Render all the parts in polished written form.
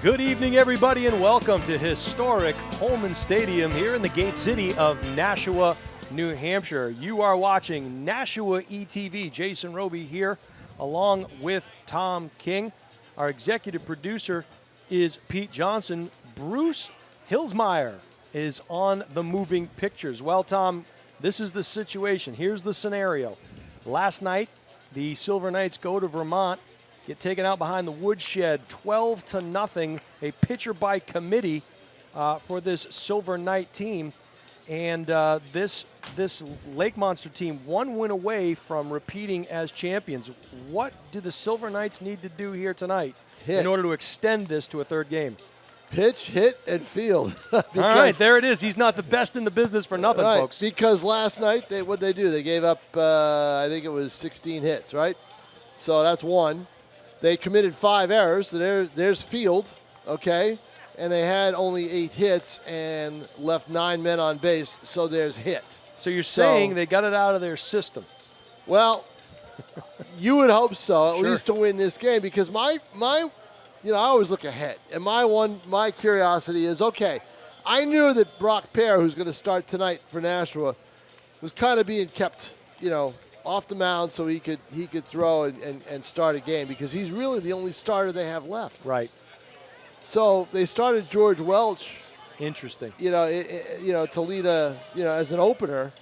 Good evening, everybody, and welcome to Historic Holman Stadium here in the Gate City of Nashua, New Hampshire. You are watching Nashua ETV. Jason Roby here, along with Tom King. Our executive producer is Pete Johnson. Bruce Hilsmeyer is on the moving pictures. Well, Tom, this is the situation. Here's the scenario. Last night, the Silver Knights go to Vermont, get taken out behind the woodshed, 12-0, a pitcher by committee for this Silver Knight team. And this Lake Monster team, one win away from repeating as champions. What do the Silver Knights need to do here tonight in order to extend this to a third game? Pitch, hit, and field. All right, there it is. He's not the best in the business for nothing, right, folks. Because last night, what'd they do? They gave up, I think it was 16 hits, right? So that's one. They committed 5 errors. So there's field, okay? And they had only 8 hits and left 9 men on base, so there's hit. So you're saying they got it out of their system? Well, you would hope so, at Sure. least to win this game, because my I always look ahead. And my curiosity is, okay, I knew that Brock Pear, who's going to start tonight for Nashua, was kind of being kept, off the mound so he could throw and start a game, because he's really the only starter they have left. Right. So they started George Welch. Interesting. To lead as an opener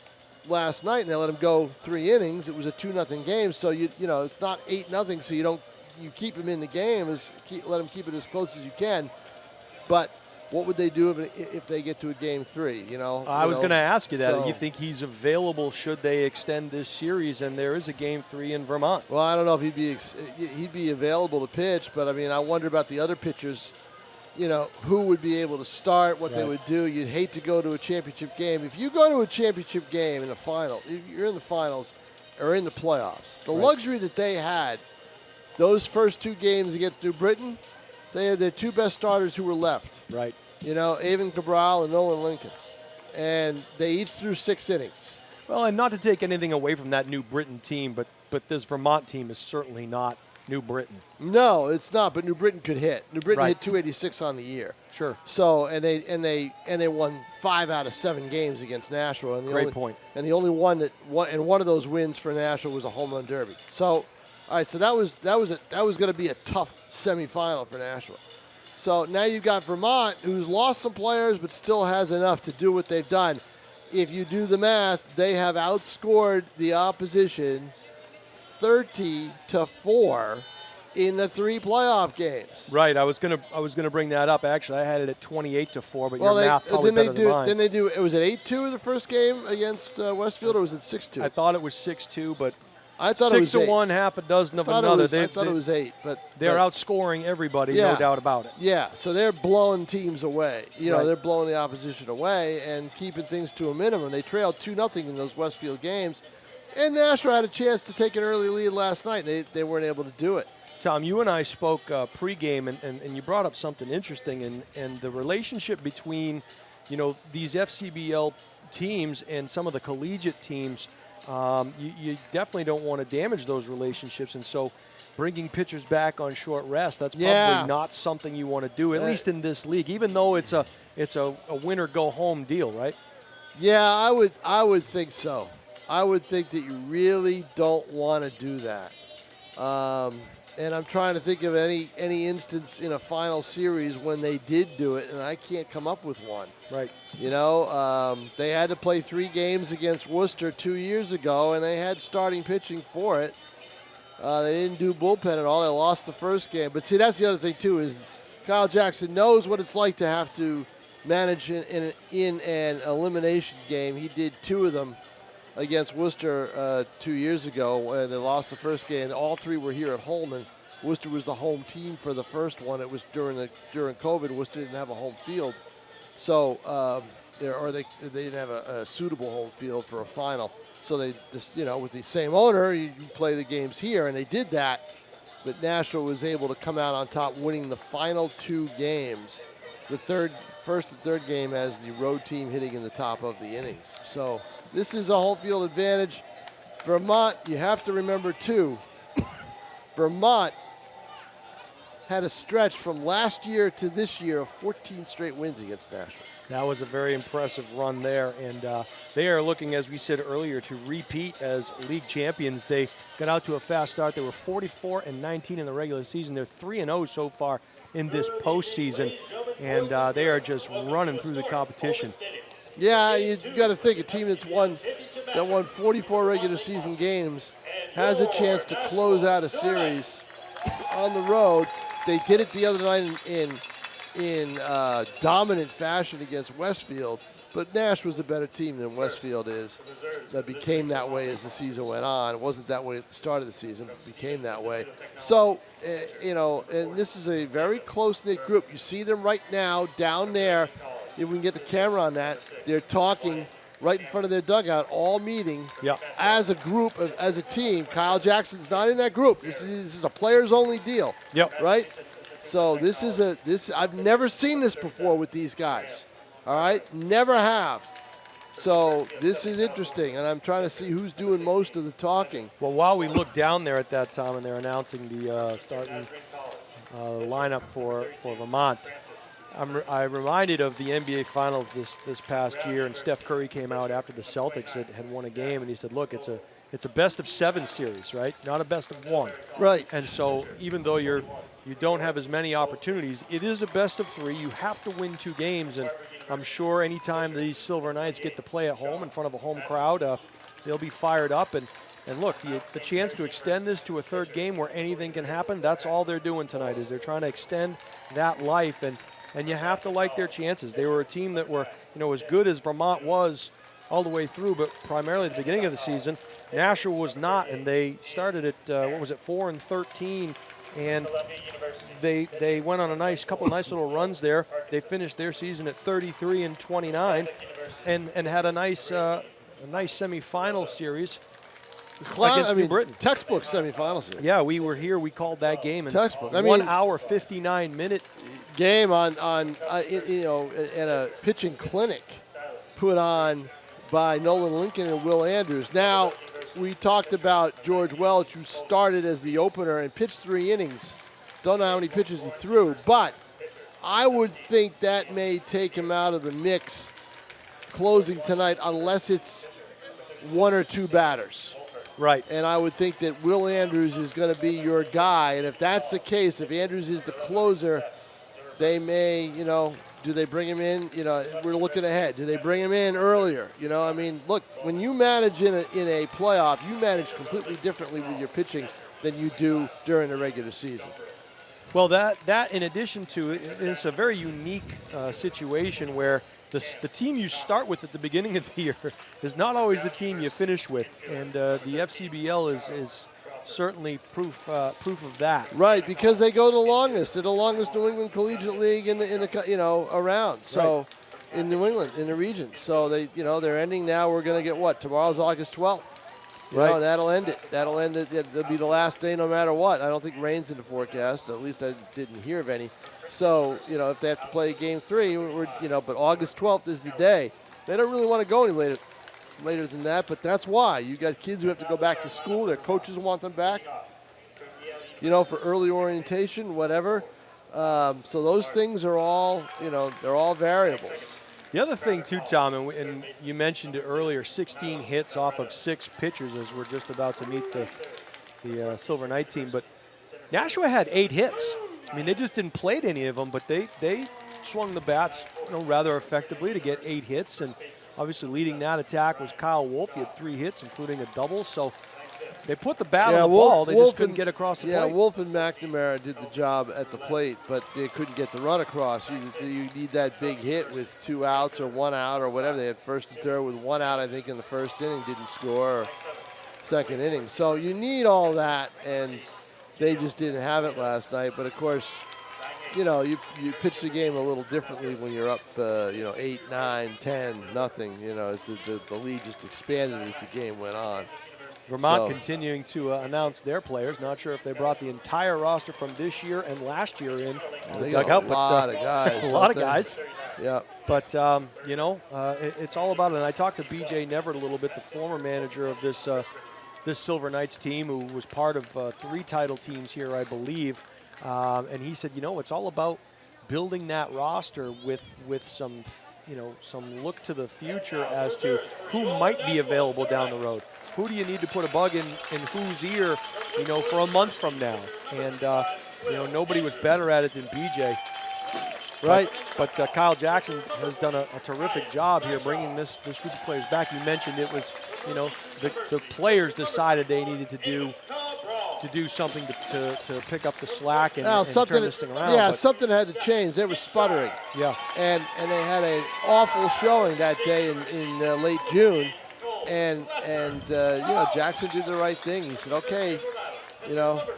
last night, and they let him go 3 innings. It was a 2-0 game, so it's not 8-0, so you keep him in the game, let him keep it as close as you can. But what would they do if they get to a game 3? I was going to ask you that. So, You think he's available should they extend this series, and there is a game 3 in Vermont? Well, I don't know if he'd be available to pitch, but I wonder about the other pitchers. Who would be able to start, what they would do. You'd hate to go to a championship game. If you go to a championship game in the final, if you're in the finals or in the playoffs, the luxury that they had, those first 2 games against New Britain, they had their 2 best starters who were left. Right. Avon Cabral and Nolan Lincoln. And they each threw 6 innings. Well, and not to take anything away from that New Britain team, but this Vermont team is certainly not New Britain. No, it's not, but New Britain could hit. New Britain hit 286 on the year. Sure. So they won 5 out of 7 games against Nashua. And Great point. And the only one of those wins for Nashua was a home run derby. So, all right, so that was going to be a tough semifinal for Nashua. So now you've got Vermont, who's lost some players but still has enough to do what they've done. If you do the math, they have outscored the opposition 30-4 in the 3 playoff games. Right. I was gonna bring that up. Actually, I had it at 28-4, but your math probably better than mine. Then they do. Was it 8-2 in the first game against Westfield, or was it 6-2? I thought it was 6-2, but I thought it was 6-1, half a dozen of another. I thought it was 8, but they're outscoring everybody, no doubt about it. Yeah, so they're blowing teams away. They're blowing the opposition away and keeping things to a minimum. They trailed 2-0 in those Westfield games. And Nashua had a chance to take an early lead last night, and they weren't able to do it. Tom, you and I spoke pregame, and you brought up something interesting, and the relationship between, these Fcbl teams and some of the collegiate teams. You definitely don't want to damage those relationships, and so bringing pitchers back on short rest, that's probably not something you want to do, at least in this league, even though it's a win-or-go-home deal, right? Yeah, I would think so. I would think that you really don't want to do that. And I'm trying to think of any instance in a final series when they did do it, and I can't come up with one. Right. They had to play 3 games against Worcester 2 years ago, and they had starting pitching for it. They didn't do bullpen at all. They lost the first game. But see, that's the other thing too, is Kyle Jackson knows what it's like to have to manage in an elimination game. He did 2 of them against Worcester 2 years ago, where they lost the first game. All 3 were here at Holman. Worcester was the home team for the first one. It was during COVID. Worcester didn't have a home field, so they didn't have a suitable home field for a final. So they just with the same owner, you play the games here, and they did that. But Nashua was able to come out on top, winning the final 2 games. The first and third game as the road team hitting in the top of the innings. So this is a home field advantage. Vermont, you have to remember too, Vermont had a stretch from last year to this year of 14 straight wins against Nashua. That was a very impressive run there, and they are looking, as we said earlier, to repeat as league champions. They got out to a fast start. They were 44-19 in the regular season. They're 3-0 so far in this postseason, and they are just running through the competition. Yeah, you got to think a team that won 44 regular season games has a chance to close out a series on the road. They did it the other night in dominant fashion against Westfield, but Nash was a better team than Westfield is. That became that way as the season went on. It wasn't that way at the start of the season, but it became that way. So, and this is a very close-knit group. You see them right now down there. If we can get the camera on that, they're talking right in front of their dugout, all meeting as a group, as a team. Kyle Jackson's not in that group. This is a players-only deal, right? So I've never seen this before with these guys, all right? Never have. So this is interesting, and I'm trying to see who's doing most of the talking. Well, while we look down there at that time and they're announcing the starting lineup for Vermont, I'm reminded of the NBA Finals this past year, and Steph Curry came out after the Celtics had won a game, and he said, look, it's a best-of-7 series, right? Not a best-of-1. Right. And so even though you don't have as many opportunities, it is a best-of-3. You have to win 2 games, and I'm sure anytime these Silver Knights get to play at home in front of a home crowd, they'll be fired up. And look, the chance to extend this to a 3rd game where anything can happen, that's all they're doing tonight, is they're trying to extend that life. And you have to like their chances. They were a team that were, as good as Vermont was all the way through, but primarily at the beginning of the season, Nashua was not, and they started at 4-13, and they went on a couple nice little runs there. They finished their season at 33-29, and had a nice semifinal series against New Britain. Textbook semifinal series. Yeah, we were here. We called that game. And textbook. 1 hour, 59-minute game on at a pitching clinic put on by Nolan Lincoln and Will Andrews. Now, we talked about George Welch, who started as the opener and pitched 3 innings. Don't know how many pitches he threw, but I would think that may take him out of the mix closing tonight unless it's 1 or 2 batters. Right. And I would think that Will Andrews is going to be your guy. And if that's the case, if Andrews is the closer, they may, do they bring him in? We're looking ahead. Do they bring him in earlier? Look, when you manage in a playoff, you manage completely differently with your pitching than you do during the regular season. Well, that in addition to, it's a very unique situation where the team you start with at the beginning of the year is not always the team you finish with, and the Fcbl is certainly proof of that. Right, because they go the longest. They're the longest New England Collegiate League in the around. So right. In New England, in the region. So they're ending now. We're going to get what? Tomorrow's August 12th. Right. That'll end it. That'll end it. It'll be the last day no matter what. I don't think rain's in the forecast. At least I didn't hear of any. So, if they have to play game 3, but August 12th is the day. They don't really want to go any later than that, but that's why. You got kids who have to go back to school. Their coaches want them back, for early orientation, whatever. So those things are all, they're all variables. The other thing, too, Tom, and you mentioned it earlier, 16 hits off of 6 pitchers as we're just about to meet the Silver Knight team. But Nashua had 8 hits. They just didn't play any of them, but they swung the bats, rather effectively to get 8 hits. And obviously leading that attack was Kyle Wolfe. He had 3 hits, including a double. So they put the bat on the ball. They just couldn't get across the plate. Yeah, Wolfe and McNamara did the job at the plate, but they couldn't get the run across. You need that big hit with 2 outs or 1 out or whatever. They had first and third with 1 out, I think, in the first inning. Didn't score, or second inning. So you need all that, and they just didn't have it last night. But, of course, you pitch the game a little differently when you're up, 8, 9, 10, nothing. As the lead just expanded as the game went on. Vermont continuing to announce their players. Not sure if they brought the entire roster from this year and last year in. They got a lot of guys. A lot of guys. Yeah. But, it's all about it. And I talked to B.J. Nevert a little bit, the former manager of this Silver Knights team, who was part of 3 title teams here, I believe. And he said, it's all about building that roster with some, some look to the future as to who might be available down the road. Who do you need to put a bug in whose ear, for a month from now? And, nobody was better at it than BJ. Right. But Kyle Jackson has done a terrific job here bringing this group of players back. You mentioned it was, the players decided they needed to do something to pick up the slack and turn this thing around. Yeah, something had to change. They were sputtering. Yeah. And they had an awful showing that day in late June. And Jackson did the right thing. He said, okay,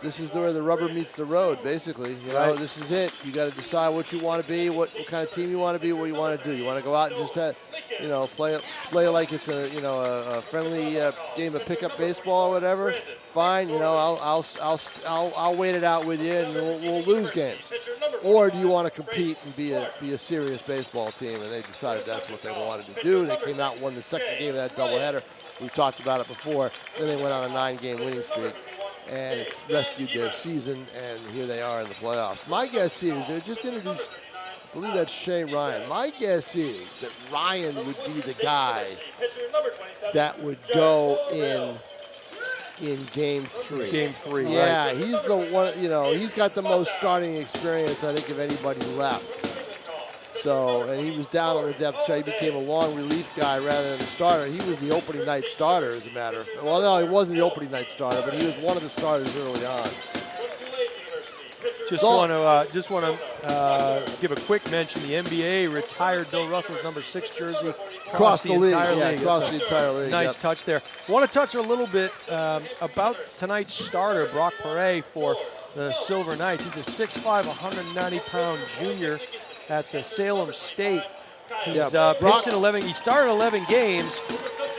this is where the rubber meets the road, basically. Right. This is it. You got to decide what you want to be, what kind of team you want to be, what you want to do. You want to go out and just play like it's a friendly game of pickup baseball or whatever. Fine. I'll wait it out with you, and we'll lose games. Or do you want to compete and be a serious baseball team? And they decided that's what they wanted to do. They came out and won the second game of that doubleheader. We talked about it before. Then they went on a 9-game winning streak. And it's rescued their season, and here they are in the playoffs. My guess is they just introduced, I believe that's Shea Ryan. My guess is that Ryan would be the guy that would go in Game 3. Game 3, yeah, right. He's the one, he's got the most starting experience, I think, of anybody left. So, and he was down on the depth chart. He became a long relief guy rather than a starter. He was the opening night starter, as a matter of fact. Well, no, he wasn't the opening night starter, but he was one of the starters early on. Just want to give a quick mention. The NBA retired Bill Russell's number 6 jersey across the entire league. Across the entire league. Nice touch there. I want to touch a little bit about tonight's starter, Brock Perret, for the Silver Knights. He's a 6'5", 190-pound junior at the Salem State. He's pitched in 11. He started 11 games,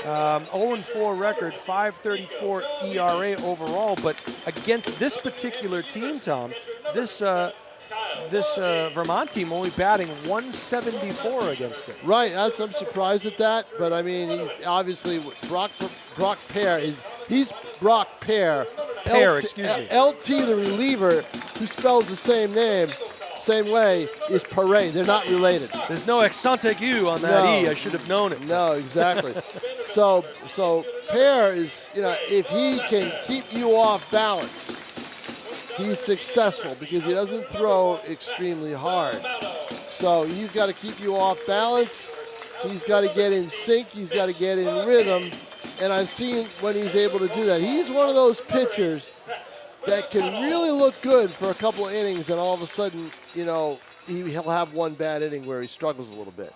0-4 record, 5.34 ERA overall. But against this particular team, Tom, this Vermont team only batting 174 against it. Right. I'm surprised at that. But I mean, he's obviously Brock Pear he's Brock Pear. Excuse me. LT, the reliever, who spells the same way, is Perret. They're not related. There's no accent aigu on that E. I should have known it. No, exactly. so Pear is, if he can keep you off balance, he's successful because he doesn't throw extremely hard. So he's got to keep you off balance. He's got to get in sync. He's got to get in rhythm. And I've seen when he's able to do that. He's one of those pitchers that can really look good for a couple of innings, and all of a sudden, he'll have one bad inning where he struggles a little bit.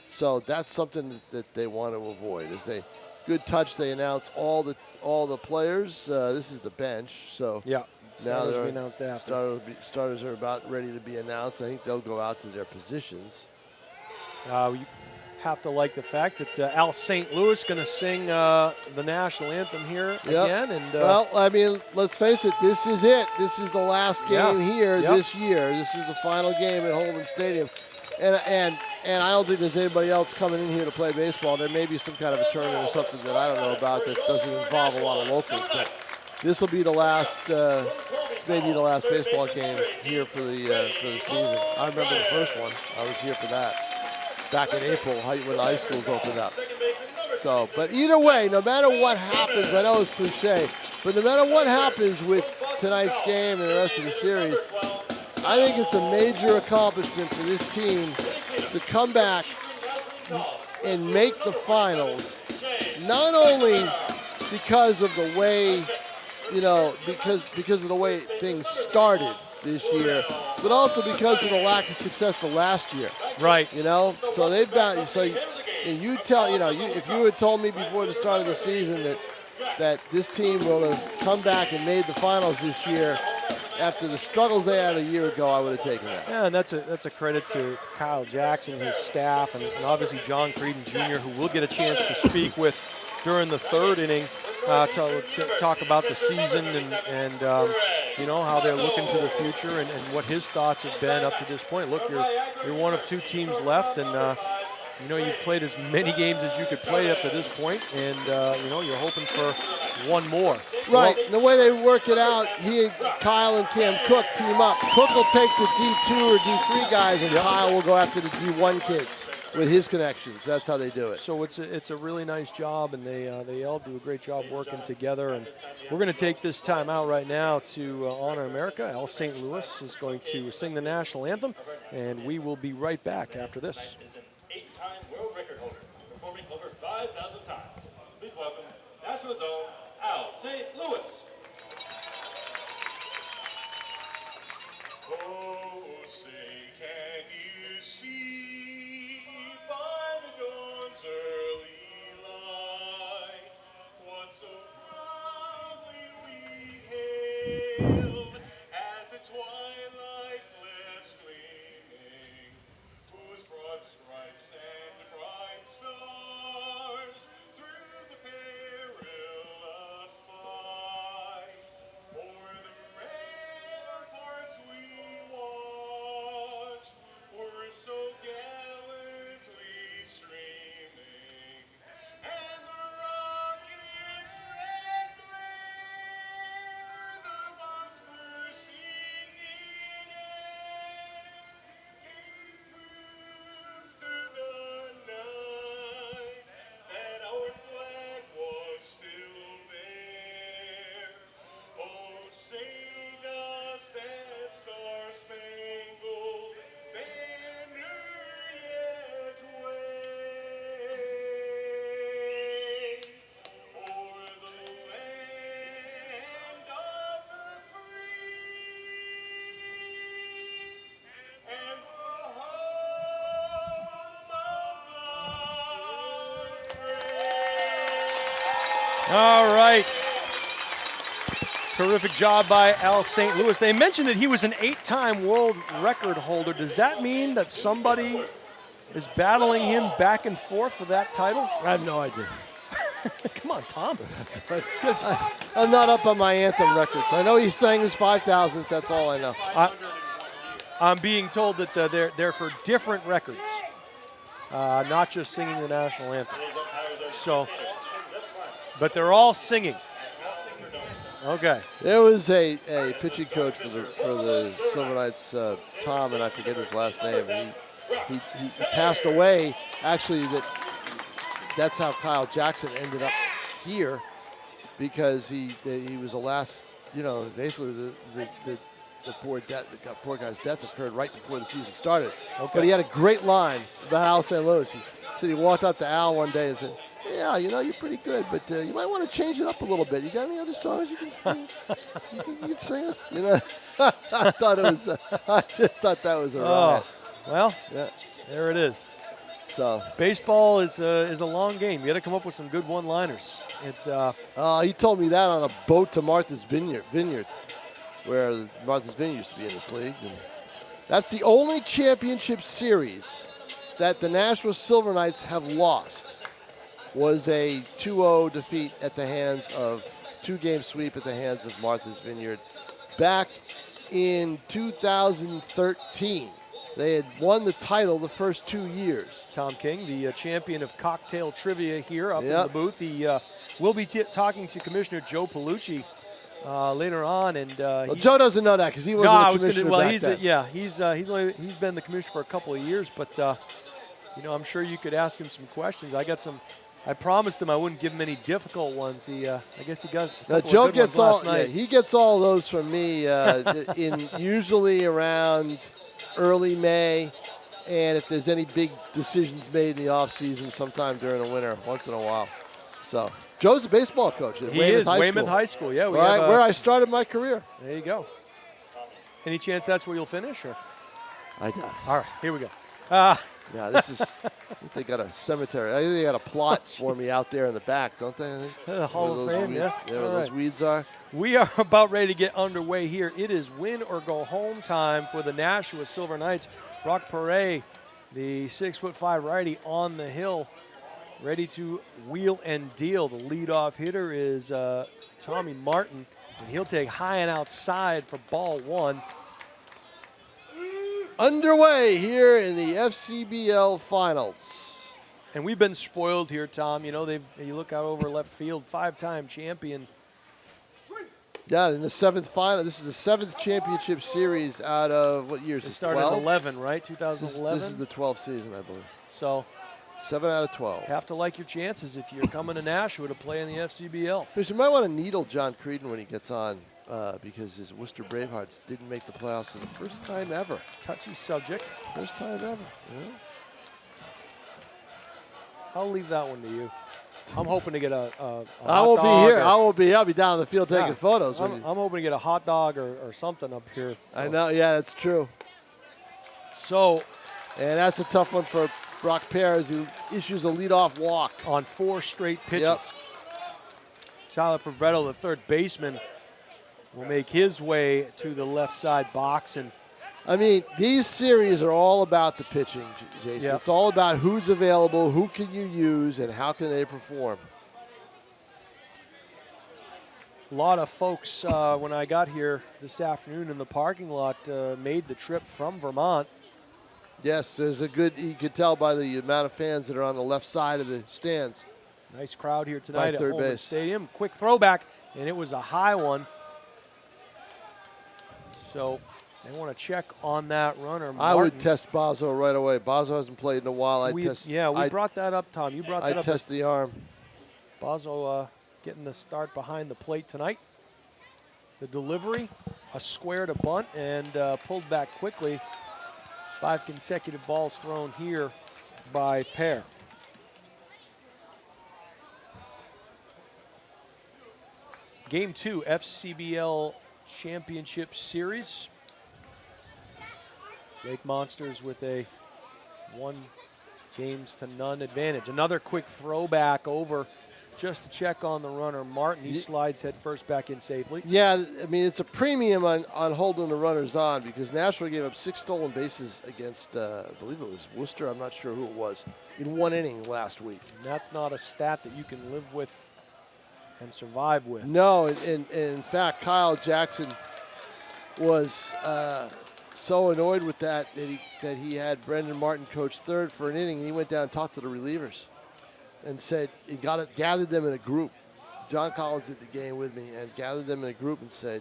So that's something that they want to avoid. Is a good touch. They announce all the players. This is the bench. So yeah, now they're announced after. Starters are about ready to be announced. I think they'll go out to their positions. You have to like the fact that Al St. Louis going to sing the national anthem here again. And well, I mean, let's face it. This is it. This is the last game this year. This is the final game at Holman Stadium, and I don't think there's anybody else coming in here to play baseball. There may be some kind of a tournament or something that I don't know about that doesn't involve a lot of locals, but this will be the last. This may be the last baseball game here for the season. I remember the first one. I was here for that back in April when the high schools opened up. So, but either way, no matter what happens, I know it's cliche, but no matter what happens with tonight's game and the rest of the series, I think it's a major accomplishment for this team to come back and make the finals, not only because of the way, because of the way things started this year, but also because of the lack of success of last year. Right. So they've got, so you tell, if you had told me before the start of the season that this team will have come back and made the finals this year after the struggles they had a year ago, I would have taken that. Yeah, and that's a credit to Kyle Jackson, his staff, and obviously John Creedon Jr., who we'll get a chance to speak with during the third inning to talk about the season and how they're looking to the future and what his thoughts have been up to this point. Look, you're one of 2 teams left, and you've played as many games as you could play up to this point, and you're hoping for one more. Right, Well, and the way they work it out, he and Kyle and Cam Cook team up. Cook will take the D2 or D3 guys, and Kyle will go after the D1 kids with his connections. That's how they do it. so it's a really nice job, and they all do a great job working together. And we're going to take this time out right now to honor America. Al St. Louis is going to sing the national anthem, and we will be right back after this. Is an 8-time world record holder, performing over 5,000 times. Please welcome Nashua's own Al St. Louis. Oh, say, can you see by the dawn's early light what so proudly we hailed at the twilight's last gleaming, whose broad stripes and bright stars through the perilous fight for the ramparts we watched were so gallantly streaming, and the rocket's red glare, the bombs bursting in air, gave proof through the night that our flag was still there. Oh, sing us that star-spangled banner yet wave, o'er the land of the free and the home of the brave. All right. Terrific job by Al St. Louis. They mentioned that he was an 8-time world record holder. Does that mean that somebody is battling him back and forth for that title? I have no idea. Come on, Tom. I'm not up on my anthem records. I know he sang his 5,000th. That's all I know. I'm being told that they're for different records, not just singing the national anthem. So, but they're all singing. Okay. There was a pitching coach for the Silver Knights, Tom, and I forget his last name. And he passed away. Actually, that's how Kyle Jackson ended up here, because he was the last. Basically the poor guy's death occurred right before the season started. Okay. But he had a great line about Al St. Louis. He said he walked up to Al one day and said, "Yeah, you're pretty good, but you might want to change it up a little bit. You got any other songs you can sing us?" I thought it was. I just thought that was a riot. Well, Yeah. there it is. So Baseball is a long game. You got to come up with some good one-liners. he told me that on a boat to Martha's Vineyard, where Martha's Vineyard used to be in this league. And that's the only championship series that the Nashua Silver Knights have lost. Was a 2-0 defeat at the hands of 2-game sweep at the hands of Martha's Vineyard back in 2013. They had won the title the first 2 years. Tom King, the champion of cocktail trivia here up in Yep. the booth. He will be talking to Commissioner Joe Palucci later on, and Well, Joe doesn't know that because he wasn't the commissioner back then. He's been the commissioner for a couple of years, but I'm sure you could ask him some questions. I promised him I wouldn't give him any difficult ones. I guess he got a couple Now, Joe of good gets ones all last night. he gets all those from me in usually around early May, and if there's any big decisions made in the off season, sometime during the winter, once in a while. So Joe's a baseball coach at He Weymouth High School. Yeah, Where I started my career. There you go. Any chance that's where you'll finish? Or? I doubt. All right, here we go. Yeah, this is. I think they got a cemetery. I think they got a plot for me out there in the back, don't they? I think? The Hall of Fame, weeds, yeah. where All those right. weeds are. We are about ready to get underway here. It is win or go home time for the Nashua Silver Knights. Brock Perret, the 6'5" righty on the hill, ready to wheel and deal. The leadoff hitter is Tommy Martin, and he'll take high and outside for ball one. Underway here in the FCBL Finals. And we've been spoiled here, Tom. You know, you look out over left field, 5-time champion. Yeah, in the seventh final. This is the seventh championship series out of what years? It Is started 12? in 11, right? 2011. This is the 12th season, I believe. So 7 out of 12. have to like your chances if you're coming to Nashua to play in the Fcbl. You might want to needle John Creedon when he gets on because his Worcester Bravehearts didn't make the playoffs for the first time ever. Touchy subject. First time ever. Yeah. I'll leave that one to you. I'm hoping to get a I won't be here. I'll be down in the field taking photos. I'm hoping to get a hot dog or something up here. So. I know. Yeah, that's true. So, and that's a tough one for Brock Perez, who issues a leadoff walk on 4 straight pitches. Yep. Tyler Favretto, the third baseman, will make his way to the left side box. And I mean, these series are all about the pitching, Jason. Yep. It's all about who's available, who can you use, and how can they perform. A lot of folks, when I got here this afternoon in the parking lot, made the trip from Vermont. Yes, there's a good, you could tell by the amount of fans that are on the left side of the stands. Nice crowd here tonight at third Holman base. Stadium. Quick throwback, and it was a high one. So they want to check on that runner. I would test Bazo right away. Bazo hasn't played in a while. We brought that up, Tom. You brought that up. I'd test the arm. Bazo getting the start behind the plate tonight. The delivery, a square to bunt, and pulled back quickly. 5 consecutive balls thrown here by Pear. Game 2, FCBL Championship Series. Lake Monsters with a 1-0 advantage. Another quick throwback over just to check on the runner, Martin. He slides head first back in safely. Yeah, I mean, it's a premium on holding the runners on because Nashua gave up 6 stolen bases against, I believe it was Worcester. I'm not sure who it was, in 1 inning last week. And that's not a stat that you can live with and survive with. No, and in fact, Kyle Jackson was so annoyed with that he had Brendan Martin coach third for an inning, and he went down and talked to the relievers and said he gathered them in a group. John Collins did the game with me and gathered them in a group and said,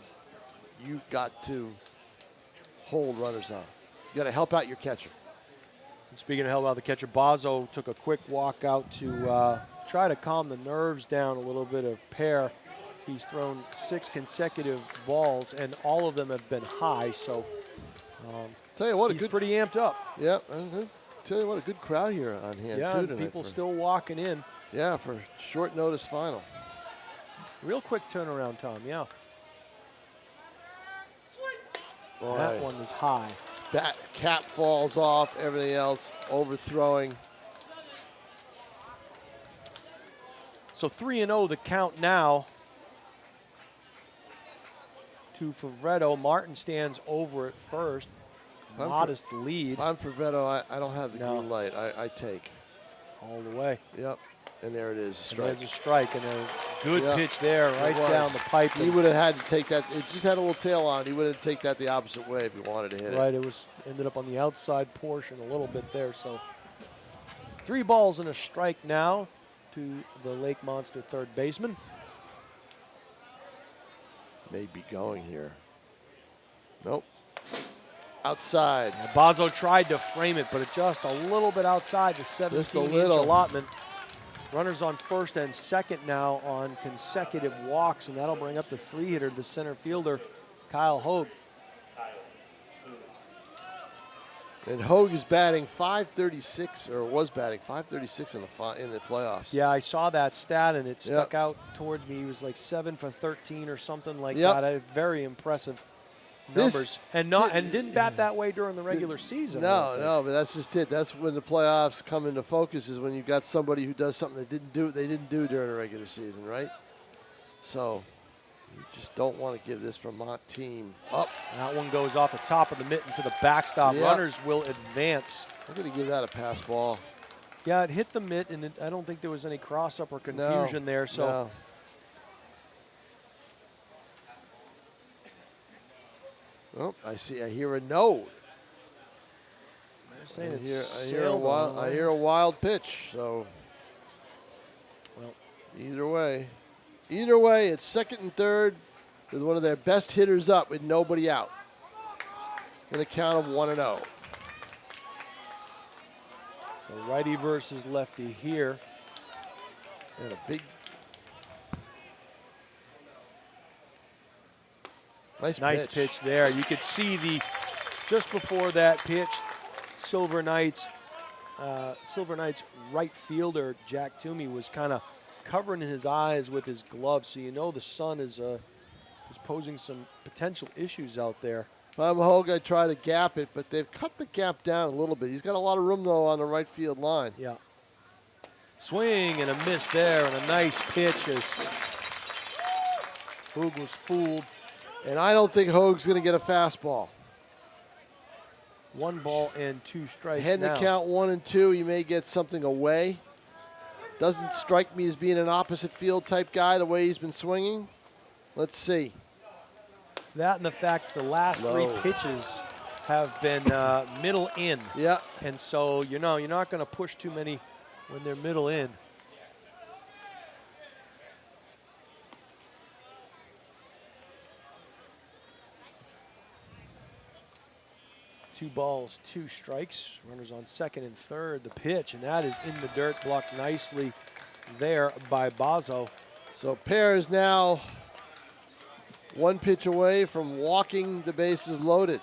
"You've got to hold runners on. You got to help out your catcher." And speaking of help out the catcher, Bazo took a quick walk out to try to calm the nerves down a little bit of Pear. He's thrown 6 consecutive balls, and all of them have been high. So tell you what, he's pretty amped up. Yeah. Tell you what, a good crowd here on hand too tonight. People still walking in. Yeah, for short notice final. Real quick turnaround, Tom. Yeah. Boy. That one is high. Bat cap falls off. Everything else overthrowing. So 3-0 the count now to Favretto. Martin stands over at first. Modest lead. I'm for Veto. I don't have the green light. I take. All the way. Yep. And there it is. A strike. And there's a strike and a good pitch there right down the pipe. He would have had to take that. It just had a little tail on it. He would have taken that the opposite way if he wanted to hit it. Right. It was ended up on the outside portion a little bit there. So 3 balls and a strike now to the Lake Monster third baseman. May be going here. Nope. Outside. Yeah, Bazo tried to frame it, but it just a little bit outside the 17-inch allotment. Runners on first and second now on consecutive walks, and that'll bring up the 3-hitter, the center fielder, Kyle Hogue. And Hogue is batting .536, or was batting .536 in the playoffs. Yeah, I saw that stat, and it stuck out towards me. He was like 7 for 13 or something like that. Very impressive numbers, and didn't bat that way during the regular season. No, but that's just it. That's when the playoffs come into focus, is when you've got somebody who does something they didn't do during the regular season, right? So you just don't want to give this Vermont team up. That one goes off the top of the mitten to the backstop. Runners will advance. I'm going to give that a pass ball. Yeah, it hit the mitt, and I don't think there was any cross-up or confusion there. So. No. Oh, I hear a no. saying I hear a wild pitch. So, well, either way, it's second and third with one of their best hitters up with nobody out. In a count of 1-0. So righty versus lefty here. And a big, nice pitch there. You could see just before that pitch, Silver Knights right fielder Jack Toomey was kind of covering his eyes with his glove, so you know the sun is posing some potential issues out there. If I'm Hogue, I try to gap it, but they've cut the gap down a little bit. He's got a lot of room, though, on the right field line. Yeah. Swing and a miss there, and a nice pitch as Hogue was fooled. And I don't think Hogue's going to get a fastball. 1 ball and 2 strikes Heading now. to count 1 and 2, you may get something away. Doesn't strike me as being an opposite field type guy the way he's been swinging. Let's see. That and the fact the last 3 pitches have been middle in. Yeah. And so, you're not going to push too many when they're middle in. Two balls, 2 strikes. Runners on second and third. The pitch, and that is in the dirt, blocked nicely there by Bazo. So Pear is now 1 pitch away from walking the bases loaded.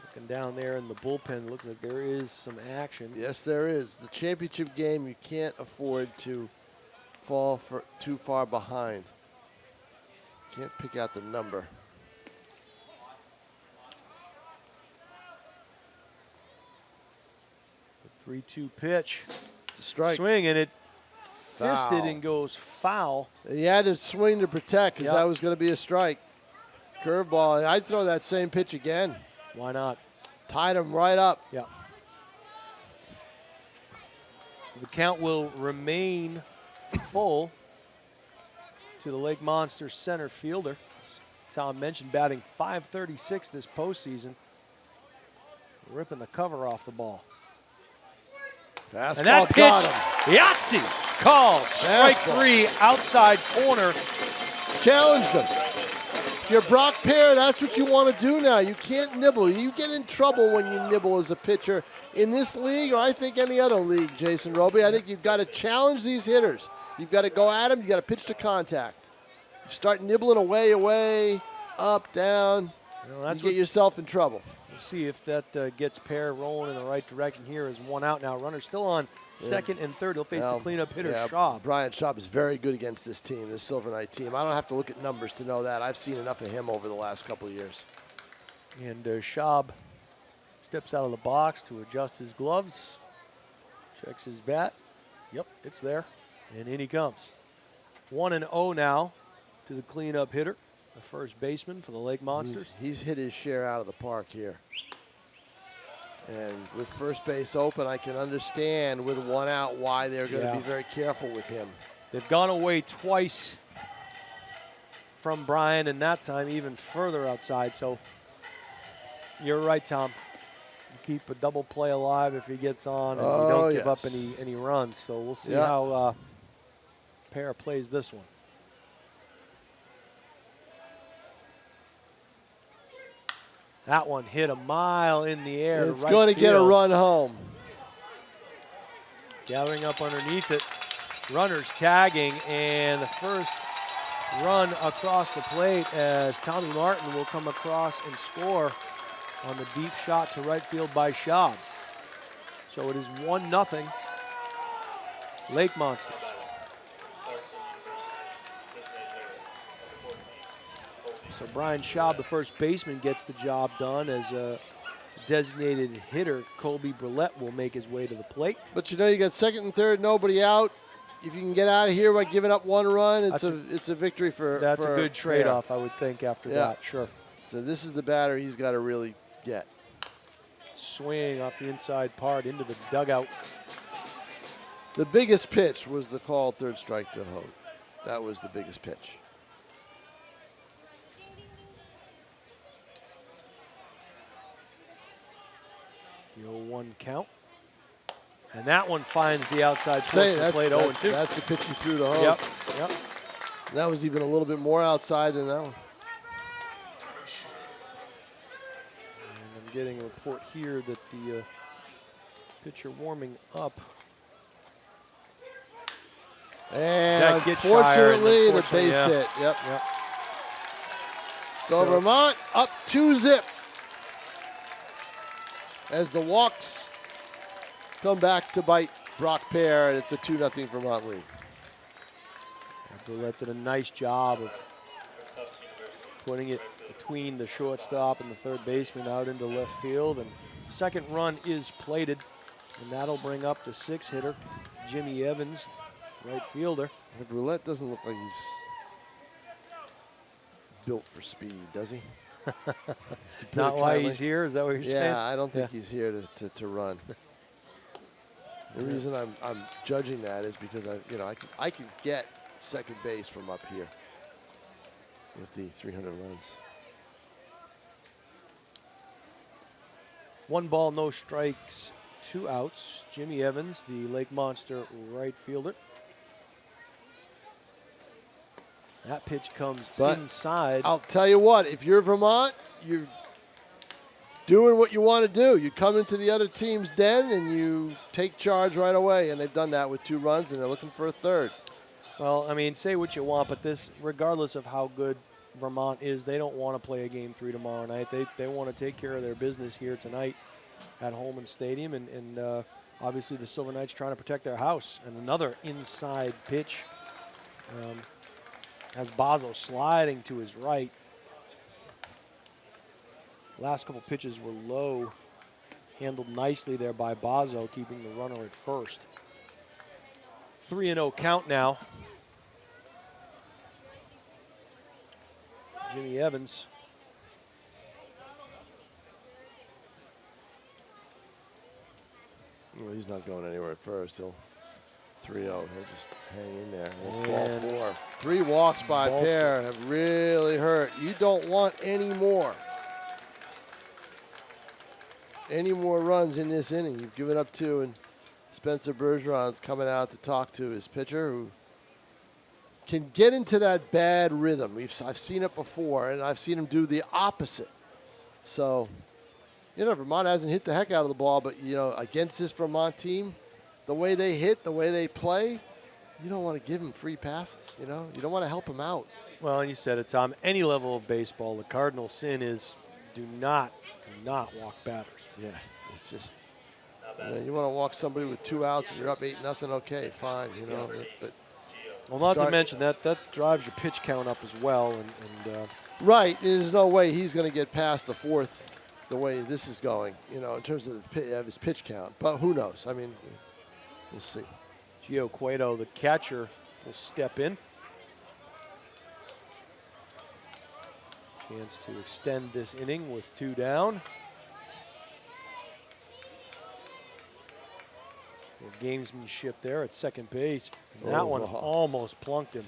Looking down there in the bullpen, looks like there is some action. Yes, there is. The championship game, you can't afford to fall too far behind. Can't pick out the number. The 3-2 pitch. It's a strike. Swing, and it fisted Foul. and goes foul. He had to swing to protect because that was going to be a strike. Curveball. I'd throw that same pitch again. Why not? Tied him right up. Yeah. So the count will remain full to the Lake Monsters center fielder. As Tom mentioned, batting .536 this postseason. Ripping the cover off the ball. Fastball And that got pitch, him. Yahtzee called. Strike Fastball. 3, outside corner. Challenged him. If you're Brock Pear, that's what you want to do now. You can't nibble. You get in trouble when you nibble as a pitcher in this league, or I think any other league, Jason Roby. I think you've got to challenge these hitters. You've got to go at them. You've got to pitch to contact. You start nibbling away, up, down. You get yourself in trouble. We'll see if that gets Pear rolling in the right direction here. Is 1 out now. Runner still on second and third. He'll face the cleanup hitter, Schaab. Brian Schaab is very good against this team, this Silver Knight team. I don't have to look at numbers to know that. I've seen enough of him over the last couple of years. And Schaab steps out of the box to adjust his gloves. Checks his bat. Yep, it's there. And in he comes. 1-0 now to the cleanup hitter, the first baseman for the Lake Monsters. He's hit his share out of the park here. And with first base open, I can understand with 1 out why they're going to be very careful with him. They've gone away twice from Brian, and that time even further outside. So you're right, Tom. You keep a double play alive if he gets on, and you don't give up any runs. So we'll see how Pear plays this one. That one hit a mile in the air. It's going to get a run home. Gathering up underneath it. Runners tagging, and the first run across the plate as Tommy Martin will come across and score on the deep shot to right field by Schaab. So it is 1-0 Lake Monsters. So Brian Schaab, the first baseman, gets the job done as a designated hitter. Colby Brulette will make his way to the plate. But you know, you got second and third, nobody out. If you can get out of here by giving up 1 run, it's a victory for. That's a good trade-off, I would think, after that. Sure. So this is the batter he's got to really get. Swing off the inside part into the dugout. The biggest pitch was the called third strike to Hogue. That was the biggest pitch. The 0-1 count. And that one finds the outside portion of the plate 0-2. That's the pitch he threw to Hogue. Yep. That was even a little bit more outside than that one. And I'm getting a report here that the pitcher warming up. And unfortunately, the base hit. Yep. So Vermont up 2-0 as the walks come back to bite Brock Pear, and it's a 2-0 Vermont lead. Burlington did a nice job of putting it between the shortstop and the third baseman out into left field, and second run is plated, and that'll bring up the 6-hitter, Jimmy Evans, right fielder. Brulette doesn't look like he's built for speed, does he? Not why he's here, is that what you're saying? Yeah, I don't think he's here to run. The reason I'm judging that is because I can get second base from up here with the 300 lens. 1 ball, no strikes, 2 outs. Jimmy Evans, the Lake Monster right fielder. That pitch comes inside. I'll tell you what, if you're Vermont, you're doing what you want to do. You come into the other team's den and you take charge right away, and they've done that with 2 runs, and they're looking for a third. Well, I mean, say what you want, but this, regardless of how good Vermont is, they don't want to play a Game 3 tomorrow night. They want to take care of their business here tonight at Holman Stadium, and obviously the Silver Knights trying to protect their house. And another inside pitch has Bazo sliding to his right. Last couple pitches were low, handled nicely there by Bazo, keeping the runner at first. 3-0 count now. Jimmy Evans. Well, he's not going anywhere at first. He'll 3-0. He'll just hang in there. It's ball 4. 3 walks by Pear have really hurt. You don't want any more. Any more runs in this inning. You've given up 2, and Spencer Bergeron's coming out to talk to his pitcher, who can get into that bad rhythm. I've seen it before, and I've seen him do the opposite. So, Vermont hasn't hit the heck out of the ball, but, against this Vermont team, the way they hit, the way they play, you don't want to give them free passes, You don't want to help them out. Well, and you said it, Tom. Any level of baseball, the cardinal sin is do not walk batters. Yeah, it's just, you want to walk somebody with 2 outs and you're up 8-0, okay, fine, But well, not to mention that drives your pitch count up as well. And right, there's no way he's going to get past the 4th the way this is going, in terms of his pitch count. But who knows? I mean, we'll see. Gio Cueto, the catcher, will step in. Chance to extend this inning with 2 down. The gamesmanship there at second base. And that one almost plunked him.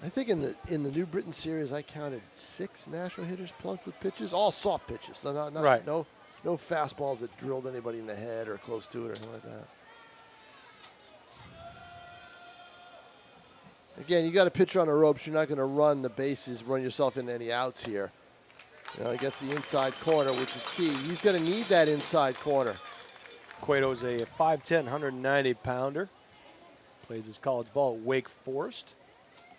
I think in the New Britain series, I counted 6 Nashua hitters plunked with pitches, all soft pitches. Right. No fastballs that drilled anybody in the head or close to it or anything like that. Again, you got a pitcher on the ropes. You're not going to run the bases, run yourself into any outs here. He gets the inside corner, which is key. He's going to need that inside corner. Cueto's a 5'10", 190-pounder. Plays his college ball at Wake Forest.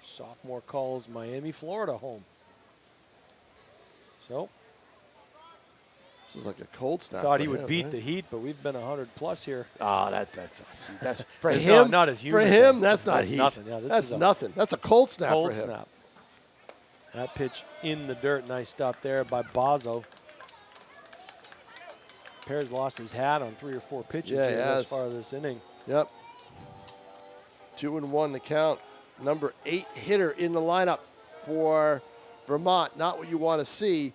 Sophomore calls Miami, Florida home. So, this is like a cold snap. Thought he would beat the heat, but we've been 100+ here. Oh, that's for him. Not as humid. For him, that's not heat. Nothing. Yeah, that's nothing. That's a cold snap cold for him. Snap. That pitch in the dirt. Nice stop there by Bazo. Pear's lost his hat on 3 or 4 pitches here thus far this inning. Yep. 2-1 the count. Number 8 hitter in the lineup for Vermont. Not what you want to see.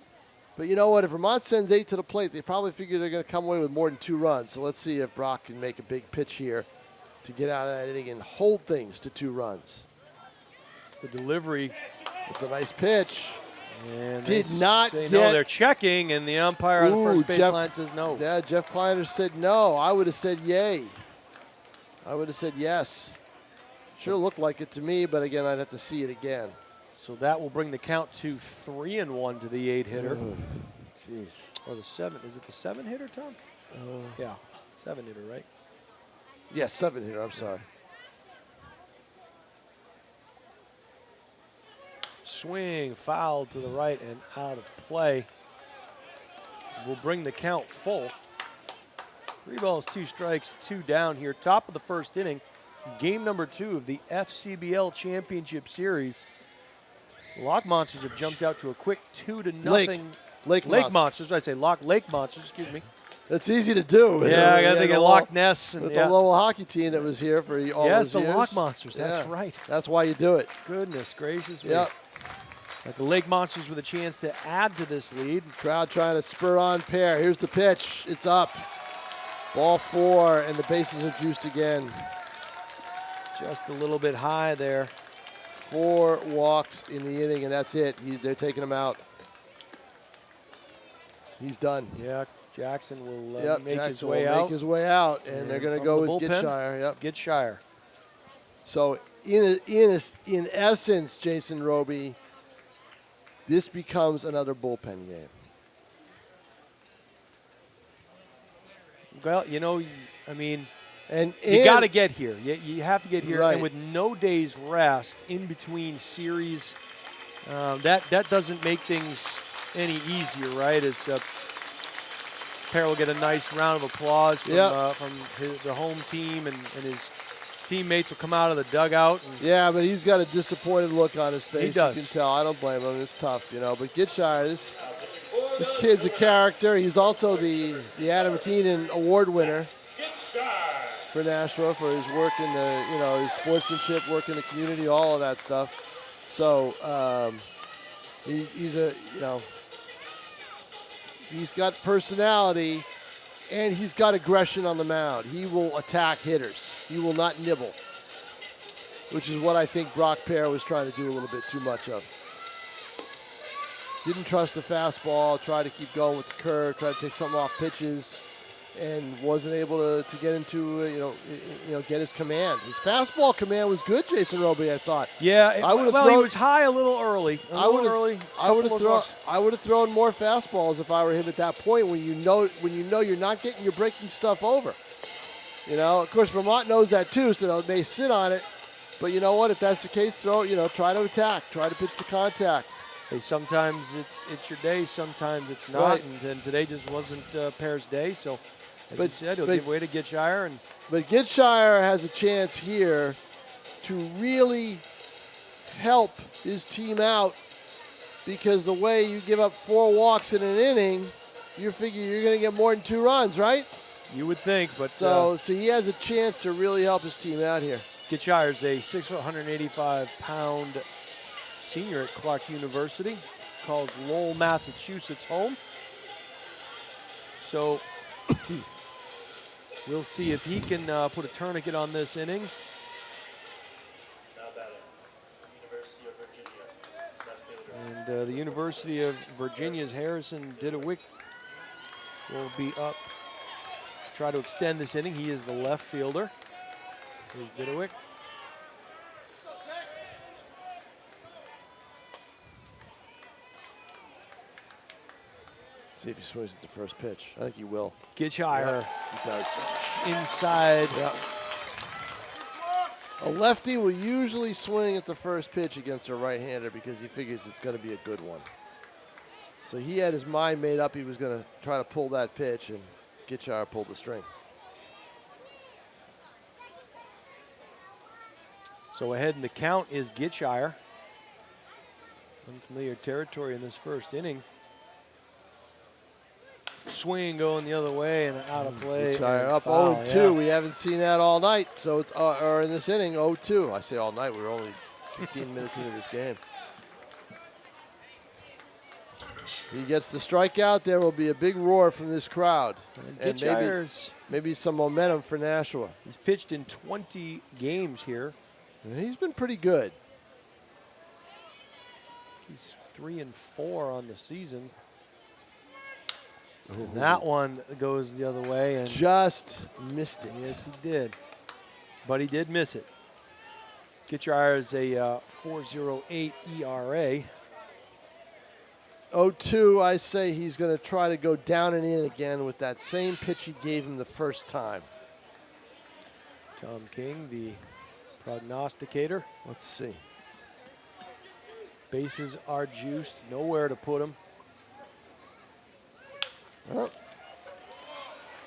But you know what? If Vermont sends 8 to the plate, they probably figure they're going to come away with more than 2 runs. So let's see if Brock can make a big pitch here to get out of that inning and hold things to 2 runs. The delivery. It's a nice pitch. And Did they not say get. no. They're checking, and the umpire on the first Jeff- baseline says no. Yeah, Jeff Kleiner said no. I would have said yay. I would have said yes. Sure looked like it to me, but again, I'd have to see it again. So that will bring the count to 3-1 to the 8-hitter. Jeez. Or the 7. Is it the 7-hitter, Tom? Yeah, 7-hitter, right? Yeah, 7 here. I'm sorry. Swing, foul to the right and out of play. Will bring the count full. 3 balls, 2 strikes, 2 down here. Top of the first inning. Game number 2 of the Fcbl Championship Series. Lock Monsters have jumped out to a quick 2-0. Lake Monsters. I say Lake Monsters, excuse me. That's easy to do. Yeah, I got to think of Loch Ness. And with the Lowell hockey team that was here for all yes, those the years. Loch Monsters. That's right. That's why you do it. Goodness gracious me. Yep. Like the Lake Monsters with a chance to add to this lead. Crowd trying to spur on pair. Here's the pitch. It's up. Ball 4, and the bases are juiced again. Just a little bit high there. 4 walks in the inning, and that's it. They're taking him out. He's done. Yeah, Jackson will make Jackson his way will out. Make his way out, and they're going to go with Gitshire. Yep. Gitshire. So in essence, Jason Roby, this becomes another bullpen game. Well, you know, I mean, and you got to get here. You have to get here, right. And with no days rest in between series, that doesn't make things any easier, right? As Perry will get a nice round of applause from, the home team, and his teammates will come out of the dugout. Yeah, but he's got a disappointed look on his face. He does. You can tell. I don't blame him. It's tough, you know. But Gitshire, this kid's a character. He's also the Adam Keenan Award winner for Nashua for his work in the, his sportsmanship, work in the community, all of that stuff. So he's got personality, and he's got aggression on the mound. He will attack hitters. He will not nibble, which is what I think Brock Pear was trying to do a little bit too much of. Didn't trust the fastball, tried to keep going with the curve, tried to take something off pitches, and wasn't able to get into, get his command. His fastball command was good, Jason Roby, I thought. Yeah, he was high a little early. I would have thrown more fastballs if I were him at that point when you know you're not getting your breaking stuff over. Of course, Vermont knows that too, so they may sit on it. But you know what? If that's the case, try to attack, try to pitch to contact. Hey, sometimes it's your day, sometimes it's not, right. and today just wasn't Pear's day. So, as you said, he'll give way to Gitshire. But Gitshire has a chance here to really help his team out, because the way you give up 4 walks in an inning, you figure you're going to get more than 2 runs, right? You would think, but so he has a chance to really help his team out here. Gitshire's a 6', 185-pound senior at Clark University, calls Lowell, Massachusetts home. So we'll see if he can put a tourniquet on this inning. And the University of Virginia's Harrison Didewick will be up to try to extend this inning. He is the left fielder. Here's Didewick. See if he swings at the first pitch. I think he will. Gitshire. He does. Inside. Yeah. A lefty will usually swing at the first pitch against a right-hander because he figures it's going to be a good one. So he had his mind made up he was going to try to pull that pitch, and Gitshire pulled the string. So ahead in the count is Gitshire. Unfamiliar territory in this first inning. Swing going the other way and out of play. Gitshire up 0-2. Yeah. We haven't seen that all night. So it's or in this inning 0-2. I say all night. We're only 15 minutes into this game. He gets the strikeout. There will be a big roar from this crowd, and maybe some momentum for Nashua. He's pitched in 20 games here. And he's been pretty good. He's 3-4 on the season. And that one goes the other way. And just missed it. yes, he did. But he did miss it. Gitjar is a 4.08 ERA. 0-2, I say he's going to try to go down and in again with that same pitch he gave him the first time. Tom King, the prognosticator. Let's see. Bases are juiced, nowhere to put them. Well,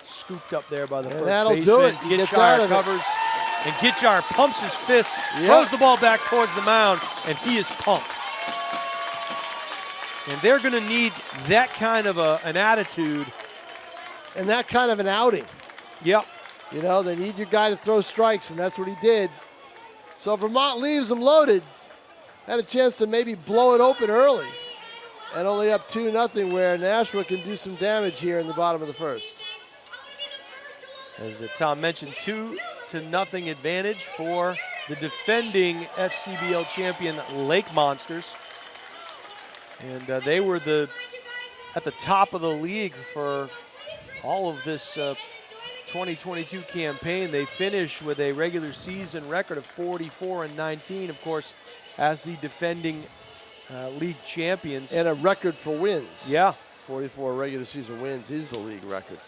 Scooped up there by the first that'll baseman. do it. He gets out of it. covers, and Gitjar pumps his fist, Yep. throws the ball back towards the mound, and he is pumped. And they're going to need that kind of an attitude. And that kind of an outing. Yep. You know, they need your guy to throw strikes, and that's what he did. So Vermont leaves him loaded. Had a chance to maybe blow it open early. And only up 2-0, where Nashua can do some damage here in the bottom of the first. As Tom mentioned, 2-0 advantage for the defending FCBL champion Lake Monsters. And they were at the top of the league for all of this 2022 campaign. They finished with a regular season record of 44-19, of course, as the defending league champions. And a record for wins. Yeah. 44 regular season wins is the league record.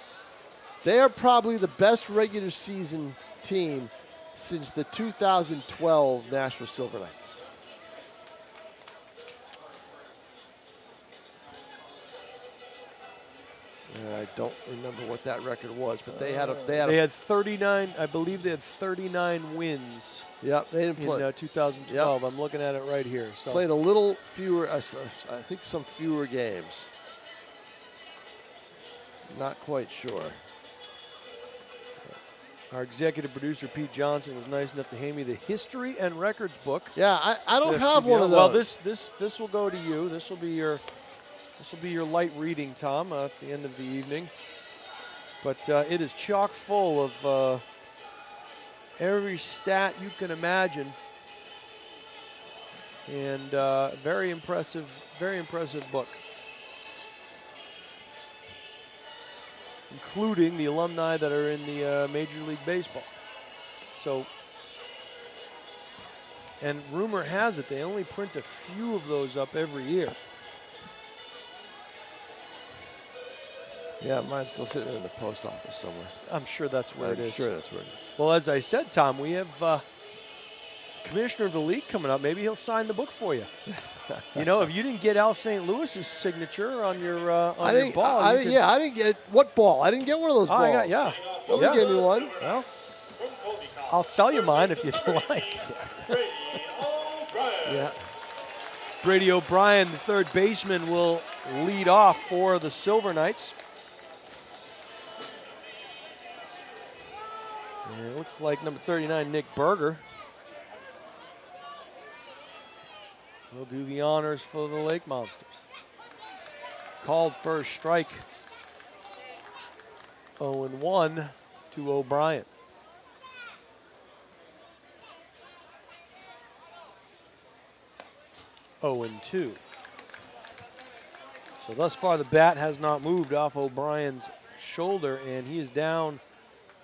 They are probably the best regular season team since the 2012 Nashua Silver Knights. I don't remember what that record was, but they had 39. I believe they had 39 wins. Yep, they didn't play in 2012. Yep. I'm looking at it right here. So Played a little fewer, I think some fewer games. Not quite sure. Our executive producer, Pete Johnson, was nice enough to hand me the history and records book. Yeah, I don't The have one of FCBL. those. Well, this will go to you. This will be your light reading, Tom, at the end of the evening. But it is chock full of every stat you can imagine, and very impressive book, including the alumni that are in the Major League Baseball. So, and rumor has it they only print a few of those up every year. Yeah, mine's still sitting in the post office somewhere. I'm sure that's where it is. I'm sure that's where it is. Well, as I said, Tom, we have commissioner of the league coming up. Maybe he'll sign the book for you. You know, if you didn't get Al St. Louis's signature on your your ball, I didn't get what ball? I didn't get one of those balls. I got, yeah. Nobody gave me one. Well, I'll sell you mine if you'd like. Yeah. Brady O'Brien, the third baseman, will lead off for the Silver Knights. And it looks like number 39, Nick Berger, will do the honors for the Lake Monsters. Called first strike. 0-1 to O'Brien. Oh, and 2. So thus far the bat has not moved off O'Brien's shoulder, and he is down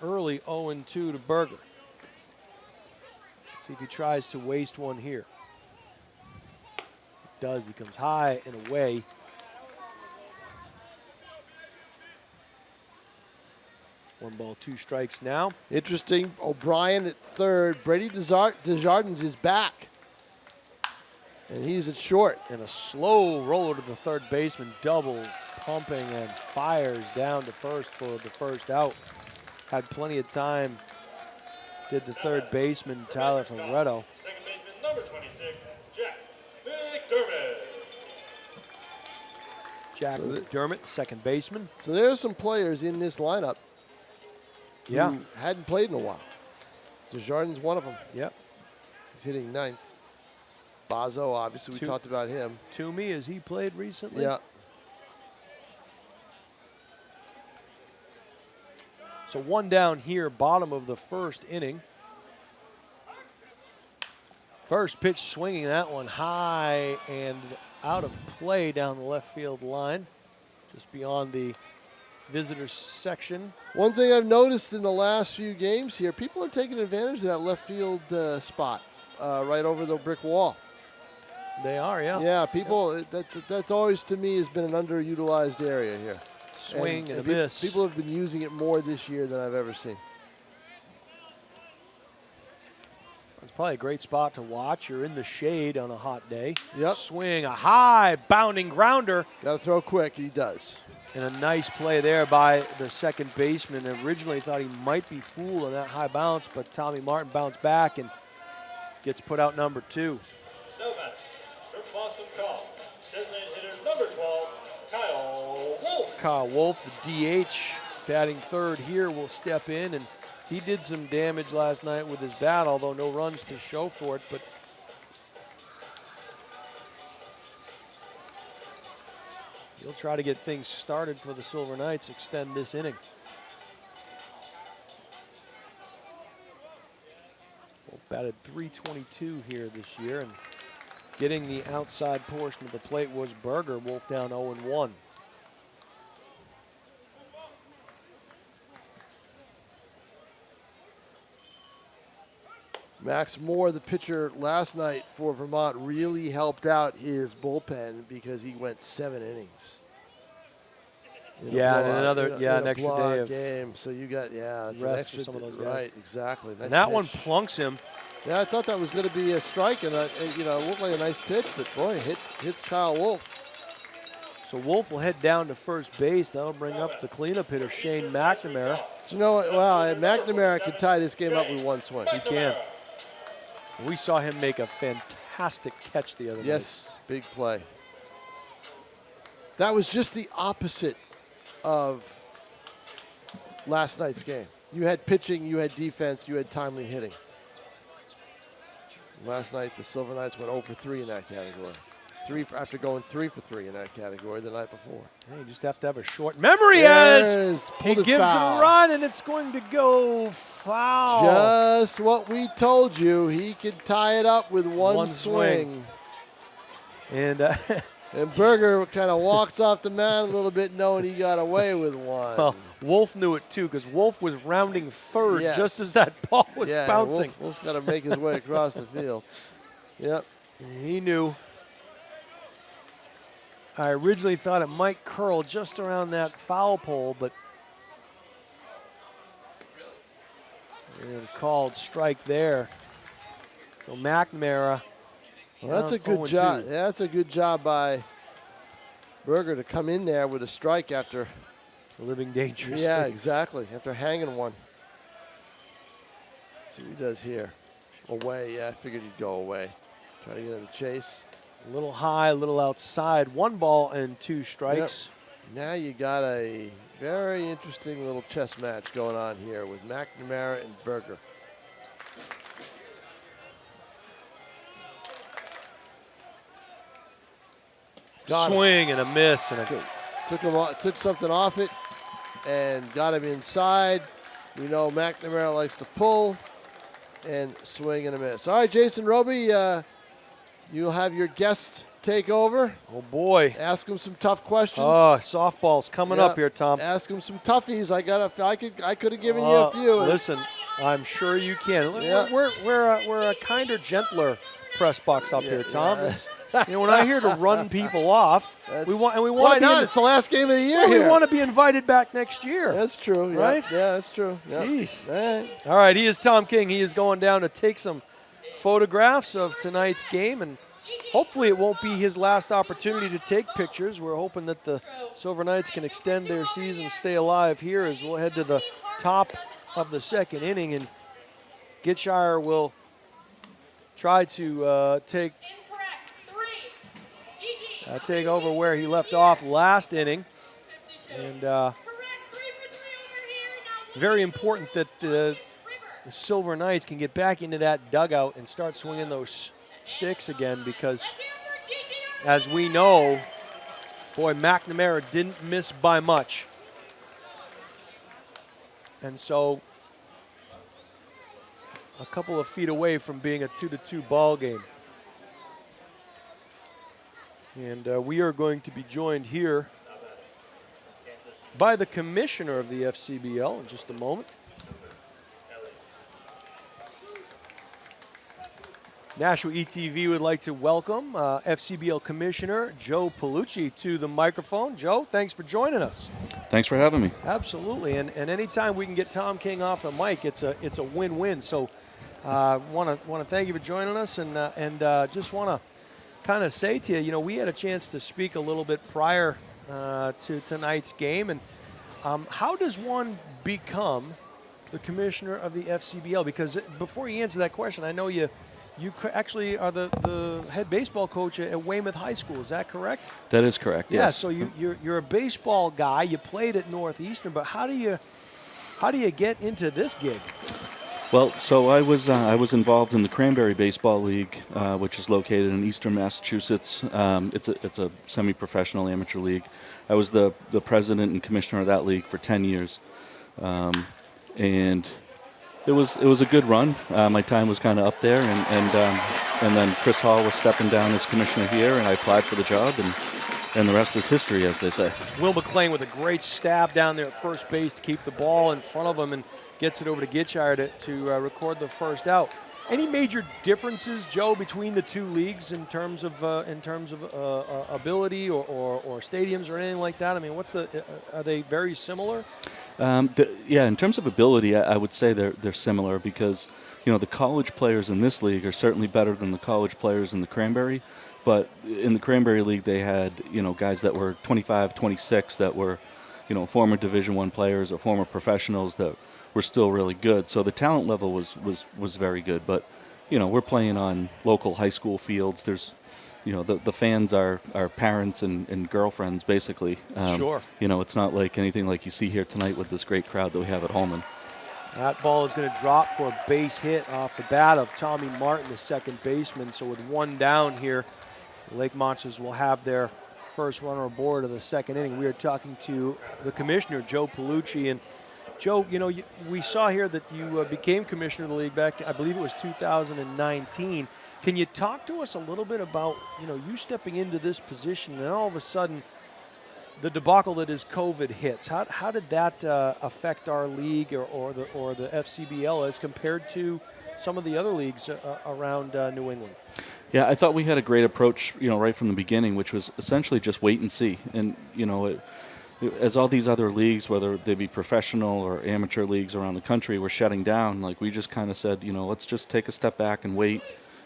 early 0-2 to Berger. See if he tries to waste one here. He does. He comes high and away. One ball, two strikes now. Interesting. O'Brien at third. Brady Desjardins is back. And he's at short. And a slow roller to the third baseman, double pumping, and fires down to first for the first out. Had plenty of time, did the third baseman, Tyler Favretto. Second baseman, number 26, Jack McDermott. Jack McDermott, second baseman. So there's some players in this lineup Yeah. who hadn't played in a while. Desjardins one of them. Yep. He's hitting ninth. Bazo, obviously, we talked about him. Toomey, has he played recently? Yeah. So one down here, bottom of the first inning. First pitch swinging that one high and out of play down the left field line, just beyond the visitors section. One thing I've noticed in the last few games here, people are taking advantage of that left field spot right over the brick wall. They are, yeah. Yeah, people, that's always to me has been an underutilized area here. Swing and a people, miss. People have been using it more this year than I've ever seen. It's probably a great spot to watch. You're in the shade on a hot day. Yep. Swing, a high bounding grounder. Got to throw quick. He does. And a nice play there by the second baseman. Originally thought he might be fooled on that high bounce, but Tommy Martin bounced back and gets put out number 2. No match. From Boston Call. Designated hitter number 12, Kyle Wolfe. Kyle Wolfe, the DH, batting third here, will step in, and he did some damage last night with his bat, although no runs to show for it. But he'll try to get things started for the Silver Knights, extend this inning. Wolfe batted .322 here this year, and getting the outside portion of the plate was Berger. Wolfe down 0-1. Max Moore, the pitcher last night for Vermont, really helped out his bullpen because he went 7 innings. Yeah, and another, an extra day of game. So you got, it's an rest extra for some of those guys. Right, exactly. Nice and that pitch. one plunks him. Yeah, I thought that was going to be a strike, and it looked like a nice pitch, but boy, hits Kyle Wolfe. So Wolfe will head down to first base. That'll bring up the cleanup hitter, Shane McNamara. Do you know what? Wow, McNamara could tie this game up with one swing. He can. We saw him make a fantastic catch the other night. Yes, big play. That was just the opposite of last night's game. You had pitching, you had defense, you had timely hitting. Last night, the Silver Knights went 0 for 3 in that category. After going 3 for 3 in that category the night before. Hey, you just have to have a short memory as he gives it a run, and it's going to go foul. Just what we told you. He could tie it up with one swing. And and Berger kind of walks off the mound a little bit knowing he got away with one. Well, Wolfe knew it too, because Wolfe was rounding third just as that ball was bouncing. Wolfe's got to make his way across the field. Yep. He knew. I originally thought it might curl just around that foul pole, but and called strike there. So McNamara. Well, that's a good job. Yeah, that's a good job by Berger to come in there with a strike after living dangerously. Yeah, exactly. After hanging one. Let's see what he does here. Away. Yeah, I figured he'd go away. Try to get in the chase. A little high, a little outside. 1 ball and 2 strikes. Yep. Now you got a very interesting little chess match going on here with McNamara and Berger. Swing and a miss. And took something off it and got him inside. We know McNamara likes to pull and swing and a miss. All right, Jason Roby, you'll have your guest take over. Oh, boy. Ask him some tough questions. Oh, softball's coming up here, Tom. Ask him some toughies. I could have given you a few. Listen, I'm sure you can. Yeah. We're a kinder, gentler press box up here, Tom. We're not here to run people off. We want. Why not? It's the last game of the year. We want to be invited back next year. That's true, right? Yeah, that's true. Yep. Jeez. All right, he is Tom King. He is going down to take some photographs of tonight's game, and hopefully it won't be his last opportunity to take pictures. We're hoping that the Silver Knights can extend their season, stay alive here as we'll head to the top of the 2nd inning, and Gitshire will try to take over where he left off last inning. And very important that the Silver Knights can get back into that dugout and start swinging those sticks again, because as we know, boy, McNamara didn't miss by much. And so a couple of feet away from being a 2-2 ball game. And we are going to be joined here by the commissioner of the FCBL in just a moment. Nashua ETV would like to welcome FCBL Commissioner Joe Palucci to the microphone. Joe, thanks for joining us. Thanks for having me. Absolutely, and anytime we can get Tom King off the mic, it's a win-win. So, want to thank you for joining us, and just want to kind of say to you, we had a chance to speak a little bit prior to tonight's game, and how does one become the commissioner of the FCBL? Because before you answer that question, I know you actually are the head baseball coach at Weymouth High School. Is that correct? That is correct. Yeah. Yes. So you're a baseball guy. You played at Northeastern, but how do you get into this gig? Well, so I was involved in the Cranberry Baseball League, which is located in Eastern Massachusetts. It's a semi-professional amateur league. I was the president and commissioner of that league for 10 years, and it was a good run. My time was kind of up there, and then Chris Hall was stepping down as commissioner here, and I applied for the job, and the rest is history, as they say. Will McLean with a great stab down there at first base to keep the ball in front of him and gets it over to Gitchire to record the first out. Any major differences, Joe, between the two leagues in terms of ability or stadiums or anything like that? I mean, are they very similar? In terms of ability, I would say they're similar because the college players in this league are certainly better than the college players in the Cranberry. But in the Cranberry League, they had guys that were 25, 26 that were former Division I players or former professionals that were still really good. So the talent level was very good. But we're playing on local high school fields. There's the fans are parents and girlfriends, basically. Sure. It's not like anything like you see here tonight with this great crowd that we have at Holman. That ball is going to drop for a base hit off the bat of Tommy Martin, the second baseman. So with one down here, Lake Monsters will have their first runner aboard of the second inning. We are talking to the commissioner, Joe Palucci. And Joe, we saw here that you became commissioner of the league back, I believe it was 2019. Can you talk to us a little bit about, you stepping into this position and all of a sudden the debacle that is COVID hits? How did that affect our league or the FCBL as compared to some of the other leagues around New England? Yeah, I thought we had a great approach, right from the beginning, which was essentially just wait and see. And, as all these other leagues, whether they be professional or amateur leagues around the country, were shutting down, like we just kind of said, let's just take a step back and wait.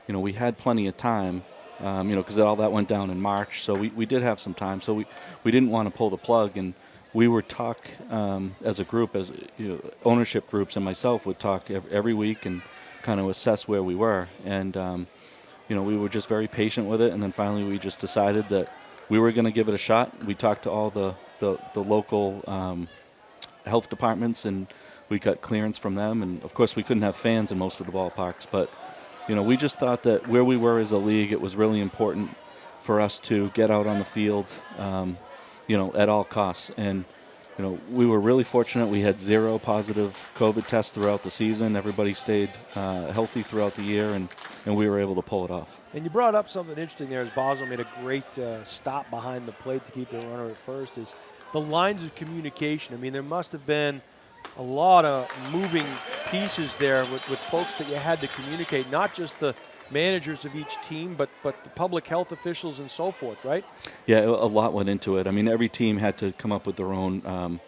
We had plenty of time, because all that went down in March. So we did have some time. So we didn't want to pull the plug. And we would talk as a group, as ownership groups and myself would talk every week and kind of assess where we were. And, we were just very patient with it. And then finally we just decided that we were going to give it a shot. We talked to all the local health departments, and we got clearance from them. And, of course, we couldn't have fans in most of the ballparks. But, we just thought that where we were as a league, it was really important for us to get out on the field, at all costs. And, we were really fortunate. We had 0 positive COVID tests throughout the season. Everybody stayed healthy throughout the year, and we were able to pull it off. And you brought up something interesting there as Basel made a great stop behind the plate to keep the runner at first, is the lines of communication. I mean, there must have been a lot of moving pieces there with folks that you had to communicate, not just the managers of each team, but the public health officials and so forth, right? Yeah, a lot went into it. I mean, every team had to come up with their own,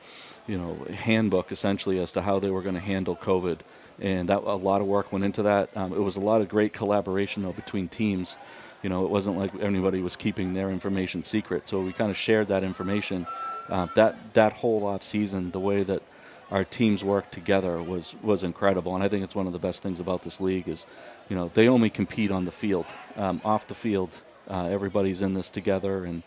handbook, essentially, as to how they were going to handle COVID. And a lot of work went into that. It was a lot of great collaboration, though, between teams. It wasn't like anybody was keeping their information secret. So we kind of shared that information. That whole off season, the way that our teams worked together was incredible. And I think it's one of the best things about this league is, they only compete on the field. Off the field, everybody's in this together, and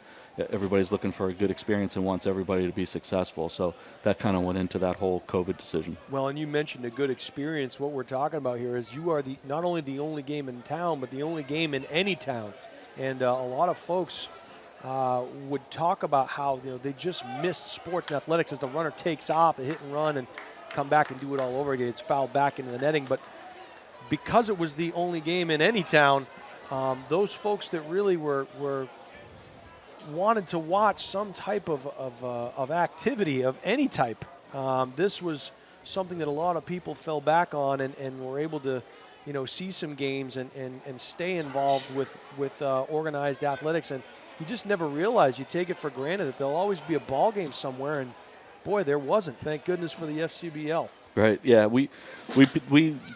everybody's looking for a good experience and wants everybody to be successful. So that kind of went into that whole COVID decision. Well, and you mentioned a good experience. What we're talking about here is you are not only the only game in town, but the only game in any town. And a lot of folks would talk about how they just missed sports and athletics as the runner takes off, a hit and run, and come back and do it all over again. It's fouled back into the netting. But because it was the only game in any town, those folks that really were wanted to watch some type of activity of any type. This was something that a lot of people fell back on and were able to, see some games and stay involved with organized athletics. And you just never realize, you take it for granted that there'll always be a ball game somewhere. And boy, there wasn't. Thank goodness for the Fcbl. Right. Yeah. We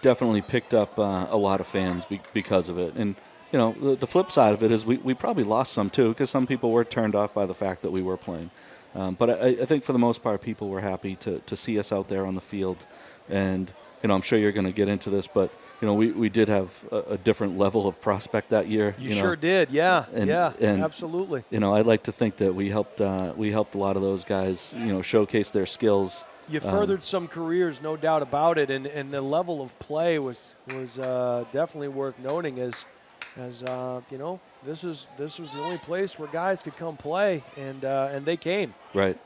definitely picked up a lot of fans because of it. And the flip side of it is we probably lost some too, because some people were turned off by the fact that we were playing. But I think for the most part, people were happy to see us out there on the field. And I'm sure you're going to get into this, but we did have a different level of prospect that year. You sure did, yeah, and absolutely. I'd like to think that we helped a lot of those guys, showcase their skills. You furthered some careers, no doubt about it, and the level of play was definitely worth noting. As this was the only place where guys could come play, and they came. Right.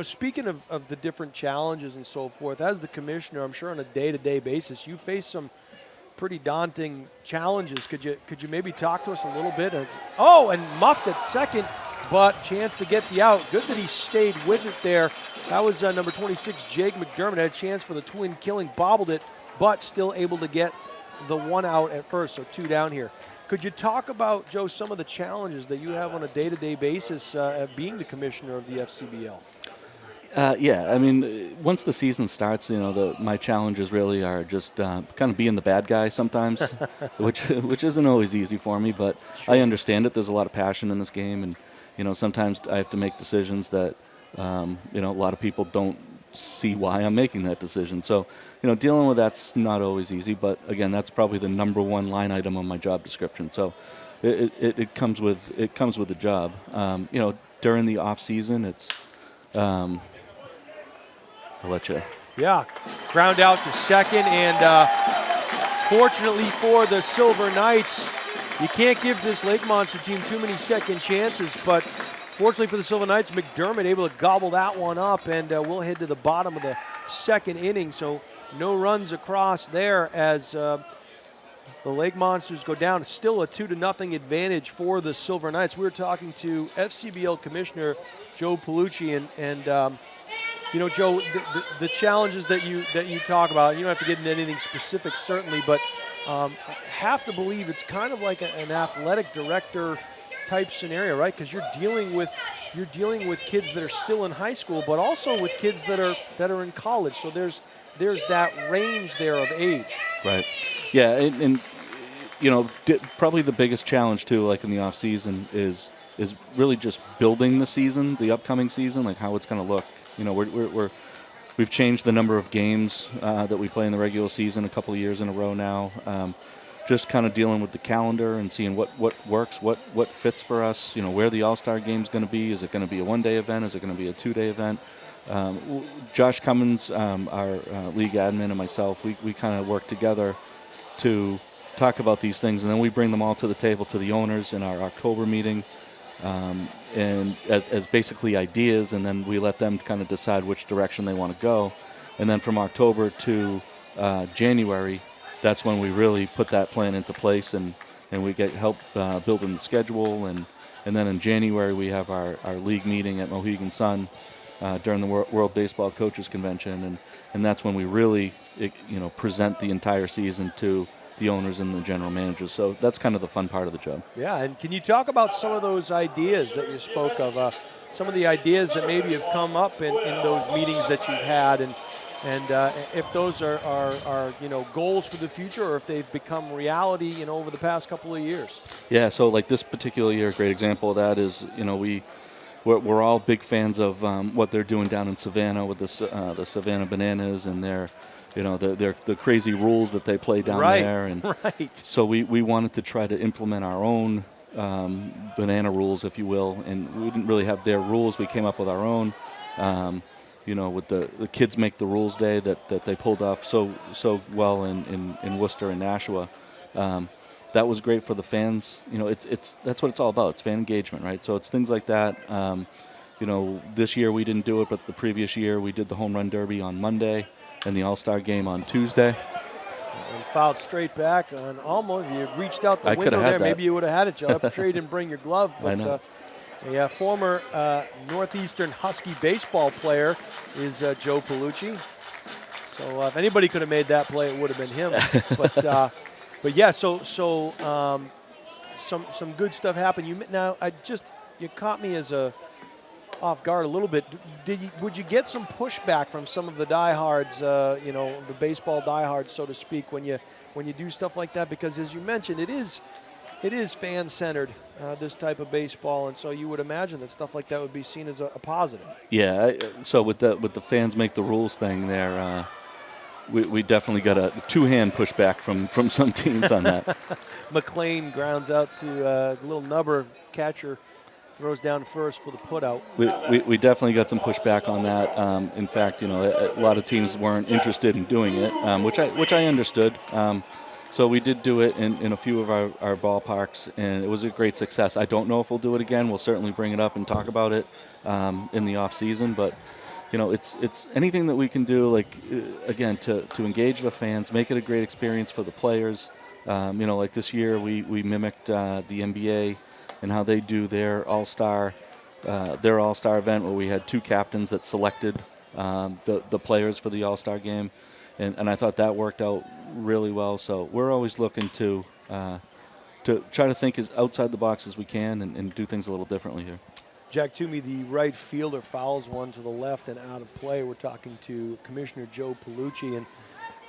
Speaking of the different challenges and so forth, as the commissioner, I'm sure on a day-to-day basis, you face some pretty daunting challenges. Could you maybe talk to us a little bit? And muffed at second, but chance to get the out. Good that he stayed with it there. That was number 26, Jake McDermott. Had a chance for the twin killing, bobbled it, but still able to get the one out at first, so 2 down here. Could you talk about, Joe, some of the challenges that you have on a day-to-day basis being the commissioner of the Fcbl? Yeah, I mean, once the season starts, my challenges really are just kind of being the bad guy sometimes, which isn't always easy for me, but sure. I understand it. There's a lot of passion in this game, and sometimes I have to make decisions that a lot of people don't see why I'm making that decision. So dealing with that's not always easy, but again, that's probably the number one line item on my job description. So it comes with the job. During the off season, it's I'll let you. Yeah, ground out to second, and fortunately for the Silver Knights, you can't give this Lake Monster team too many second chances, but fortunately for the Silver Knights, McDermott able to gobble that one up, and we'll head to the bottom of the second inning, so no runs across there as the Lake Monsters go down. It's still a 2-0 advantage for the Silver Knights. We were talking to Fcbl Commissioner Joe Palucci, and Joe, the challenges that you talk about, you don't have to get into anything specific certainly, but have to believe it's kind of like an athletic director type scenario, right? Because you're dealing with kids that are still in high school, but also with kids that are in college. So there's that range there of age. Right. Yeah, and probably the biggest challenge too, like in the off season, is really just building the season, the upcoming season, like how it's going to look. We've changed the number of games that we play in the regular season a couple of years in a row now. Just kind of dealing with the calendar and seeing what works, what fits for us. Where the All-Star game's going to be. Is it going to be a 1-day event? Is it going to be a 2-day event? Josh Cummins, our league admin, and myself, we kind of work together to talk about these things, and then we bring them all to the table to the owners in our October meeting. And as basically ideas, and then we let them kind of decide which direction they want to go. And then from October to January, that's when we really put that plan into place, and we get help building the schedule. And then in January, we have our league meeting at Mohegan Sun during the World Baseball Coaches Convention. And that's when we really present the entire season to the owners and the general managers. So that's kind of the fun part of the job. Yeah, and can you talk about some of those ideas that you spoke of, some of the ideas that maybe have come up in those meetings that you've had, and if those are goals for the future, or if they've become reality over the past couple of years? Yeah, so like this particular year, a great example of that is we're all big fans of what they're doing down in Savannah with the Savannah Bananas and their the crazy rules that they play down there. And so we wanted to try to implement our own banana rules, if you will, and we didn't really have their rules. We came up with our own, with the Kids Make the Rules Day that they pulled off so well in Worcester and Nashua. That was great for the fans. That's what it's all about. It's fan engagement, right? So it's things like that. This year we didn't do it, but the previous year we did the Home Run Derby on Monday and the All-Star Game on Tuesday. And fouled straight back on almost. You reached out the window there. Maybe you would have had it, Joe. I'm sure you didn't bring your glove, but A former Northeastern Husky baseball player is Joe Palucci. So if anybody could have made that play, it would have been him. But yeah, so some good stuff happened. You caught me off guard a little bit. Would you get some pushback from some of the diehards, the baseball diehards, so to speak, when you do stuff like that? Because as you mentioned, it is fan-centered, this type of baseball, and so you would imagine that stuff like that would be seen as a positive. Yeah. So with the fans make the rules thing there, we definitely got a two-hand pushback from some teams on that. McLean grounds out to a little nubber catcher. Throws down first for the putout. We definitely got some pushback on that. In fact, a lot of teams weren't interested in doing it, which I understood. So we did do it in a few of our ballparks, and it was a great success. I don't know if we'll do it again. We'll certainly bring it up and talk about it in the off season. But it's anything that we can do, like again, to engage the fans, make it a great experience for the players. Like this year we mimicked the NBA. And how they do their all-star event, where we had two captains that selected the players for the all-star game, and I thought that worked out really well. So we're always looking to try to think as outside the box as we can and do things a little differently here. Jack Toomey, the right fielder, fouls one to the left and out of play. We're talking to Commissioner Joe Palucci. And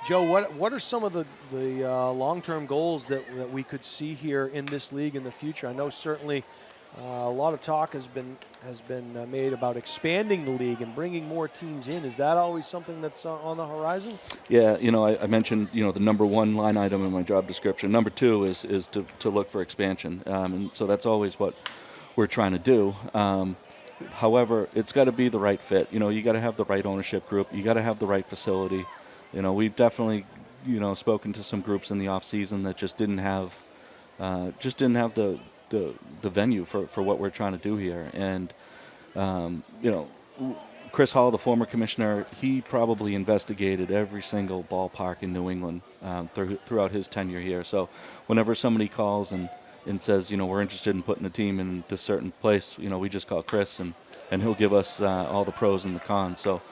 Joe, what are some of the long-term goals that we could see here in this league in the future? I know certainly a lot of talk has been made about expanding the league and bringing more teams in. Is that always something that's on the horizon? Yeah, I mentioned the number one line item in my job description. Number two is to look for expansion, and so that's always what we're trying to do. However, it's got to be the right fit. You got to have the right ownership group. You got to have the right facility. We've definitely, spoken to some groups in the off season that just didn't have the venue for what we're trying to do here. And, Chris Hall, the former commissioner, he probably investigated every single ballpark in New England throughout his tenure here. So whenever somebody calls and says, we're interested in putting a team in this certain place, we just call Chris and he'll give us all the pros and the cons. So,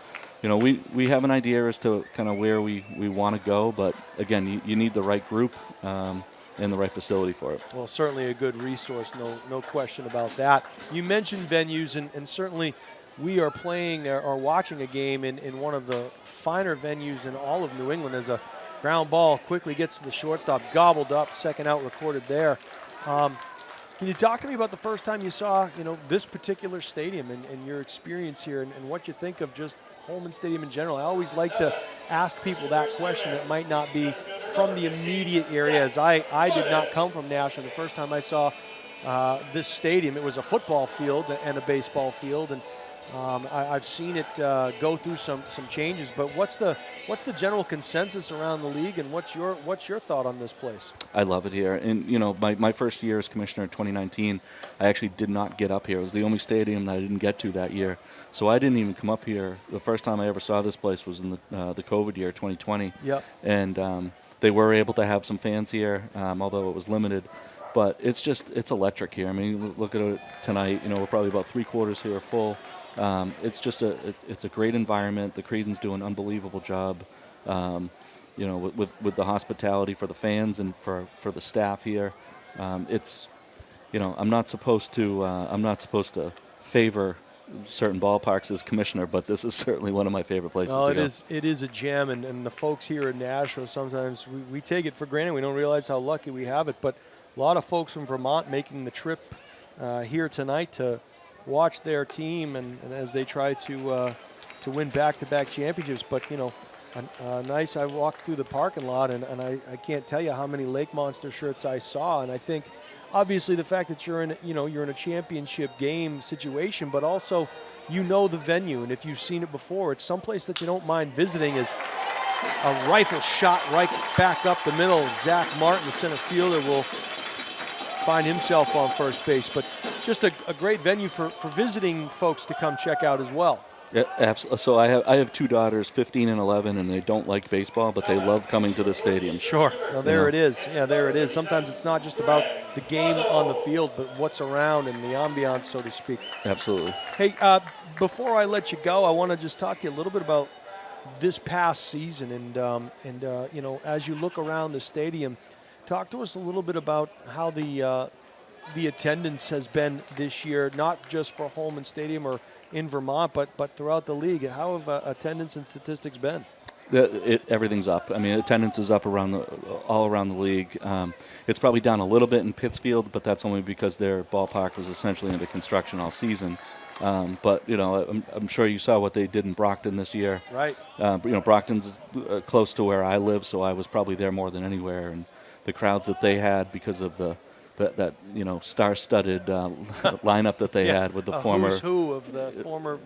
we have an idea as to kind of where we want to go, but again, you need the right group and the right facility for it. Well, certainly a good resource, no question about that. You mentioned venues, and certainly we are playing or watching a game in one of the finer venues in all of New England as a ground ball quickly gets to the shortstop, gobbled up, second out recorded there. Can you talk to me about the first time you saw, this particular stadium and your experience here and what you think of just Holman Stadium in general? I always like to ask people that question that might not be from the immediate area, as I did not come from Nashua. The first time I saw this stadium, it was a football field and a baseball field, and I've seen it go through some changes. But what's the general consensus around the league, and what's your thought on this place? I love it here, and my first year as commissioner in 2019, I actually did not get up here. It was the only stadium that I didn't get to that year, so I didn't even come up here. The first time I ever saw this place was in the COVID year, 2020. Yep. And they were able to have some fans here, although it was limited. But it's electric here. I mean, look at it tonight. We're probably about 3/4 here full. It's a great environment. The Creedons do an unbelievable job, with the hospitality for the fans and for the staff here. I'm not supposed to favor certain ballparks as commissioner, but this is certainly one of my favorite places to go. It is a gem, and the folks here in Nashua, sometimes we take it for granted. We don't realize how lucky we have it, but a lot of folks from Vermont making the trip here tonight to watch their team and as they try to win back-to-back championships. But nice. I walked through the parking lot and I can't tell you how many Lake Monster shirts I saw. And I think obviously the fact that you're in a championship game situation, but also the venue, and if you've seen it before, it's someplace that you don't mind visiting. Is a rifle shot right back up the middle. Zach Martin, the center fielder, will find himself on first base. But just a great venue for visiting folks to come check out as well. Yeah, absolutely. So I have two daughters, 15 and 11, and they don't like baseball, but they love coming to the stadium. Sure. Well, there it is. Yeah, there it is. Sometimes it's not just about the game on the field, but what's around and the ambiance, so to speak. Absolutely. Hey, before I let you go, I want to just talk to you a little bit about this past season, and you know, as you look around the stadium, talk to us a little bit about how the attendance has been this year, not just for Holman Stadium or in Vermont, but throughout the league. How have attendance and statistics been? Everything's up. I mean, attendance is up all around the league. It's probably down a little bit in Pittsfield, but that's only because their ballpark was essentially under construction all season. But you know, I'm sure you saw what they did in Brockton this year. Right. You know, Brockton's close to where I live, so I was probably there more than anywhere. And the crowds that they had because of that you know, star-studded lineup that they had with the former who's who of the former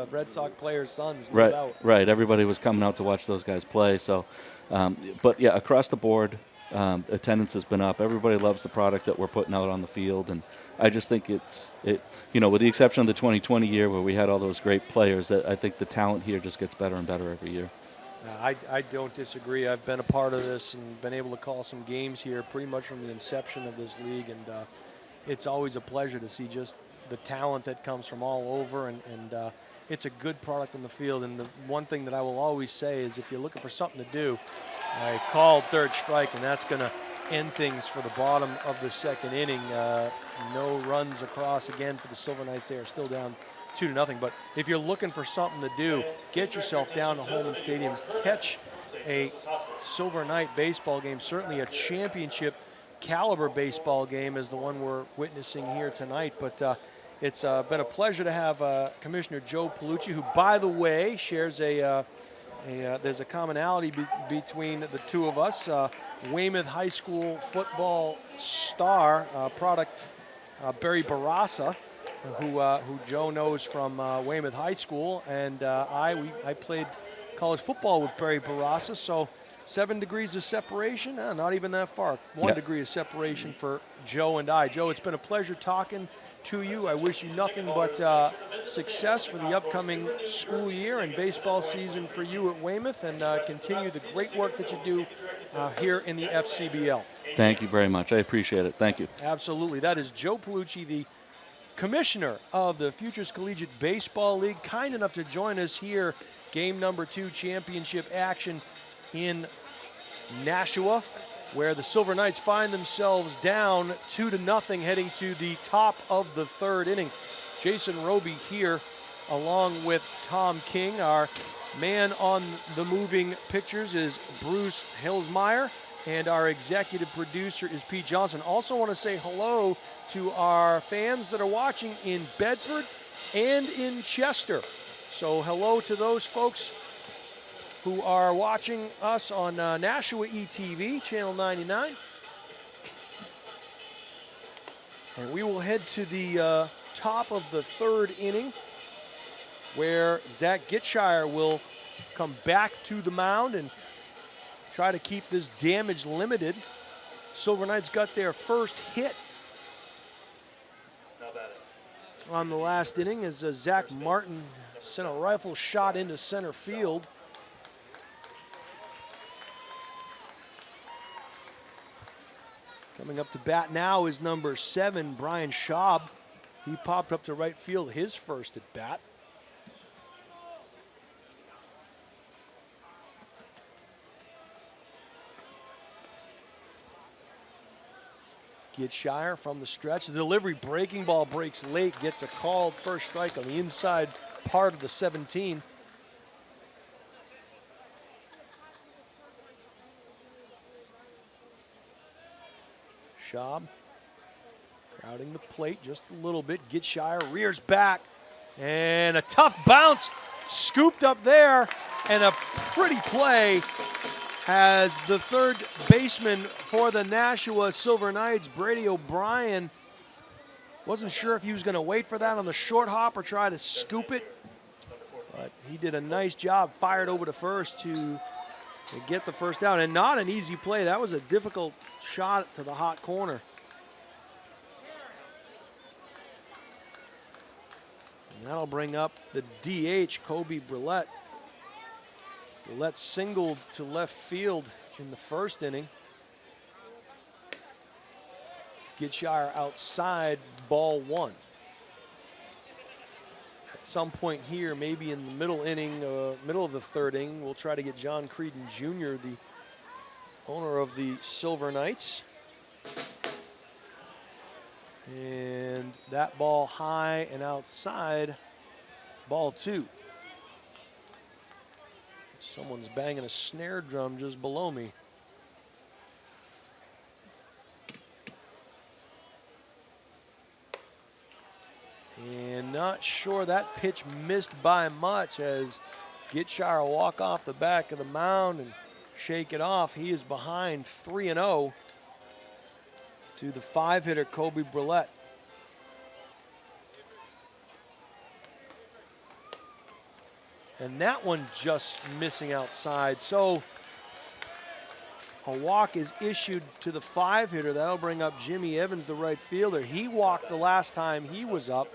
Red Sox players' sons. No right, doubt. right. Everybody was coming out to watch those guys play. So, but yeah, across the board, attendance has been up. Everybody loves the product that we're putting out on the field, and I just think it. You know, with the exception of the 2020 year where we had all those great players, that I think the talent here just gets better and better every year. I don't disagree. I've been a part of this and been able to call some games here pretty much from the inception of this league, and it's always a pleasure to see just the talent that comes from all over, and it's a good product on the field. And the one thing that I will always say is if you're looking for something to do, I called third strike, and that's going to end things for the bottom of the second inning. No runs across again for the Silver Knights. They are still down 2-0. But if you're looking for something to do, get yourself down to Holman Stadium, catch a Silver Knight baseball game, certainly a championship caliber baseball game as the one we're witnessing here tonight. But it's been a pleasure to have Commissioner Joe Palucci, who, by the way, shares there's a commonality between the two of us. Weymouth High School football star product Barry Barassa, who Joe knows from Weymouth High School, and I played college football with Barry Barassa, so 7 degrees of separation, not even that far. 1 degree of separation for Joe and I. Joe, it's been a pleasure talking to you. I wish you nothing but success for the upcoming school year and baseball season for you at Weymouth, and continue the great work that you do here in the Fcbl. Thank you very much. I appreciate it. Thank you. Absolutely. That is Joe Palucci, the commissioner of the Futures Collegiate Baseball League, kind enough to join us here. Game number 2 championship action in Nashua, where the Silver Knights find themselves down 2-0 heading to the top of the third inning. Jason Roby here along with Tom King. Our man on the moving pictures is Bruce Hillsmeyer, and our executive producer is Pete Johnson. Also want to say hello to our fans that are watching in Bedford and in Chester. So hello to those folks who are watching us on Nashua ETV, Channel 99. And we will head to the top of the third inning, where Zach Gitshire will come back to the mound and try to keep this damage limited. Silver Knights got their first hit on the last inning as Zach Martin sent a rifle shot into center field. Coming up to bat now is number 7, Brian Schaab. He popped up to right field, his first at bat. Gitshire from the stretch. The delivery, breaking ball breaks late, gets a called first strike on the inside part of the 17. Schaab crowding the plate just a little bit. Gitshire rears back, and a tough bounce scooped up there, and a pretty play as the third baseman for the Nashua Silver Knights, Brady O'Brien, wasn't sure if he was going to wait for that on the short hop or try to scoop it, but he did a nice job, fired over to first to get the first down, and not an easy play. That was a difficult shot to the hot corner. And And that'll bring up the DH, Kobe Brulette. Brulette singled to left field in the first inning. Gitshire outside, ball one. At some point here, maybe in the middle of the third inning, we'll try to get John Creedon Jr., the owner of the Silver Knights. And that ball high and outside, ball two. Someone's banging a snare drum just below me. And not sure that pitch missed by much as Gitshire will walk off the back of the mound and shake it off. He is behind 3-0 to the 5-hitter Kobe Brulette. And that one just missing outside. So a walk is issued to the 5-hitter. That'll bring up Jimmy Evans, the right fielder. He walked the last time he was up.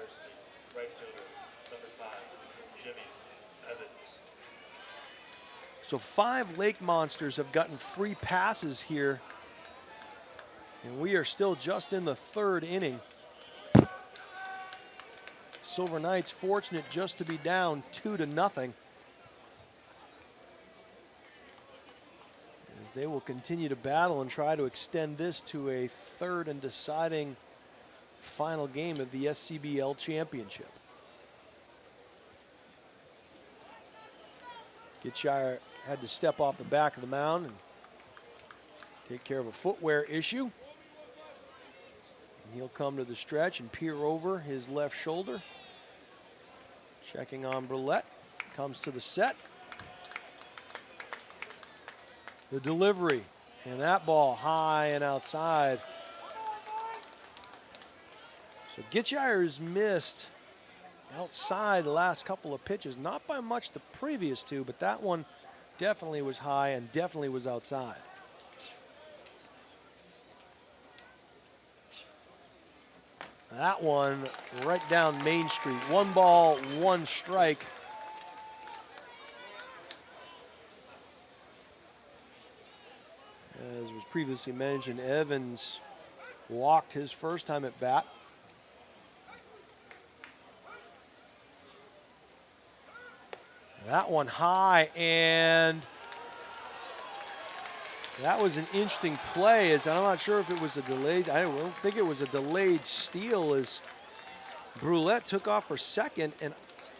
Right fielder, number 5, Jimmy Evans. So 5 Lake Monsters have gotten free passes here. And we are still just in the third inning. Silver Knights fortunate just to be down 2-0. As they will continue to battle and try to extend this to a third and deciding final game of the Fcbl championship. Gitshire had to step off the back of the mound and take care of a footwear issue. And he'll come to the stretch and peer over his left shoulder. Checking on Brulette, comes to the set. The delivery, and that ball high and outside. So Gitshire's missed outside the last couple of pitches, not by much the previous two, but that one definitely was high and definitely was outside. That one right down Main Street. 1 ball, 1 strike. As was previously mentioned, Evans walked his first time at bat. That one high, and that was an interesting play, as I'm not sure if it was a delayed, I don't think it was a delayed steal, as Brulette took off for second, and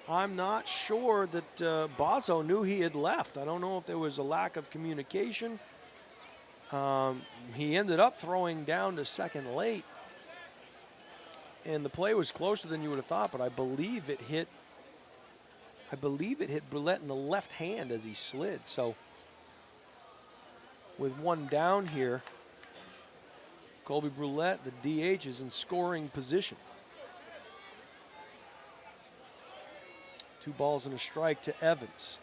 I'm not sure that Bozzo knew he had left. I don't know if there was a lack of communication. He ended up throwing down to second late, and the play was closer than you would have thought, but I believe it hit Brulette in the left hand as he slid. So with one down here, Colby Brulette, the DH, is in scoring position. 2 balls and a strike to Evans.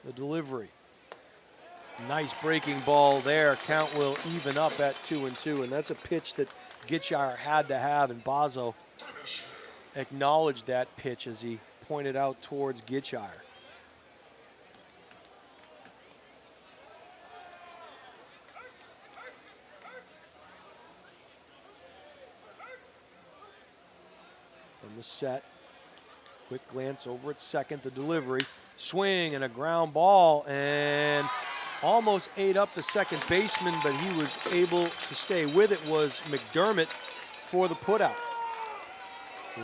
The delivery. Nice breaking ball there. Count will even up at 2-2, and that's a pitch that Gitshire had to have, and Bozzo acknowledged that pitch as he pointed out towards Gitshire. From the set, quick glance over at second, the delivery, swing and a ground ball, and almost ate up the second baseman, but he was able to stay with it, was McDermott for the putout.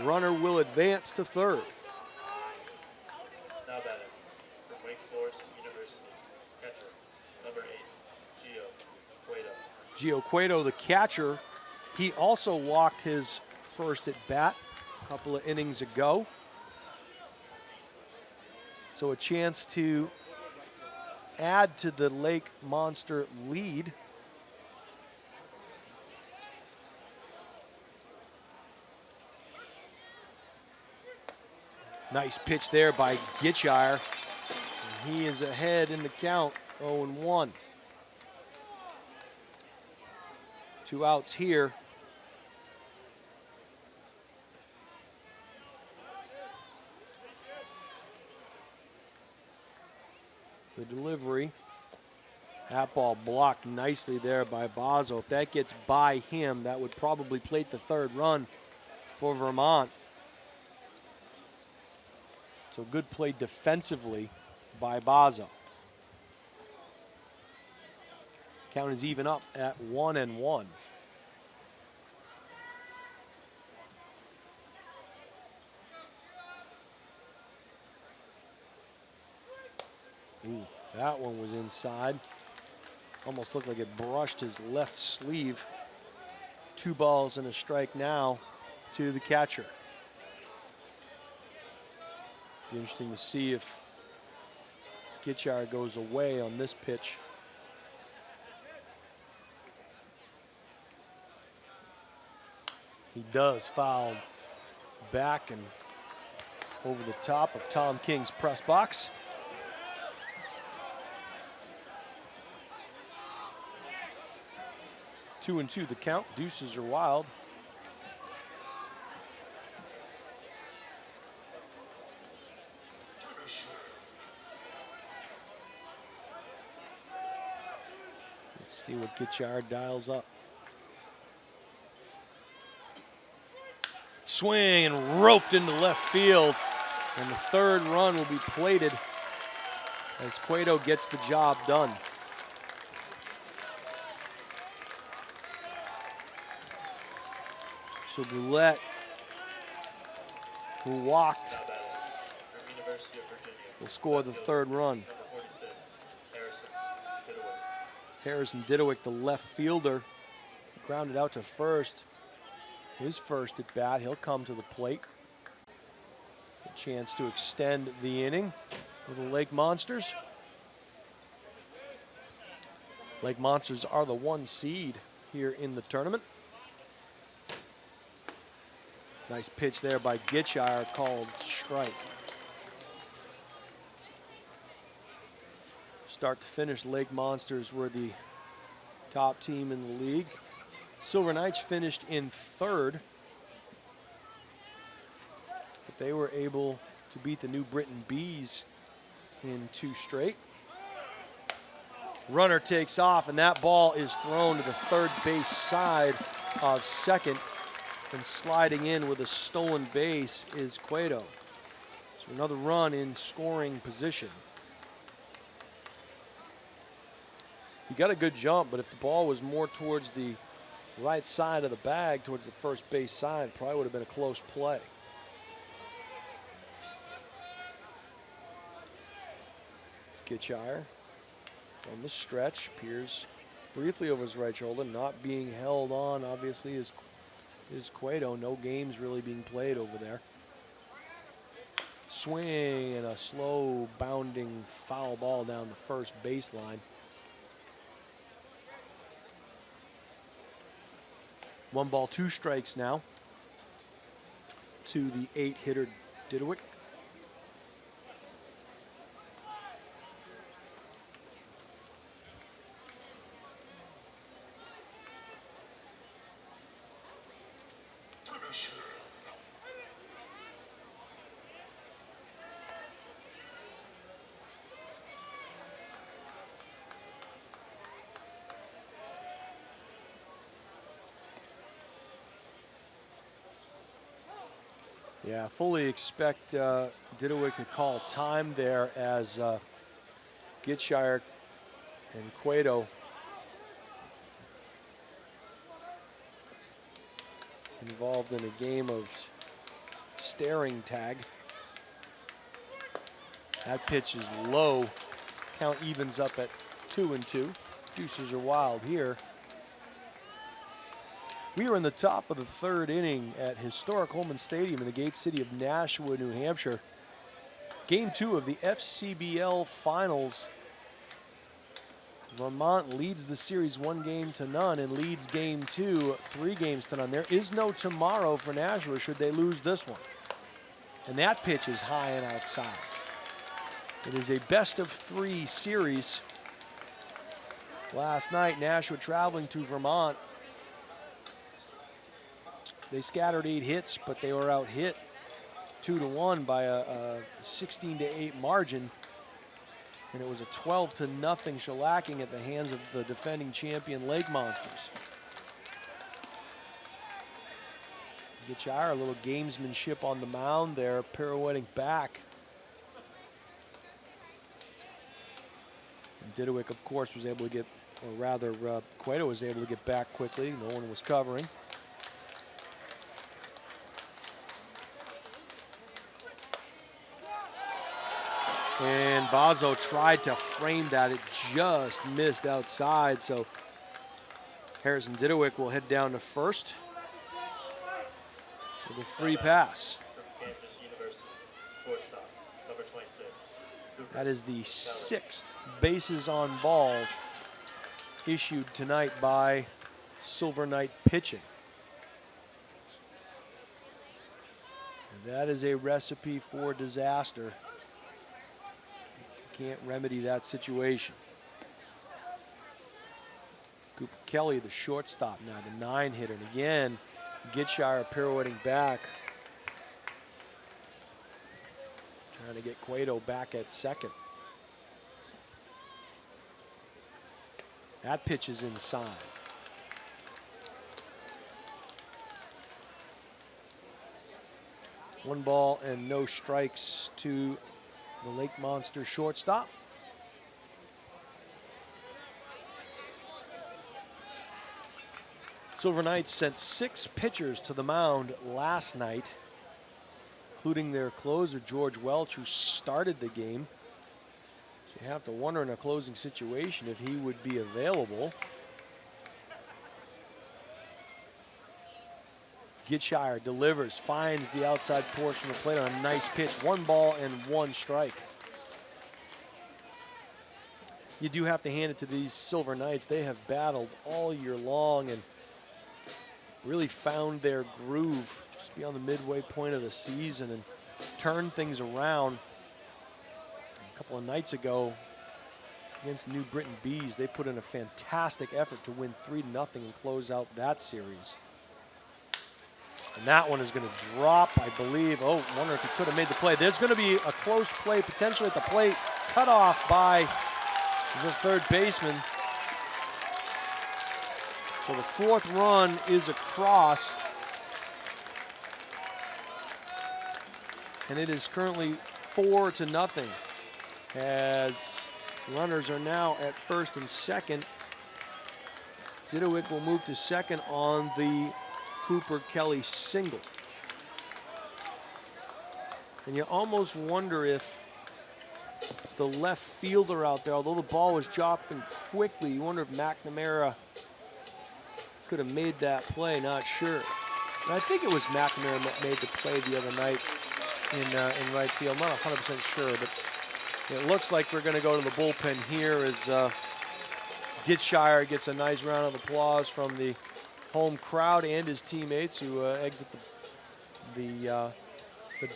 Runner will advance to third. Now batting from Wake Forest University, catcher, number 8, Gio Cueto. Gio Cueto, the catcher, he also walked his first at bat a couple of innings ago. So a chance to add to the Lake Monster lead. Nice pitch there by Gitshire. He is ahead in the count, 0-1. 2 outs here. The delivery. That ball blocked nicely there by Bazo. If that gets by him, that would probably plate the third run for Vermont. So good play defensively by Bazo. Count is even up at 1-1. Ooh, that one was inside. Almost looked like it brushed his left sleeve. 2 balls and a strike now to the catcher. Be interesting to see if Gitchar goes away on this pitch. He does, fouled back and over the top of Tom King's press box. 2-2 the count. Deuces are wild. Let's see what Gitchar dials up. Swing and roped into left field. And the third run will be plated as Cueto gets the job done. So Boulette, who walked, will score the third run. Harrison Didowick, the left fielder, grounded out to first. His first at bat, he'll come to the plate. A chance to extend the inning for the Lake Monsters. Lake Monsters are the 1 seed here in the tournament. Nice pitch there by Gitchar, called strike. Start to finish, Lake Monsters were the top team in the league. Silver Knights finished in 3rd, but they were able to beat the New Britain Bees in 2 straight. Runner takes off, and that ball is thrown to the third base side of second. And sliding in with a stolen base is Cueto. So another run in scoring position. He got a good jump, but if the ball was more towards the right side of the bag, towards the first base side, it probably would have been a close play. Gitchar on the stretch, peers briefly over his right shoulder, not being held on, obviously, is Cueto. No games really being played over there. Swing and a slow bounding foul ball down the first baseline. 1 ball, 2 strikes now to the 8-hitter Didowick. Yeah, fully expect Didowick to call time there as Gitchar and Cueto involved in a game of staring tag. That pitch is low. Count evens up at 2-2. Deuces are wild here. We are in the top of the 3rd inning at Historic Holman Stadium in the Gate City of Nashua, New Hampshire. Game 2 of the Fcbl Finals. Vermont leads the series 1-0 and leads Game 2 3-0. There is no tomorrow for Nashua should they lose this one. And that pitch is high and outside. It is a best-of-3 series. Last night, Nashua traveling to Vermont. They scattered 8 hits, but they were out hit 2-1 by a 16-8 margin. And it was a 12-0 shellacking at the hands of the defending champion Lake Monsters. Gitshire, a little gamesmanship on the mound there, pirouetting back. And Didowick, of course, was able to get, or rather, Cueto was able to get back quickly. No one was covering. And Bazo tried to frame that. It just missed outside. So Harrison Didowick will head down to first with a free pass. Kansas University, shortstop, number 26. That is the 6th bases on balls issued tonight by Silver Knight pitching. And that is a recipe for disaster. Can't remedy that situation. Cooper Kelly, the shortstop now, the 9-hitter. And again, Gitshire pirouetting back. Trying to get Cueto back at second. That pitch is inside. One ball and no strikes to the Lake Monster shortstop. Silver Knights sent 6 pitchers to the mound last night, including their closer, George Welch, who started the game. So you have to wonder in a closing situation if he would be available. Gitshire delivers, finds the outside portion of the plate on a nice pitch. 1 ball and 1 strike. You do have to hand it to these Silver Knights. They have battled all year long and really found their groove just beyond the midway point of the season and turned things around. A couple of nights ago against New Britain Bees, they put in a fantastic effort to win 3-0 and close out that series. And that one is going to drop, I believe. Oh, wonder if he could have made the play. There's going to be a close play potentially at the plate, cut off by the third baseman. So the 4th run is across. And it is currently 4-0 as runners are now at first and second. Didowick will move to second on the Cooper Kelly single. And you almost wonder if the left fielder out there, although the ball was dropping quickly, you wonder if McNamara could have made that play, not sure. And I think it was McNamara that made the play the other night in right field. I'm not 100% sure, but it looks like we're going to go to the bullpen here as Gitshire gets a nice round of applause from the home crowd and his teammates who exit the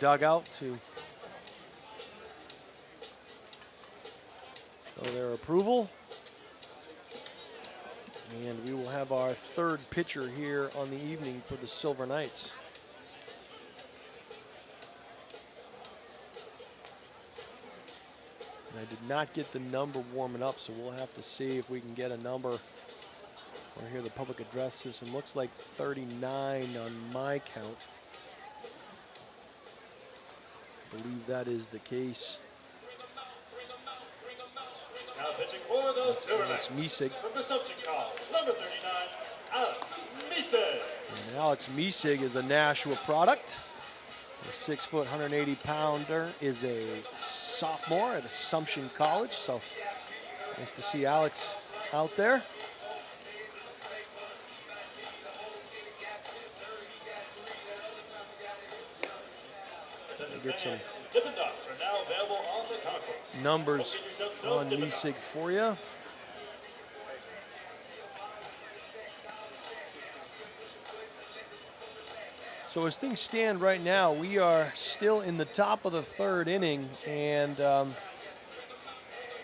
dugout to show their approval. And we will have our 3rd pitcher here on the evening for the Silver Knights. And I did not get the number warming up, so we'll have to see if we can get a number. Or here the public address system looks like 39 on my count. I believe that is the case. Now pitching for the That's Silver Alex Knights. Miesig. From Assumption College, number 39, Alex Miesig. And Alex Miesig is a Nashua product. The 6-foot, 180-pounder is a sophomore at Assumption College. So nice to see Alex out there. Get some Dippin' Dots are now available on the concourse. numbers on Miesig for you. So as things stand right now, we are still in the top of the 3rd inning, and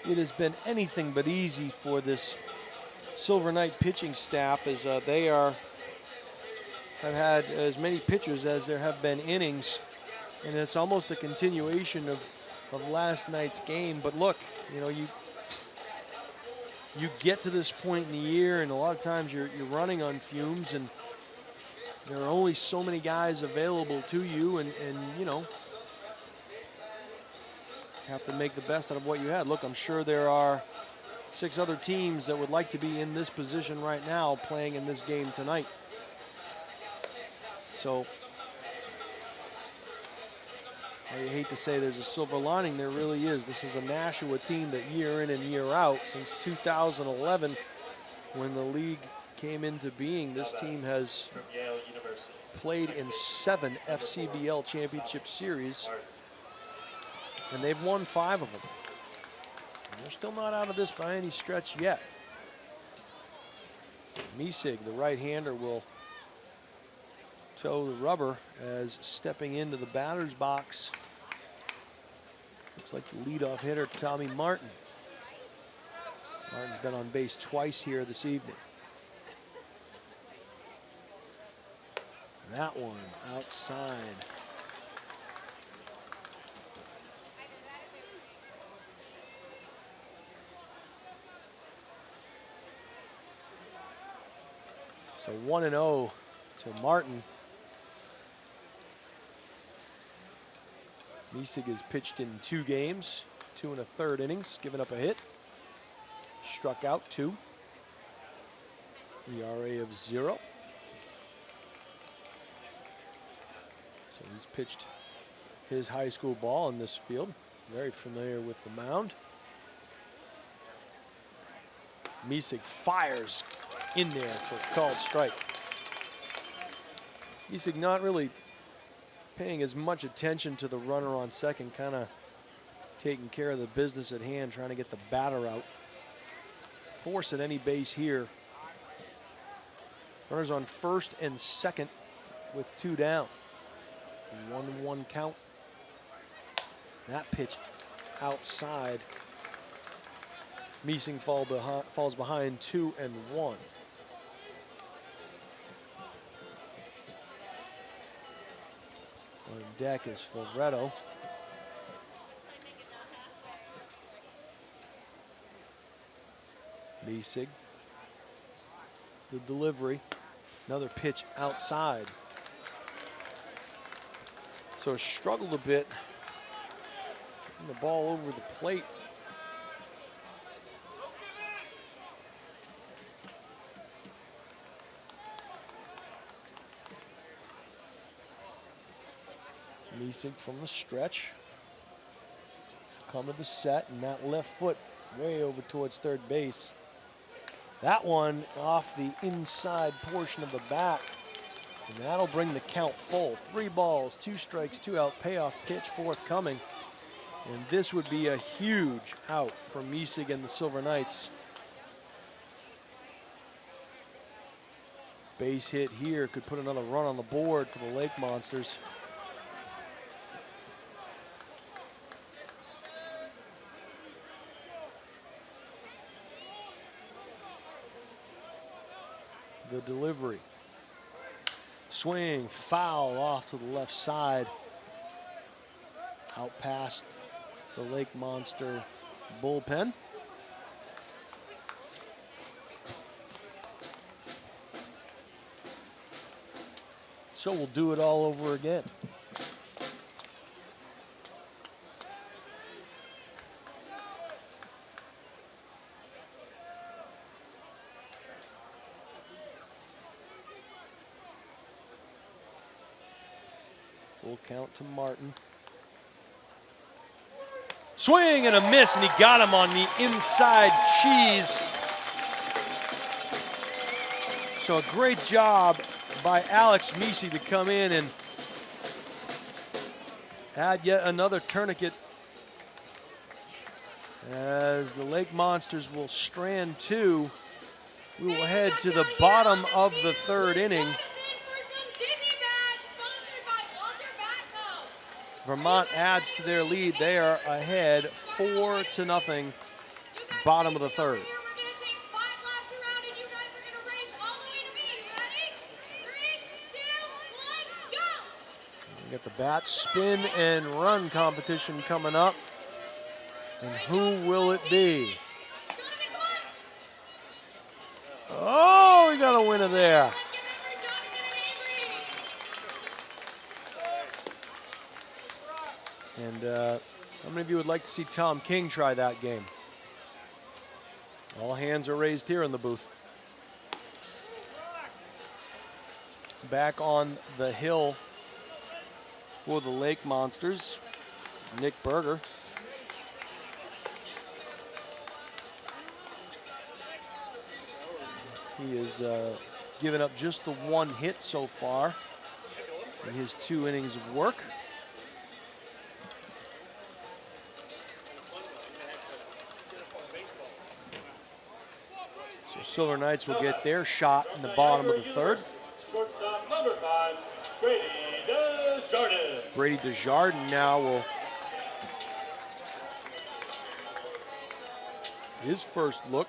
it has been anything but easy for this Silver Knight pitching staff as they have had as many pitchers as there have been innings. And it's almost a continuation of last night's game. But look, you know, you get to this point in the year, and a lot of times you're running on fumes, and there are only so many guys available to you, and you know, have to make the best out of what you had. Look, I'm sure there are 6 other teams that would like to be in this position right now playing in this game tonight. So I hate to say there's a silver lining, there really is. This is a Nashua team that year in and year out, since 2011, when the league came into being, this team has played in 7 FCBL championship series, and they've won 5 of them. And they're still not out of this by any stretch yet. Misig, the right-hander, will toe the rubber as stepping into the batter's box. Looks like the leadoff hitter, Tommy Martin. Martin's been on base twice here this evening. And that one outside. So 1-0 to Martin. Misig has pitched in 2 games, 2 1/3 innings, given up a hit. Struck out 2. ERA of 0. So he's pitched his high school ball in this field. Very familiar with the mound. Misig fires in there for a called strike. Misig not really paying as much attention to the runner on second, kind of taking care of the business at hand, trying to get the batter out. Force at any base here. Runners on first and second with 2 down. 1-1 count. That pitch outside. Misig falls behind 2-1. On deck is Fulvretto. Misig. The delivery. Another pitch outside. So struggled a bit. Getting the ball over the plate. Misig from the stretch. Come to the set, and that left foot way over towards third base. That one off the inside portion of the bat, and that'll bring the count full. 3 balls, 2 strikes, 2 out, payoff pitch forthcoming. And this would be a huge out for Misig and the Silver Knights. Base hit here could put another run on the board for the Lake Monsters. The delivery. Swing, foul off to the left side. Out past the Lake Monster bullpen. So we'll do it all over again. Full count to Martin. Swing and a miss, and he got him on the inside cheese. So a great job by Alex Misig to come in and add yet another tourniquet, as the Lake Monsters will strand 2. We will head to the bottom of the 3rd inning. Vermont adds to their lead. They are ahead 4-0, bottom of the 3rd. We got the bat spin and run competition coming up. And who will it be? Oh, we got a winner there. And how many of you would like to see Tom King try that game? All hands are raised here in the booth. Back on the hill for the Lake Monsters, Nick Berger. He has given up just the one hit so far in his 2 innings of work. So Silver Knights will get their shot in the bottom of the third. Shortstop number 5, Brady Desjardins. Brady Desjardins now will his first look.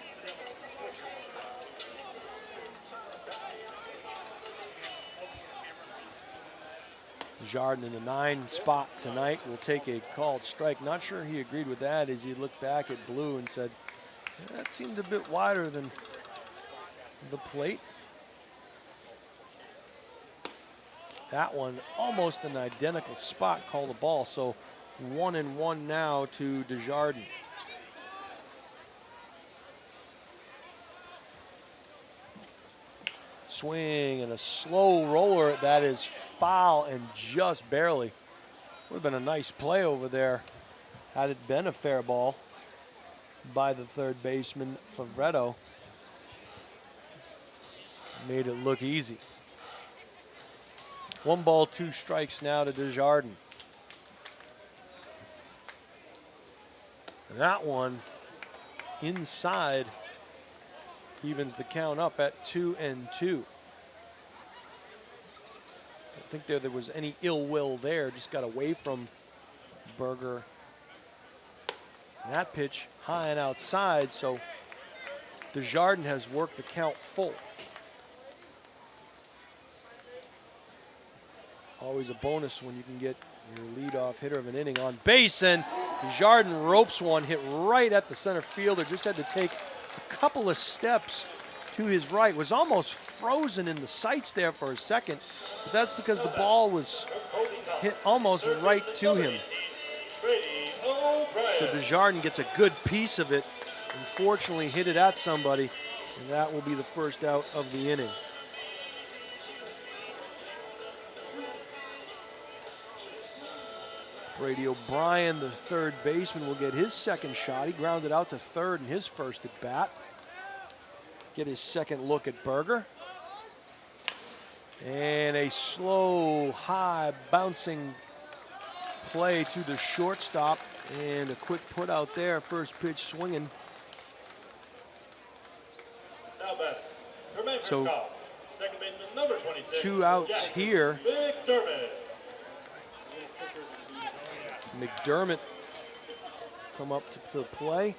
Desjardins in the 9 spot tonight will take a called strike. Not sure he agreed with that as he looked back at Blue and said, that seemed a bit wider than the plate. That one almost an identical spot, call the ball. So 1-1 now to Desjardins. Swing and a slow roller that is foul and just barely. Would have been a nice play over there had it been a fair ball by the third baseman, Favretto. Made it look easy. 1 ball, 2 strikes now to Desjardins. And that one inside evens the count up at 2-2. I don't think there was any ill will there, just got away from Berger. And that pitch high and outside, so Desjardins has worked the count full. Always a bonus when you can get your leadoff hitter of an inning on base, and Desjardins ropes one, hit right at the center fielder. Just had to take a couple of steps to his right. Was almost frozen in the sights there for a second, but that's because the ball was hit almost right to him. So Desjardins gets a good piece of it. Unfortunately, hit it at somebody, and that will be the first out of the inning. Brady O'Brien, the third baseman, will get his second shot. He grounded out to third in his first at bat. Get his second look at Berger. And a slow, high, bouncing play to the shortstop. And a quick put out there, first pitch swinging. So, second baseman number 26, 2 outs here. McDermott. McDermott come up to the play.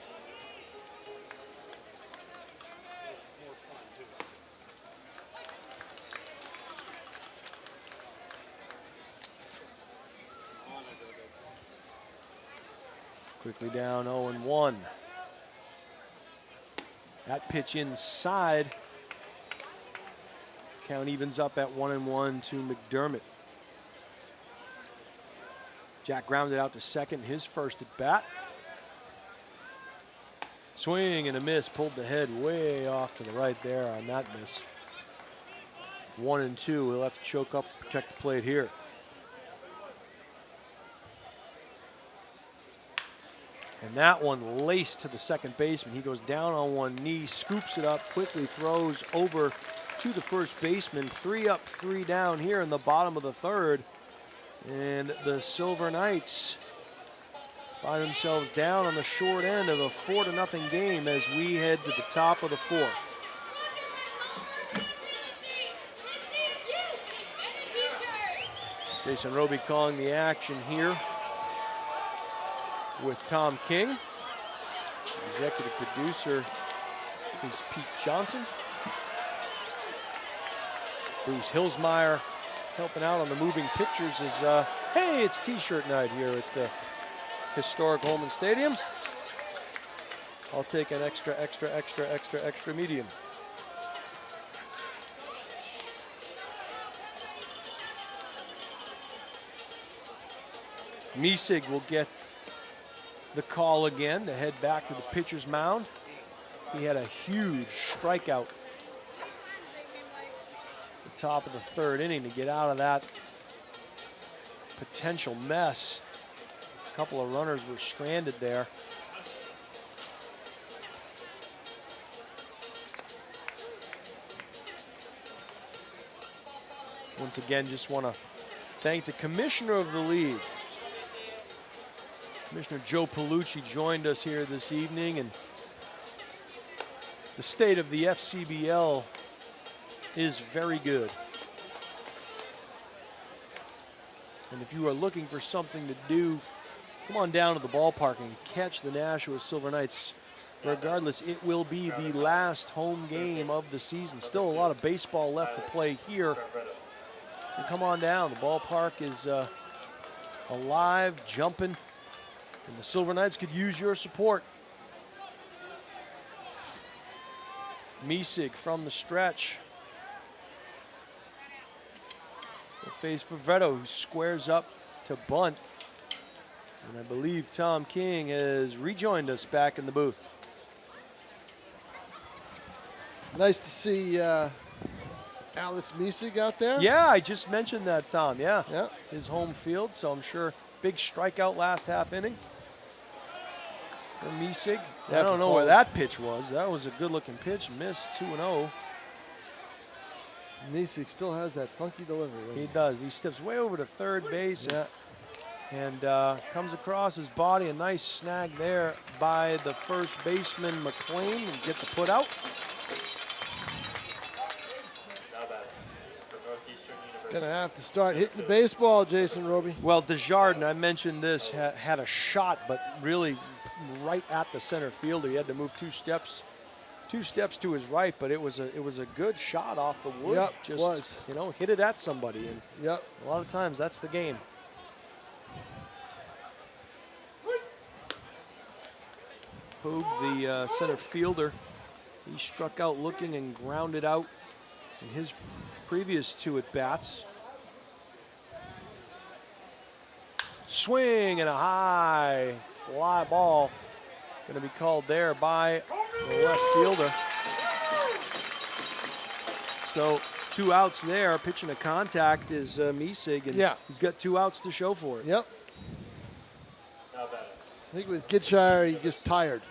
Quickly down 0-1. That pitch inside. Count evens up at 1-1 to McDermott. Jack grounded out to second, his first at bat. Swing and a miss, pulled the head way off to the right there on that miss. 1-2, he'll have to choke up, protect the plate here. And that one laced to the second baseman. He goes down on one knee, scoops it up, quickly throws over to the first baseman. 3 up, 3 down here in the bottom of the third. And the Silver Knights find themselves down on the short end of a 4-0 game as we head to the top of the fourth. Jason Roby calling the action here with Tom King. Executive producer is Pete Johnson. Bruce Hillsmeyer helping out on the moving pictures is, hey, it's t-shirt night here at Historic Holman Stadium. I'll take an extra medium. Miesig will get the call again to head back to the pitcher's mound. He had a huge strikeout at the top of the third inning to get out of that potential mess. A couple of runners were stranded there. Once again, just want to thank the commissioner of the league. Commissioner Joe Palucci joined us here this evening, and the state of the Fcbl is very good. And if you are looking for something to do, come on down to the ballpark and catch the Nashua Silver Knights. Regardless, it will be the last home game of the season. Still a lot of baseball left to play here. So come on down. The ballpark is alive, jumping, and the Silver Knights could use your support. Miesig from the stretch. He'll face Favretto, who squares up to bunt. And I believe Tom King has rejoined us back in the booth. Nice to see Alex Miesig out there. Yeah, I just mentioned that, Tom. Yeah. Yeah. His home field, so I'm sure big strikeout last half inning for Miesig. Yeah, I don't know where that pitch was. That was a good-looking pitch. Missed 2-0. Miesig still has that funky delivery. He does. He steps way over to third base. Yeah. And comes across his body. A nice snag there by the first baseman, McLean, and get the put out. Gonna have to start hitting the baseball, Jason Roby. Well, Desjardins, I mentioned this, had a shot, but really right at the center fielder. He had to move two steps to his right, but it was a good shot off the wood. Yep, just was. Hit it at somebody, and Yep. a lot of times that's the game. Hogue, the center fielder, he struck out looking and grounded out in his previous two at-bats. Swing and a high fly ball. Going to be called there by the left fielder. So 2 outs there. Pitching a contact is Miesig, and he's got 2 outs to show for it. Yep. I think with Gitshire, he gets tired,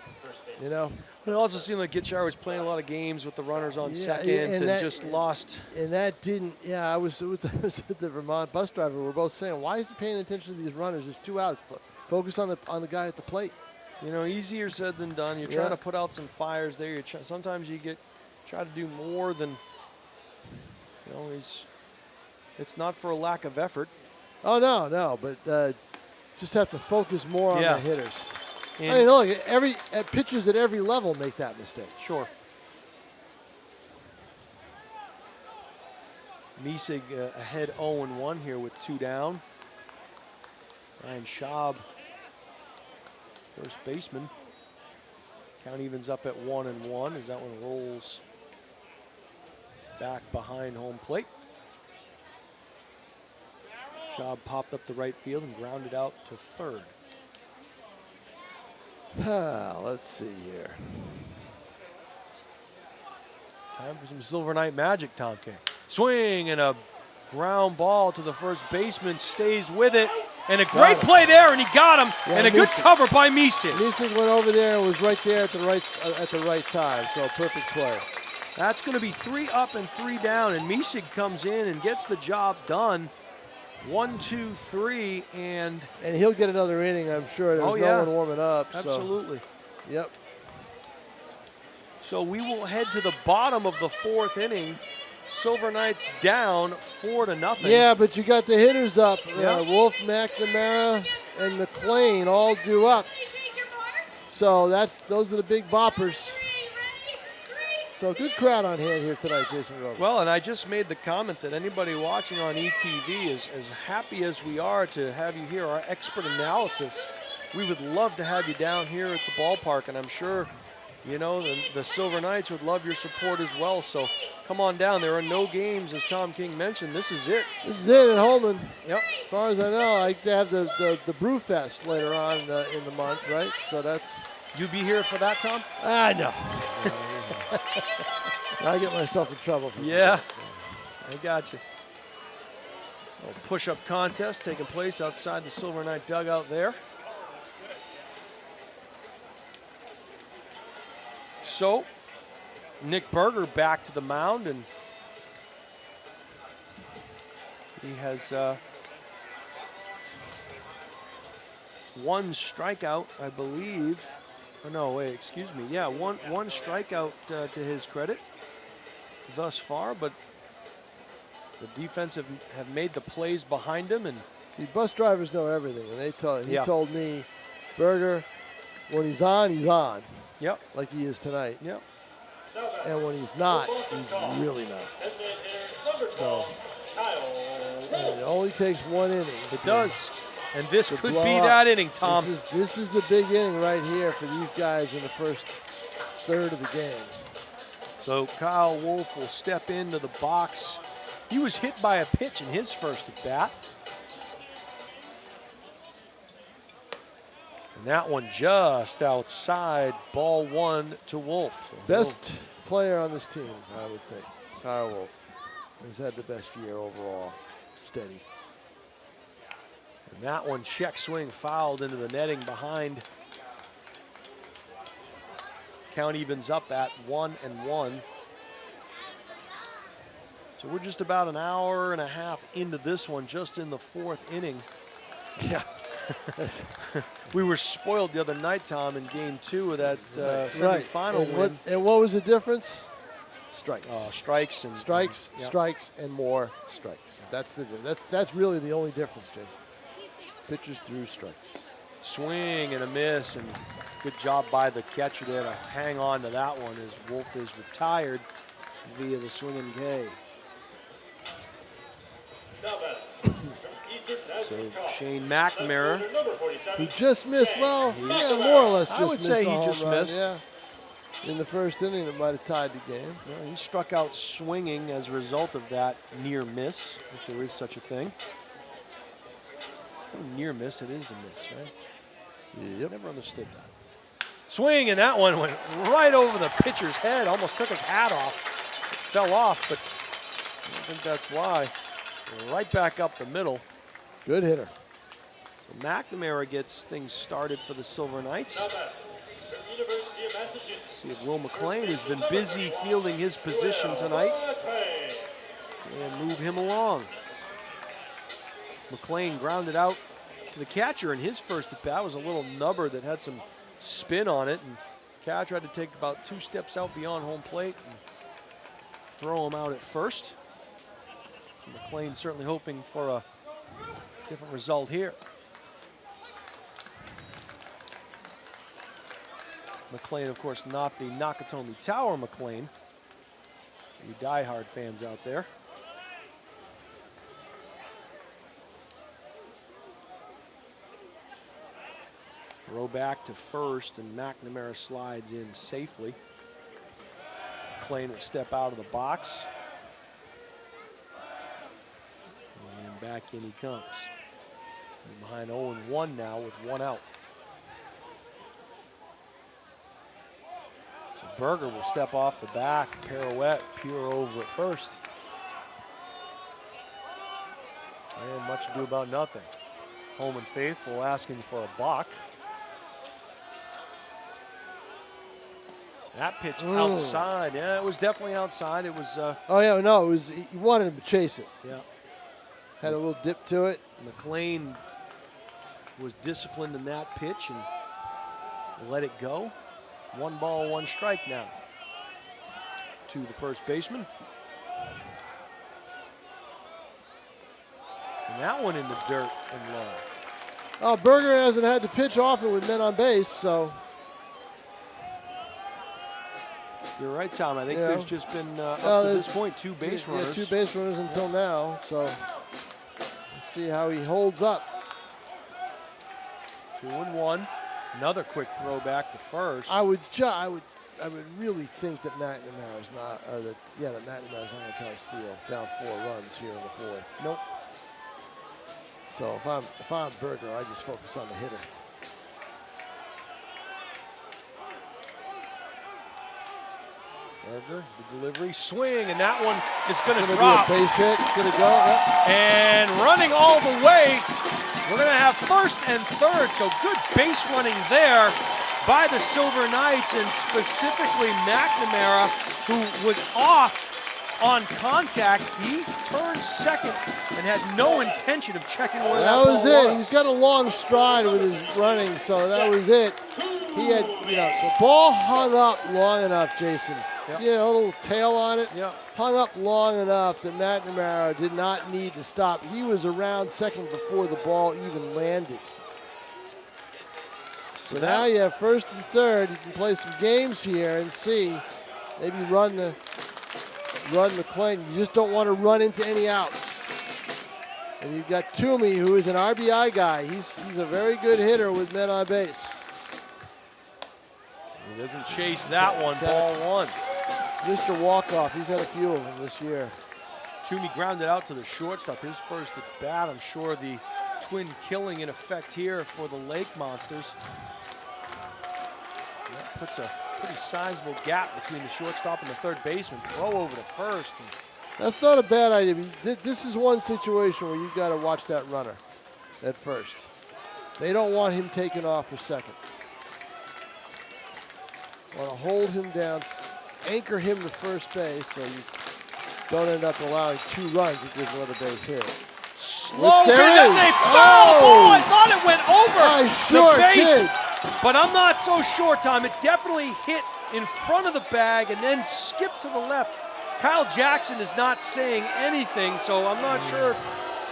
you know. It also seemed like Gitshire was playing a lot of games with the runners on second and just lost. And that didn't, I was with the Vermont bus driver. We're both saying, why is he paying attention to these runners? There's 2 outs. Focus on the guy at the plate. You know, easier said than done. You're trying to put out some fires there. Sometimes you try to do more than, it's not for a lack of effort. Oh, no, but just have to focus more on the hitters. And I mean, look, pitchers at every level make that mistake. Sure. Miesig ahead 0-1 here with 2 down. Ryan Schaab, first baseman. Count evens up at 1-1 as that one rolls back behind home plate. Schaab popped up the right field and grounded out to third. Let's see here. Time for some Silver Knight magic, Tom King. Swing and a ground ball to the first baseman, stays with it, and a great play there, and he got him, and a good cover by Miesig. Miesig went over there and was right there at the right time, so perfect play. That's going to be 3 up and 3 down, and Miesig comes in and gets the job done. 1, 2, 3, and he'll get another inning, I'm sure. There's no one warming up. Absolutely. So. Yep. So we will head to the bottom of the 4th inning. Silver Knights down 4-0. Yeah, but you got the hitters up. Wolfe, McNamara, and McLean all due up. So those are the big boppers. So good crowd on hand here tonight, Jason Roby. Well, and I just made the comment that anybody watching on ETV is as happy as we are to have you hear our expert analysis. We would love to have you down here at the ballpark, and I'm sure You know, the Silver Knights would love your support as well. So come on down. There are no games, as Tom King mentioned. This is it. This is it at Holman. Yep. As far as I know, I have the Brew Fest later on in the month, right? So that's. You be here for that, Tom? I know. I get myself in trouble. Yeah, I got you. A push-up contest taking place outside the Silver Knight dugout there. So, Nick Berger back to the mound, and he has one strikeout, I believe. Oh, no, wait, excuse me. Yeah, one strikeout to his credit thus far, but the defense have made the plays behind him. And see, bus drivers know everything, and he told me, Berger, when he's on, he's on. Yep. Like he is tonight. Yep. And when he's not, he's really not. So it only takes one inning. It does. And this could be that inning, Tom. This is the big inning right here for these guys in the first third of the game. So Kyle Wolfe will step into the box. He was hit by a pitch in his first at bat. And that one just outside, ball one to Wolfe. So best player on this team, I would think. Kyle Wolfe has had the best year overall. Steady. And that one check swing fouled into the netting behind. Count evens up at 1-1. So we're just about an hour and a half into this one, just in the fourth inning. Yeah. We were spoiled the other night, Tom, in game 2 of that semifinal win. And what was the difference? Strikes. Strikes and strikes, strikes, and more strikes. That's really the only difference, Jason. Pitchers threw strikes. Swing and a miss, and good job by the catcher there to hang on to that one as Wolfe is retired via the swinging K. So Shane McNamara, who just missed, more or less just missed. I would say he just missed. Yeah. In the first inning, it might have tied the game. Well, he struck out swinging as a result of that near miss, if there is such a thing. No near miss, it is a miss, right? Yep. Never understood that. Swing, and that one went right over the pitcher's head, almost took his hat off. It fell off, but I think that's why. Right back up the middle. Good hitter. So McNamara gets things started for the Silver Knights. See if Will McLean, who's been busy fielding his position tonight, and move him along. McLean grounded out to the catcher in his first at bat. Was a little nubber that had some spin on it, and catcher had to take about 2 steps out beyond home plate and throw him out at first. So McLean certainly hoping for a different result here. McLean, of course, not the Nakatomi Tower McLean. You diehard fans out there. Throw back to first, and McNamara slides in safely. McLean will step out of the box. And back in he comes. He's behind 0-1 now with 1 out. So Berger will step off the back, pirouette, pure over at first. And much ado about nothing. Holman faithful asking for a balk. That pitch outside. Yeah, it was definitely outside. It was. It was. You wanted him to chase it. Yeah. Had a little dip to it. McLean was disciplined in that pitch and let it go. 1 ball, 1 strike now to the first baseman. And that one in the dirt and low. Oh, Berger hasn't had to pitch often with men on base, so. You're right, Tom. I think there's just been, up to this point, 2 base runners. Yeah, 2 base runners until now, so let's see how he holds up. 2-1. Another quick throw back to first. I would would really think that McNamara's not, or that McNamara's not going to try to steal down 4 runs here in the 4th. Nope. So if I'm Berger, I just focus on the hitter. Berger, the delivery, swing, and that one is going to Be a drop. base hit. Going to go. Yep. And running all the way, we're going to have first and third. So good base running there by the Silver Knights, and specifically McNamara, who was off on contact. He turned second and had no intention of checking where that ball was. That was it. He's got a long stride with his running, so that was it. He had, the ball hung up long enough, Jason. Yep. A little tail on it. Yep. Hung up long enough that McNamara did not need to stop. He was around second before the ball even landed. So now you have first and third. You can play some games here and see. Maybe run the claim. You just don't want to run into any outs. And you've got Toomey, who is an RBI guy. He's a very good hitter with men on base. He doesn't chase that one, ball 1. It's Mr. Walkoff. He's had a few of them this year. Toomey grounded out to the shortstop. His first at bat. I'm sure the twin killing in effect here for the Lake Monsters. That puts a pretty sizable gap between the shortstop and the third baseman. Throw over to first. That's not a bad idea. This is one situation where you've got to watch that runner at first. They don't want him taking off for second. Want to hold him down, anchor him to first base so you don't end up allowing 2 runs that gives another base hit. Slow, that's a foul ball. I thought it went over I sure the base, did. but I'm not so sure, Tom. It definitely hit in front of the bag and then skipped to the left. Kyle Jackson is not saying anything, so I'm not sure if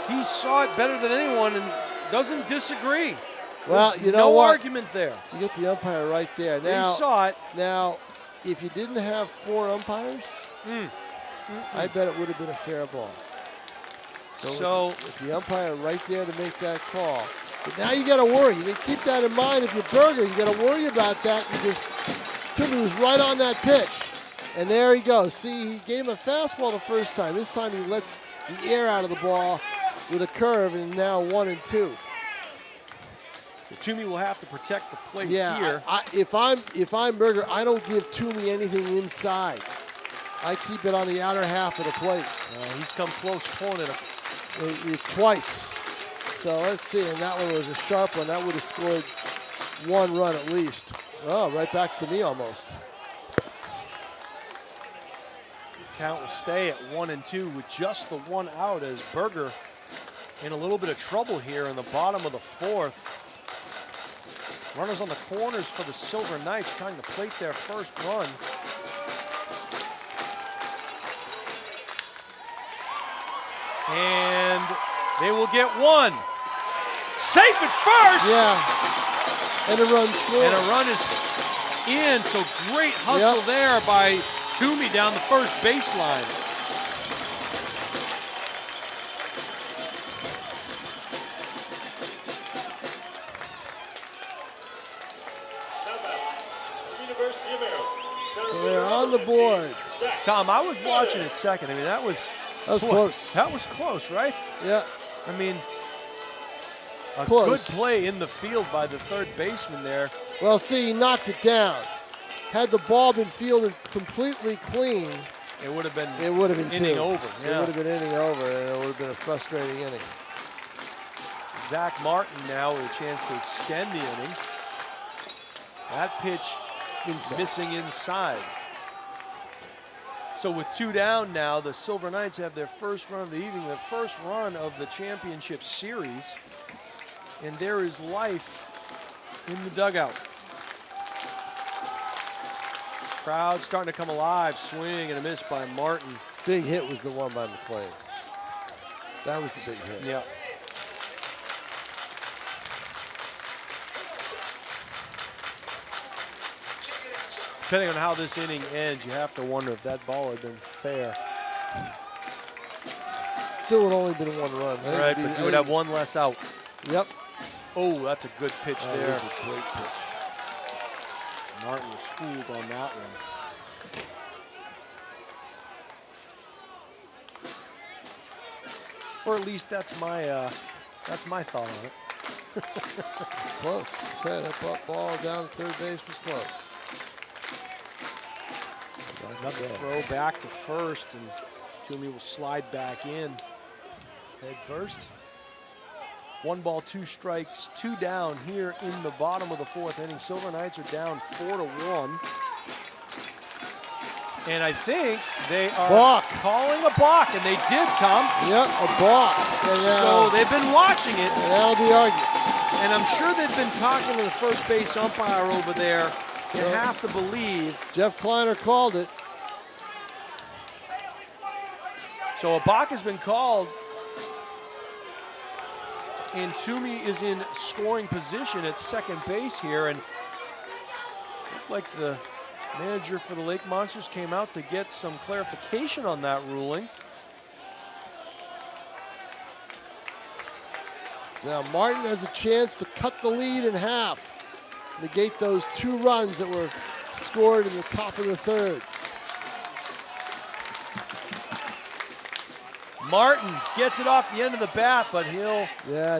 he saw it better than anyone and doesn't disagree. Well, There's you know no what? argument there. You get the umpire right there. Now, He saw it. Now, if you didn't have 4 umpires, I bet it would have been a fair ball. So with the umpire right there to make that call. But now you got to worry. You mean, keep that in mind if you're Berger. You got to worry about that because Toomey was right on that pitch. And there he goes. See, he gave him a fastball the first time. This time he lets the air out of the ball with a curve, and now 1 and 2. So Toomey will have to protect the plate Yeah, here. if I'm Berger, I don't give Toomey anything inside. I keep it on the outer half of the plate. He's come close pulling it Twice. So let's see, and that one was a sharp one. That would have scored 1 run at least. Oh, right back to me almost. Count will stay at 1 and 2 with just the 1 out as Berger in a little bit of trouble here in the bottom of the 4th. Runners on the corners for the Silver Knights trying to plate their first run. And they will get 1. Safe at first! Yeah, and a run scored. And a run is in, so great hustle there by Toomey down the first baseline. So they're on the board. Tom, I was watching it second. I mean, that was close. That was close, right? Yeah. I mean, a Close. good play in the field by the third baseman there. Well, see, he knocked it down. Had the ball been fielded completely clean, it would have been inning 2. over. Yeah. It would have been inning over, and it would have been a frustrating inning. Zach Martin now with a chance to extend the inning. That pitch missing inside. So with 2 down now, the Silver Knights have their first run of the evening, their first run of the championship series. And there is life in the dugout. Crowd starting to come alive. Swing and a miss by Martin. Big hit was the one by McLean. That was the big hit. Yeah. Depending on how this inning ends, you have to wonder if that ball had been fair. Still would only been 1 run. Right, but you would have 1 less out. Yep. Oh, that's a good pitch there. That was a great pitch. Martin was fooled on that one. Or at least that's my thought on it. Close. That ball down third base was close. Another throw back to first, and Toomey will slide back in head first. 1 ball, 2 strikes, 2 down here in the bottom of the 4th inning. Silver Knights are down 4-1. And I think they are calling a balk, and they did, Tom. Yep, a balk. So they've been watching it. And that'll be argued. And I'm sure they've been talking to the first base umpire over there. You have to believe. Jeff Kleiner called it. So a balk has been called. And Toomey is in scoring position at second base here. And looked like the manager for the Lake Monsters came out to get some clarification on that ruling. So now Martin has a chance to cut the lead in half. Negate those 2 runs that were scored in the top of the 3rd. Martin gets it off the end of the bat, but he'll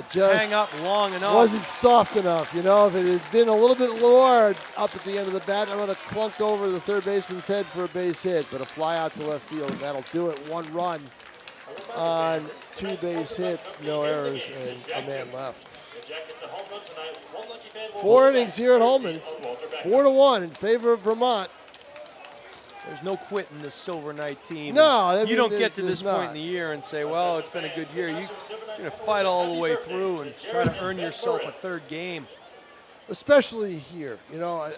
just hang up long enough. Wasn't soft enough, you know. If it had been a little bit lower up at the end of the bat, I would have clunked over the third baseman's head for a base hit. But a fly out to left field, and that'll do it. 1 run on 2 base hits, no errors, and a man left. 4 innings here at Holman. It's 4-1 in favor of Vermont. There's no quitting this Silver Knight team. No, you don't get to this point in the year and say, well, it's been a good year. You're going to fight all the way through and try to earn yourself a 3rd game. Especially here. You know,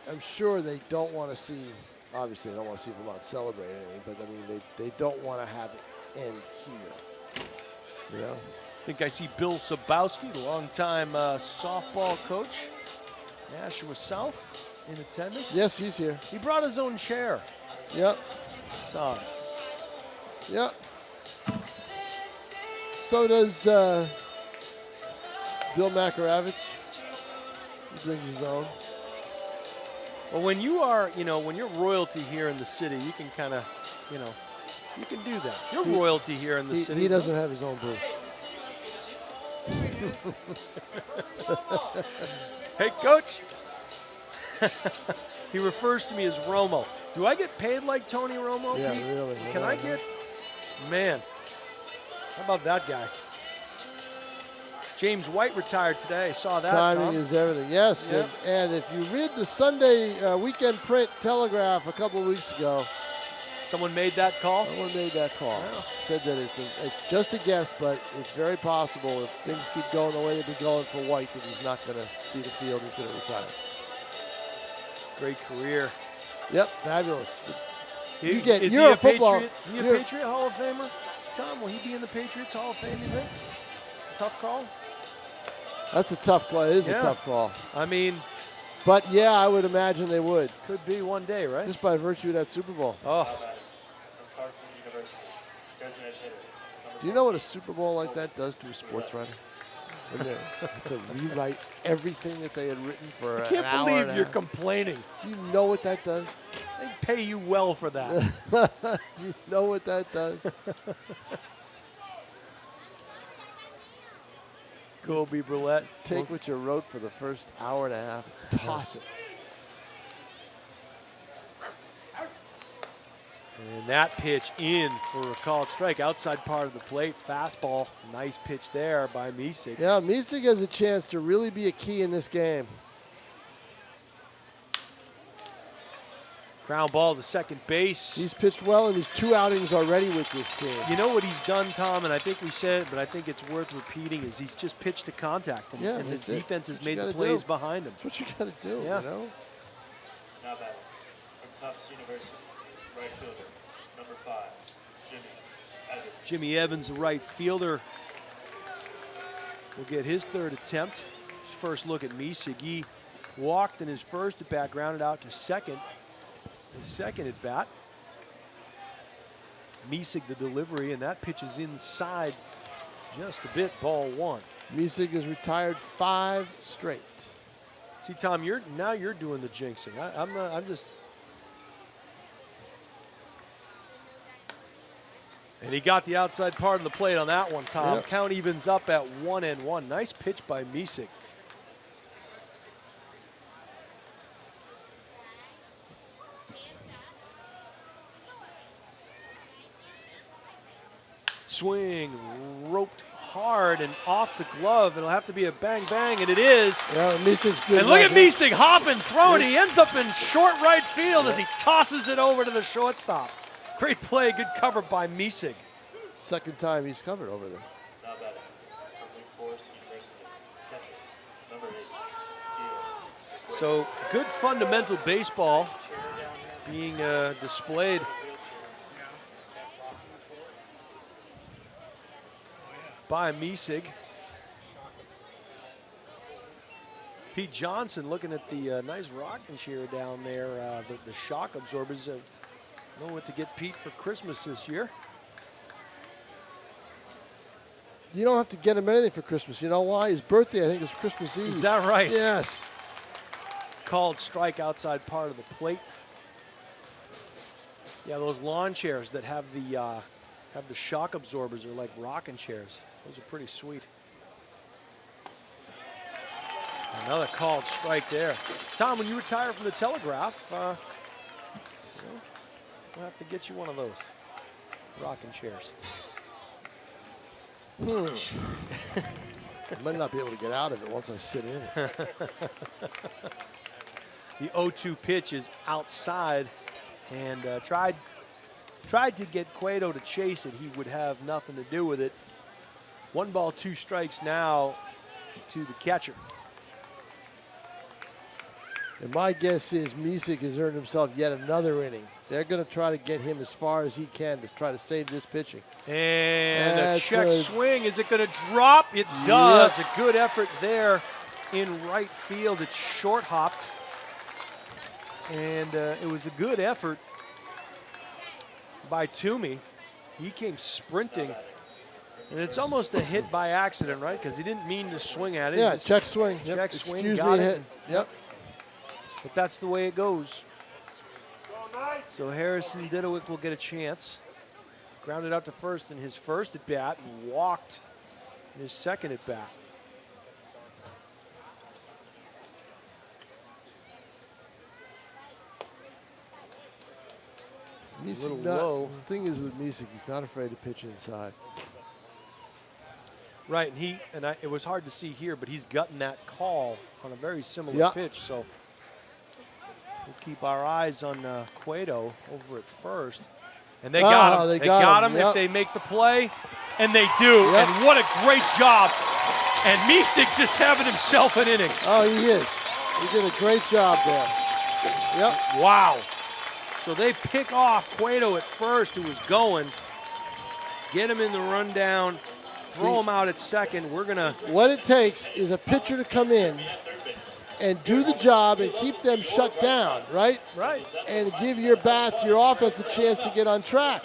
I'm sure they don't want to see, obviously they don't want to see Vermont celebrate anything, but I mean, they don't want to have it end here. You know? I think I see Bill Sabowski, the longtime softball coach, Nashua South, in attendance. Yes, he's here. He brought his own chair. Yep. Tom. Yep. So does Bill Makaravich. He brings his own. Well, when you are, when you're royalty here in the city, you can kind of, you can do that. You're royalty here in the city. He doesn't have his own booth. Hey, Coach. He refers to me as Romo. Do I get paid like Tony Romo? Yeah, Pete? really. Can I get? Man, how about that guy? James White retired today. Saw that. Timing Tom. is everything. Yes, Yep. and if you read the Sunday weekend print Telegraph a couple of weeks ago, someone made that call. Someone made that call. Yeah. Said that it's just a guess, but it's very possible if things keep going the way they've been going for White that he's not going to see the field. He's going to retire. Great career. Yep, fabulous. Is you're he a football. Patriot? Is he a Patriot Hall of Famer? Tom, will he be in the Patriots Hall of Fame, you think? Tough call? That's a tough call. It is a tough call. I mean. But, yeah, I would imagine they would. Could be one day, right? Just by virtue of that Super Bowl. Oh. Do you know what a Super Bowl like that does to a sports writer? When they have to rewrite everything that they had written for I can't believe you're complaining. Do you know what that does? They pay you well for that. Do you know what that does? Kobe Brulette. Take what you wrote for the first hour and a half, toss it. And that pitch in for a called strike. Outside part of the plate, fastball. Nice pitch there by Misig. Yeah, Misig has a chance to really be a key in this game. Ground ball to second base. He's pitched well in his 2 outings already with this team. You know what he's done, Tom, and I think we said it, but I think it's worth repeating, is he's just pitched to contact, and his defense has made the plays behind him. That's what you got to do, yeah. you know? Now batting from Tufts University, right fielder, number 5, Jimmy Evans. Jimmy Evans, the right fielder, will get his 3rd attempt. His first look at Misig. He walked in his first at bat, grounded out to second. His second at bat. Misig the delivery, and that pitch is inside just a bit, ball 1. Misig has retired 5 straight. See, Tom, you're doing the jinxing. I'm not. I'm just. And he got the outside part of the plate on that one, Tom. Yep. Count evens up at 1-1. Nice pitch by Misek. Swing, roped hard and off the glove. It'll have to be a bang bang, and it is. Yeah, Misek's good. And look at Misek hopping, throwing. He ends up in short right field as he tosses it over to the shortstop. Great play, good cover by Misek. Second time he's covered over there. Now batting from Wake Forest University, catcher, number 8, So good fundamental baseball being displayed. By Misek. Pete Johnson looking at the nice rocking chair down there, the shock absorbers. Know what to get Pete for Christmas this year. You don't have to get him anything for Christmas. You know why? His birthday, I think, is Christmas Eve. Is that right? Yes. Called strike outside part of the plate. Yeah, those lawn chairs that have the shock absorbers are like rocking chairs. Those are pretty sweet. Another called strike there. Tom, when you retire from the Telegraph, we'll have to get you one of those rocking chairs. I might not be able to get out of it once I sit in it. The 0-2 pitch is outside, and tried to get Cueto to chase it. He would have nothing to do with it. 1 ball, 2 strikes now to the catcher. And my guess is Misek has earned himself yet another inning. They're going to try to get him as far as he can to try to save this pitching. And That's a check good. swing. Is it going to drop? It does. Yep. A good effort there in right field. It's short hopped. And it was a good effort by Toomey. He came sprinting. And it's almost a hit by accident, right? Because he didn't mean to swing at it. Yeah, Just check swing. Yep. check swing, Excuse got me, it. hit. Yep. But that's the way it goes. So Harrison Didowick will get a chance. Grounded out to first in his first at bat and walked in his second at bat. Misek little not- low. The thing is with Misek, he's not afraid to pitch inside. Right, and it was hard to see here, but he's gotten that call on a very similar pitch. So we'll keep our eyes on Cueto over at first. And they got him. They got him if they make the play, and they do. Yep. And what a great job. And Misek just having himself an inning. Oh, he is. He did a great job there. Yep. Wow. So they pick off Cueto at first, who was going, get him in the rundown, throw him out at second. We're going to. What it takes is a pitcher to come in and do the job and keep them shut down, right? Right. And give your bats, your offense, a chance to get on track.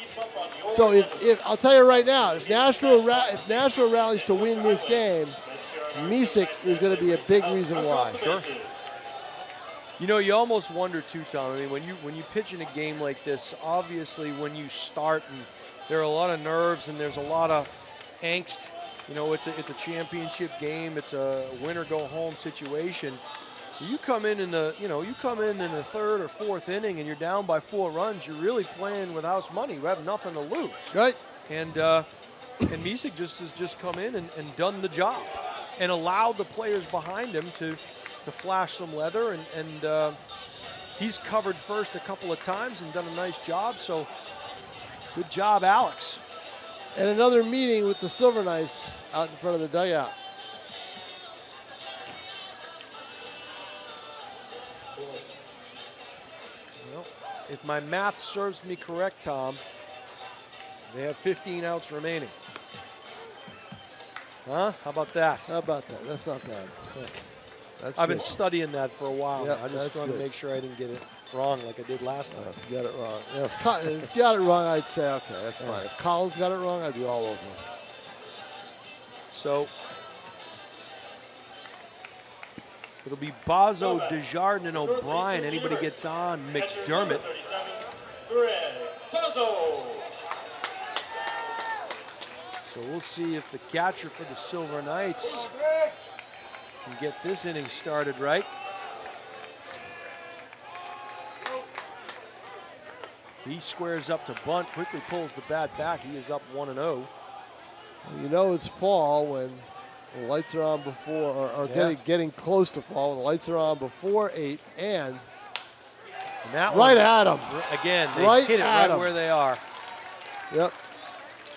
So if I'll tell you right now, if Nashua rallies to win this game, Misek is going to be a big reason why. Sure. You know, you almost wonder too, Tom. I mean, when you pitch in a game like this, obviously when you start, and there are a lot of nerves and there's a lot of angst. You know, it's a championship game. It's a win or go home situation. You come in the third or fourth inning and you're down by 4 runs. You're really playing with house money. You have nothing to lose. Right. And Misek has just come in and done the job and allowed the players behind him to flash some leather. And he's covered first a couple of times and done a nice job. So good job, Alex. And another meeting with the Silver Knights out in front of the dugout. Well, if my math serves me correct, Tom, they have 15 outs remaining. Huh? How about that? How about that? That's not bad. Yeah. That's I've good. been studying that for a while. Yeah, now. I just that's wanted to good. make sure I didn't get it wrong like I did last time. If you got it wrong. Yeah, if you got it wrong, I'd say, okay, that's fine. If Collins got it wrong, I'd be all over him. So It'll be Bozzo, Desjardins, and O'Brien. Anybody gets on, McDermott. Greg Bozzo. So we'll see if the catcher for the Silver Knights can get this inning started right. He squares up to bunt, quickly pulls the bat back. He is up 1-0. You know it's fall when the lights are on before, or getting close to fall. When the lights are on before 8, and that right one, at them. Again, they right hit it at right where they are. Yep.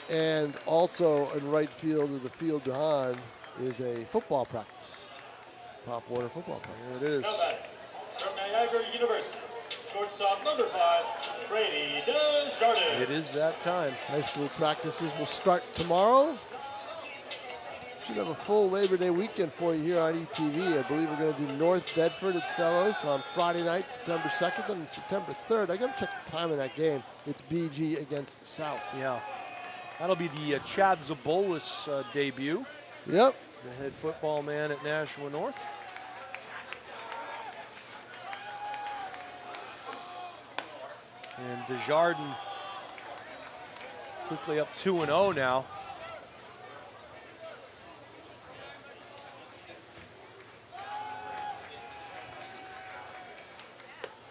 And also in right field of the field behind is a football practice. Pop Warner football practice. There it is. From Niagara University, shortstop number 5, Brady Desjardins. It is that time. High school practices will start tomorrow. Should have a full Labor Day weekend for you here on ETV. I believe we're going to do North Bedford at Stellos on Friday night, September 2nd, and September 3rd. I got to check the time of that game. It's BG against South. Yeah. That'll be the Chad Zabolis debut. Yep. The head football man at Nashua North. And Desjardins quickly up 2-0 now.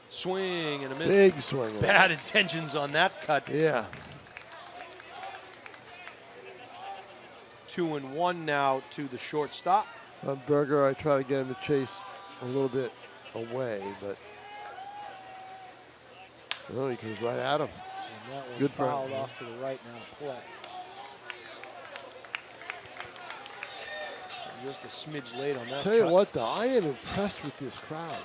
Swing and a miss. Big swing. Bad intentions on that cut. Yeah. 2-1 now to the shortstop. On Berger, I try to get him to chase a little bit away, but oh, he comes right at him. And that one Good for him. fouled off to the right now to play. So just a smidge late on that. Tell you cut. what, though, I am impressed with this crowd.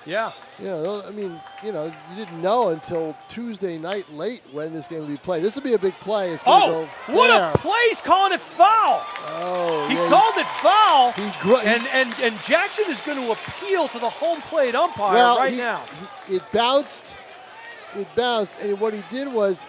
Yeah. I mean, you didn't know until Tuesday night late when this game would be played. This will be a big play. It's going to go fair. What a play! He's calling it foul. Oh, He yeah, called it foul. He And Jackson is going to appeal to the home plate umpire now. It bounced, and what he did was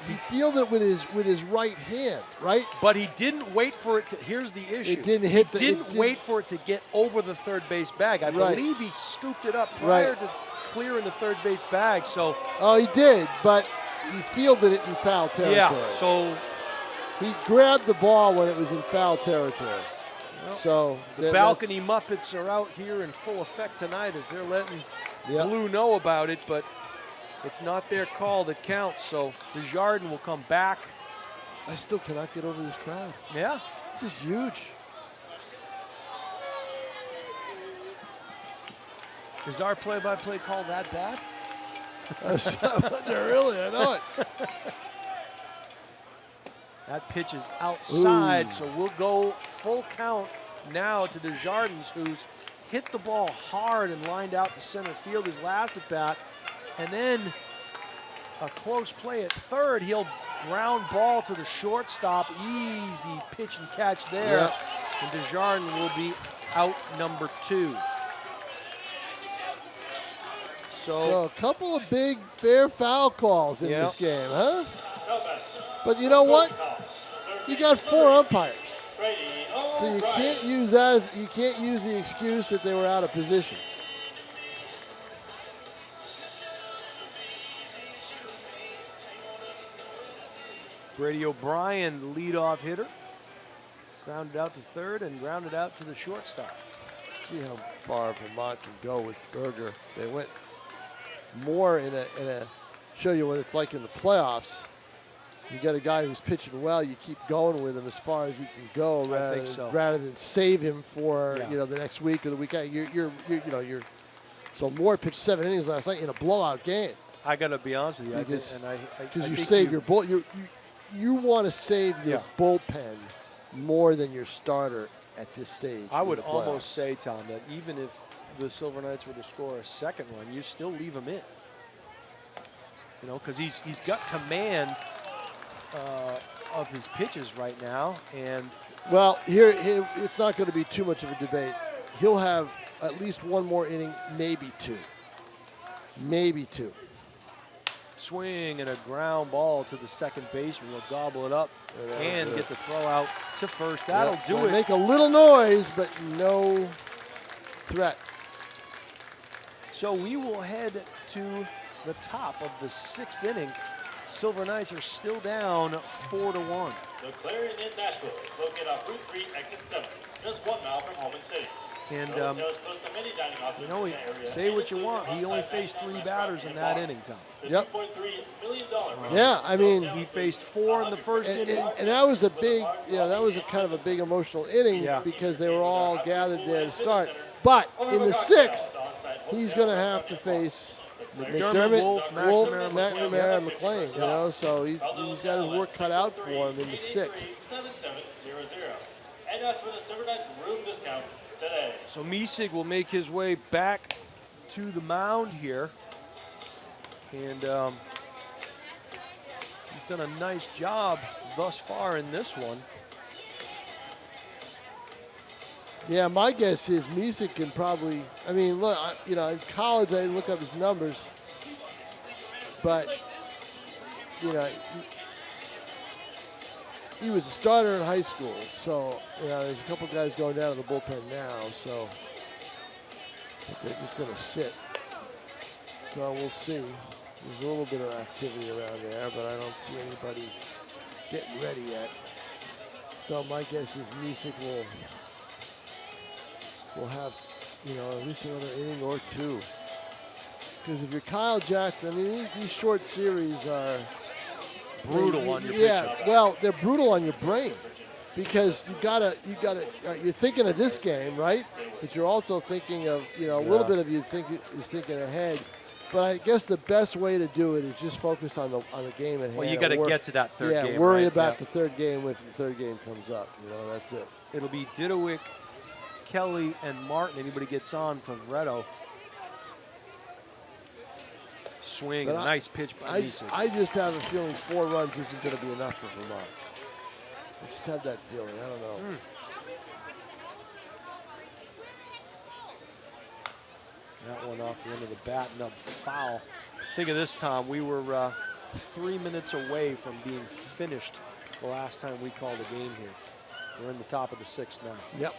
he fielded it with his right hand, right? But he didn't wait for it to. Here's the issue. It didn't hit. He didn't wait for it to get over the third base bag. I Right. believe he scooped it up prior to clearing the third base bag. So Oh, he did, but he fielded it in foul territory. yeah. So He grabbed the ball when it was in foul territory. So the balcony Muppets are out here in full effect tonight as they're letting Blue know about it, but it's not their call that counts. So Desjardins will come back. I still cannot get over this crowd. Yeah. This is huge. Is our play-by-play call that bad? Really, I know it. That pitch is outside, so we'll go full count now to Desjardins, who's hit the ball hard and lined out to center field his last at bat. And then a close play at third. He'll ground ball to the shortstop. Easy pitch and catch there. Yep. And Desjardins will be out number 2. So a couple of big fair foul calls in this game, huh? But you know what? You got 4 umpires. So you can't use the excuse that they were out of position. Brady O'Brien, the leadoff hitter. Grounded out to third and grounded out to the shortstop. See how far Vermont can go with Berger. They went more in a show you what it's like in the playoffs. You got a guy who's pitching well. You keep going with him as far as you can go, rather than save him for the next week or the week. So Moore pitched 7 innings last night in a blowout game. I got to be honest with you, because you save your bull. You want to save your bullpen more than your starter at this stage. I would almost say, Tom, that even if the Silver Knights were to score a second run, you still leave him in. Because he's got command of his pitches right now, and here it's not going to be too much of a debate. He'll have at least one more inning, maybe two. Swing and a ground ball to the second baseman. Will gobble it up and get the throw out to first. That'll do it. Make a little noise, but no threat. So we will head to the top of the 6th inning. Silver Knights are still down 4-1. The Clarion in Nashville is located off Route 3, exit 7, just 1 mile from Holman Stadium. And, Hotel is close to many dining options you know, in the area. say what you want. He only faced 3 batters in that inning, Tom. Yep. $2.3 million. Yeah, I mean, He faced 4 in the first inning. and that was a big, that was a kind of a big emotional inning Yeah. because they were all gathered there to start. But in the 6th, he's going to have to face McDermott, Wolfe, McNamara, and McLean. You know, so he's got his work cut out for him in the 6th. 7700. And that's for the Silver Knights room discount today. So Misig will make his way back to the mound here. And he's done a nice job thus far in this one. Yeah, my guess is Misig can probably. I mean, look, in college I didn't look up his numbers, but he was a starter in high school. So there's a couple guys going down to the bullpen now. So but they're just going to sit. So we'll see. There's a little bit of activity around there, but I don't see anybody getting ready yet. So my guess is Misig will have, at least another inning or 2. Because if you're Kyle Jackson, I mean, these short series are Brutal on your yeah, pitcher. well, they're brutal on your brain because you're thinking of this game, right? But you're also thinking of, a little bit of you is thinking ahead. But I guess the best way to do it is just focus on the game at hand. Well, you got to get to that third game. Yeah, worry right? about the third game if the third game comes up. That's it. It'll be Didowick, Kelly, and Martin. Anybody gets on for Veretto. Swing, and a nice pitch by Misig. I just have a feeling 4 runs isn't going to be enough for Vermont. I just have that feeling. I don't know. That one off the end of the bat, and up foul. Think of this, Tom. We were 3 minutes away from being finished the last time we called a game here. We're in the top of the 6th now. Yep.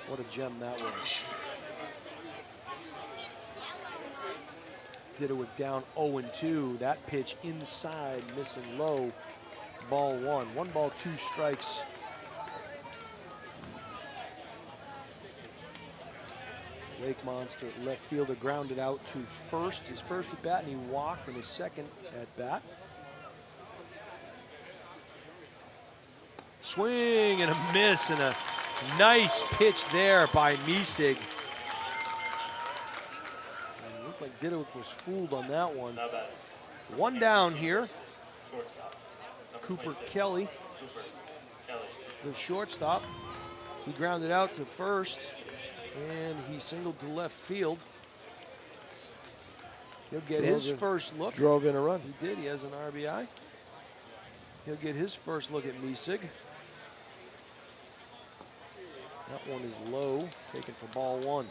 What a gem that was. Didowick down 0-2. That pitch inside, missing low. Ball 1. 1 ball, 2 strikes. Lake Monster, left fielder, grounded out to first. His first at bat, and he walked in his second at bat. Swing and a miss, and a nice pitch there by Misig. And looked like Didowick was fooled on that one. 1 down here. Cooper Kelly, the shortstop. He grounded out to first, and he singled to left field. He'll get his first look. Drove in a run. He did. He has an RBI. He'll get his first look at Misig. That one is low, taken for ball 1.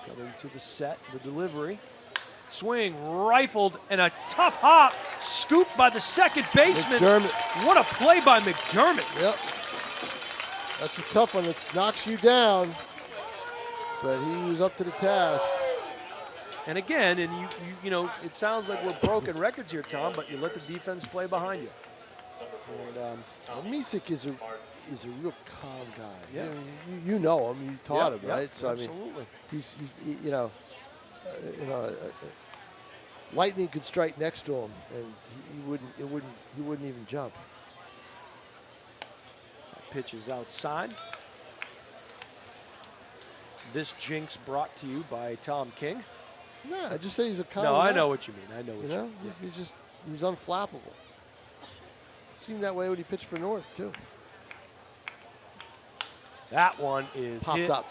Coming to the set, the delivery. Swing, rifled, and a tough hop, scooped by the second baseman. McDermott. What a play by McDermott. Yep. That's a tough one. It knocks you down, but he was up to the task. And again, and you know, it sounds like we're broken records here, Tom, but you let the defense play behind you. And Misig is a real calm guy. Yeah. You know him. You taught him, right? So absolutely. He's lightning could strike next to him, and he wouldn't even jump. That pitch is outside. This jinx brought to you by Tom King. No, I just say he's a calm No, guy. I know what you mean. I know what you mean. He's unflappable. Seemed that way when he pitched for North too. That one is Popped hit up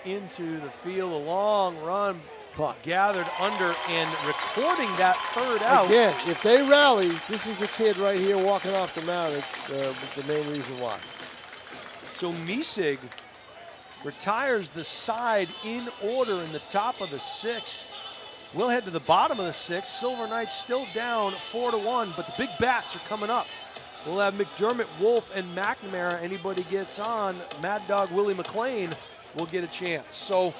into the field. A long run caught. gathered under and recording that third out. Again, if they rally, this is the kid right here walking off the mound. It's the main reason why. So Misig retires the side in order in the top of the 6th. We'll head to the bottom of the 6th. Silver Knights still down 4-1, but the big bats are coming up. We'll have McDermott, Wolfe, and McNamara. Anybody gets on, Mad Dog Willie McLean will get a chance. So,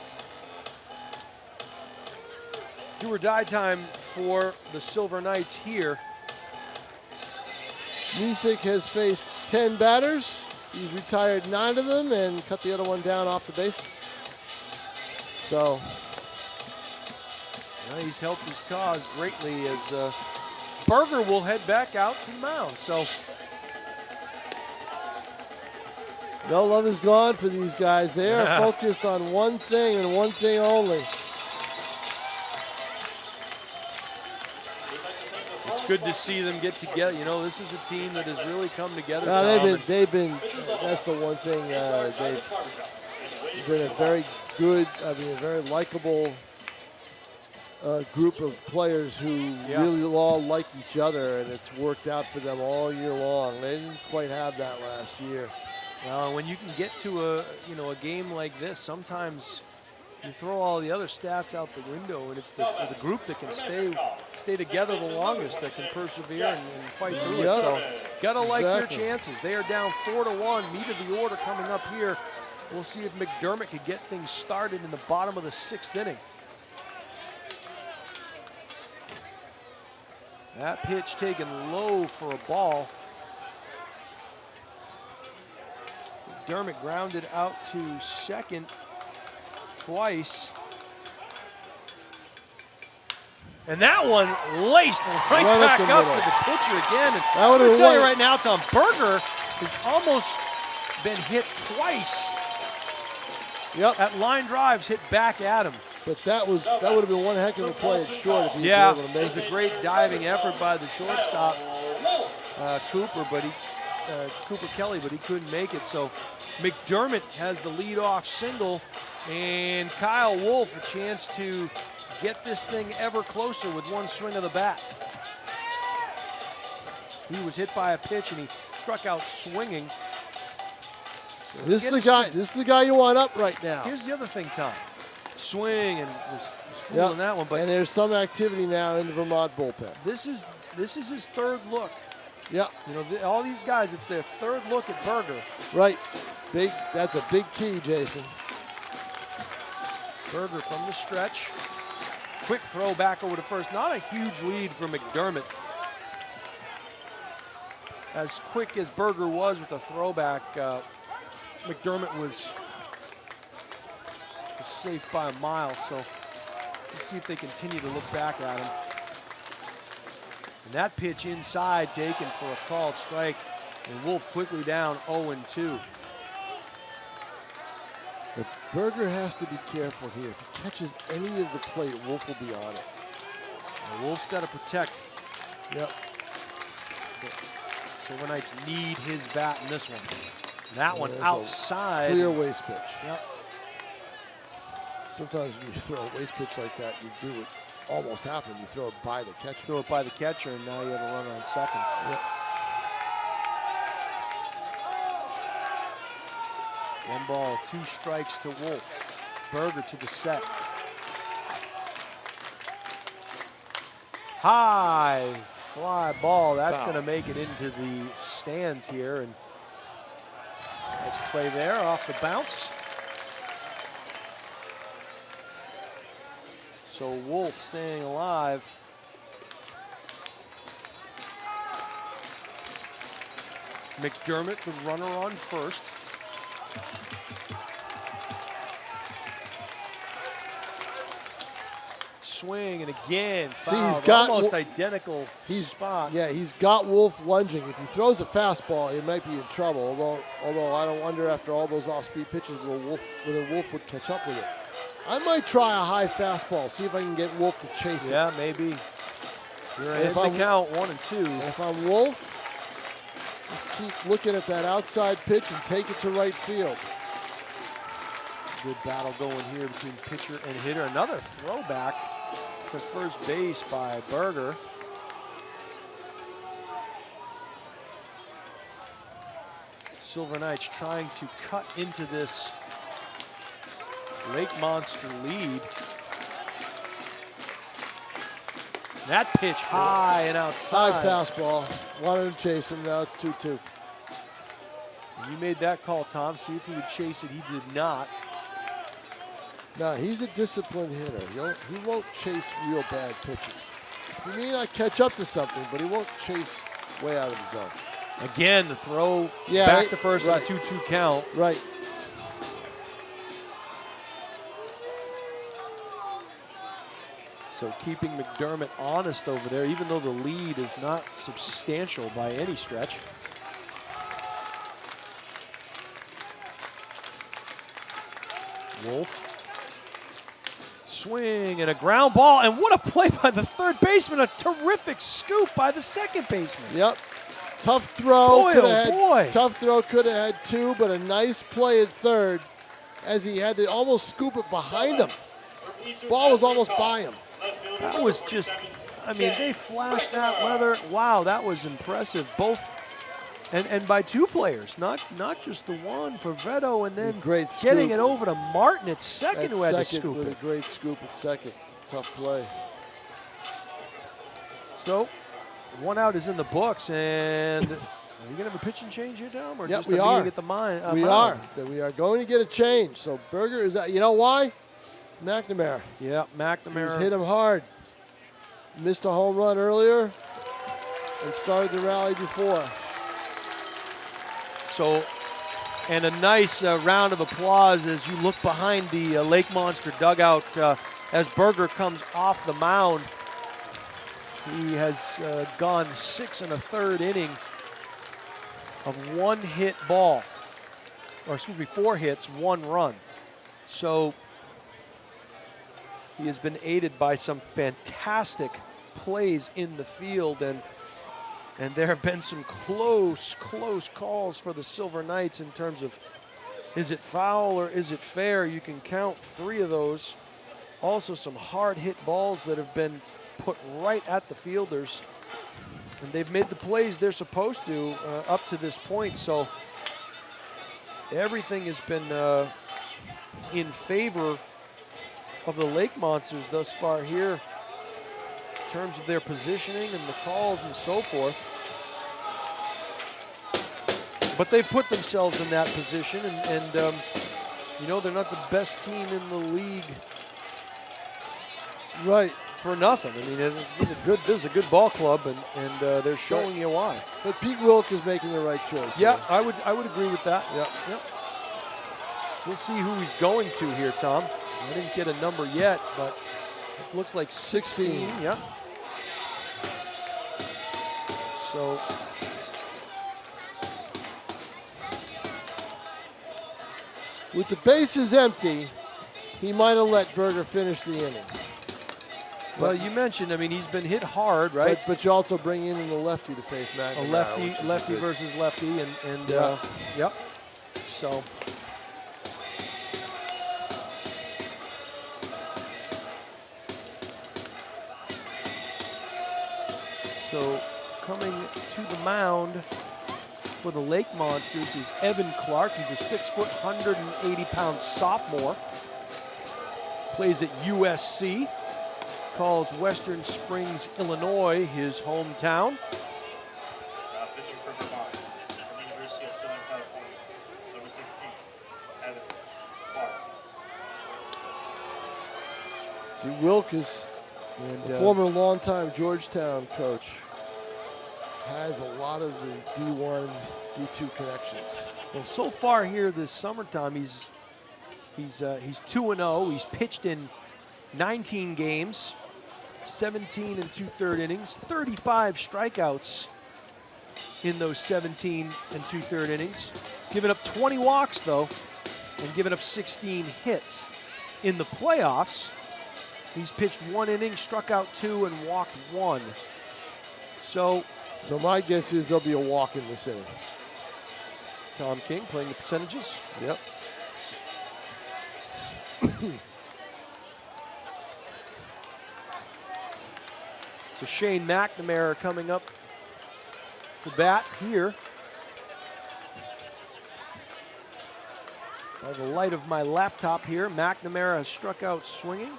do or die time for the Silver Knights here. Misek has faced 10 batters. He's retired 9 of them and cut the other one down off the bases. So, well, he's helped his cause greatly as Berger will head back out to the mound. So, no love is gone for these guys. They are focused on one thing and one thing only. it's good to see them get together. You know, this is a team that has really come together. They've been. That's the one thing. They've been a very good, a very likable group of players who really all like each other, and it's worked out for them all year long. They didn't quite have that last year. Well, when you can get to a game like this, sometimes you throw all the other stats out the window, and it's the group that can stay together the longest that can persevere and fight through it. So, gotta like their chances. They are down 4-1. Meat of the order coming up here. We'll see if McDermott could get things started in the bottom of the 6th inning. That pitch taken low for a ball. McDermott grounded out to second twice. And that one laced right back up to the pitcher again. And I'm going to tell you right now, Tom, Berger has almost been hit twice. At line drives hit back at him. But that would have been one heck of a play at short if he was able to make it. It was a great diving effort by the shortstop, Cooper Kelly, but he couldn't make it. So McDermott has the leadoff single, and Kyle Wolfe a chance to get this thing ever closer with one swing of the bat. He was hit by a pitch and he struck out swinging. So this is the guy you want up right now. Here's the other thing, Tom. Swing and was fooling that one, but and there's some activity now in the Vermont bullpen. This is his third look. Yeah. You know, all these guys, it's their third look at Berger. Right. Big. That's a big key, Jason. Berger from the stretch. Quick throw back over to first. Not a huge lead for McDermott. As quick as Berger was with the throwback, McDermott was safe by a mile. So we'll see if they continue to look back at him. And that pitch inside taken for a called strike. And Wolfe quickly down 0-2. But Berger has to be careful here. If he catches any of the plate, Wolfe will be on it. And Wolfe's got to protect. Yep. Silver Knights need his bat in this one. That one outside. Clear waste pitch. Yep. Sometimes when you throw a waste pitch like that, you do it almost happen. You throw it by the catcher. Throw it by the catcher, and now you have a runner on second. Yep. 1 ball, 2 strikes to Wolfe. Berger to the set. High fly ball. That's going to make it into the stands here. And nice play there off the bounce. So Wolfe staying alive. McDermott, the runner on first. Swing, and again, fouled. He's got almost identical spot. Yeah, he's got Wolfe lunging. If he throws a fastball, he might be in trouble. Although I don't wonder after all those off-speed pitches whether Wolfe would catch up with it. I might try a high fastball, see if I can get Wolfe to chase it. Yeah, maybe. You're ahead the count, 1-2. If I'm Wolfe, just keep looking at that outside pitch and take it to right field. Good battle going here between pitcher and hitter. Another throwback to first base by Berger. Silver Knights trying to cut into this Lake Monster lead. That pitch high and outside. High fastball. Wanted to chase him. Now it's 2-2. You made that call, Tom. See if he would chase it. He did not. No, he's a disciplined hitter. He won't chase real bad pitches. He may not catch up to something, but he won't chase way out of the zone. Again, the throw back to first right. on a 2-2 count. Right. So keeping McDermott honest over there, even though the lead is not substantial by any stretch. Wolfe. Swing and a ground ball, and what a play by the third baseman. A terrific scoop by the second baseman. Yep. Tough throw. Boy, oh boy. Tough throw, could have had two, but a nice play at third as he had to almost scoop it behind him. Ball was almost by him. That was just, I mean, they flashed that leather. Wow, that was impressive. Both, and by two players, not just the one for Vedo, and then great getting scoop. it over to Martin at second, At who had to second scoop with it. a great scoop at second. Tough play. So, one out is in the books, and are you going to have a pitching change here, Tom? Or Yep, just we a are. meeting at the mound? We are. We are going to get a change. So Berger is out. You know why? McNamara. Yeah, He's McNamara. hit him hard. Missed a home run earlier and started the rally before. So, and a nice round of applause as you look behind the Lake Monster dugout as Berger comes off the mound. He has gone 6 1/3 inning of 1 hit ball, or excuse me, 4 hits, 1 run. So he has been aided by some fantastic plays in the field, and there have been some close calls for the Silver Knights in terms of, is it foul or is it fair? You can count 3 of those. Also some hard hit balls that have been put right at the fielders, and they've made the plays they're supposed to up to this point. So everything has been in favor of the Lake Monsters thus far here in terms of their positioning and the calls and so forth. But they've put themselves in that position, and you know, they're not the best team in the league Right. for nothing. I mean, this is a good ball club, and they're showing you why. But Pete Wilk is making the right choice. Yeah, here. I would agree with that. Yep. Yep. We'll see who he's going to here, Tom. I didn't get a number yet, but it looks like 16. Yeah. So With the bases empty, he might have let Berger finish the inning. well, you mentioned, I mean, he's been hit hard, right? But you also bring in a lefty to face McNamara. A lefty, which is lefty good. versus lefty, and Yeah. yep. So coming to the mound for the Lake Monsters is Evan Clark. He's a 6 foot, 180-pound sophomore. Plays at USC. Calls Western Springs, Illinois, his hometown. Pitching for Vermont, from University of Southern California, number 16, Evan Clark. See, Wilk is And a former longtime Georgetown coach. Has a lot of the D1, D2 connections. well, so far here this summertime, he's 2-0. He's pitched in 19 games, 17 2/3 innings, 35 strikeouts in those 17 2/3 innings. He's given up 20 walks though, and given up 16 hits. In the playoffs, he's pitched 1 inning, struck out 2, and walked 1. So My guess is there'll be a walk in this inning. Tom King playing the percentages. Yep. So Shane McNamara coming up to bat here. By the light of my laptop here, McNamara has struck out swinging.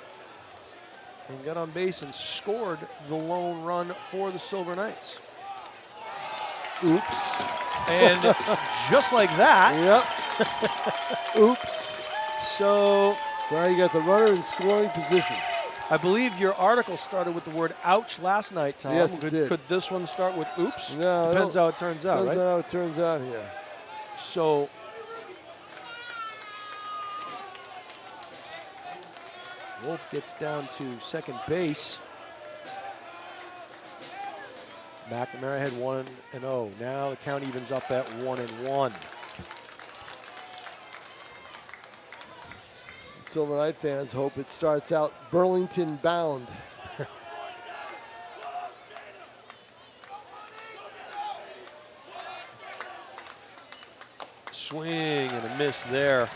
and got on base and scored the lone run for the Silver Knights. Oops. And just like that. Yep. Oops. So you got the runner in scoring position. I believe your article started with the word ouch last night, Tom. Yes, it did. Could this one start with oops? No. Depends how it turns out, Depends right? on how it turns out here. So Wolfe gets down to second base. McNamara had 1-0. Now the count evens up at 1-1. Silver Knight fans hope it starts out Burlington bound. Swing and a miss there.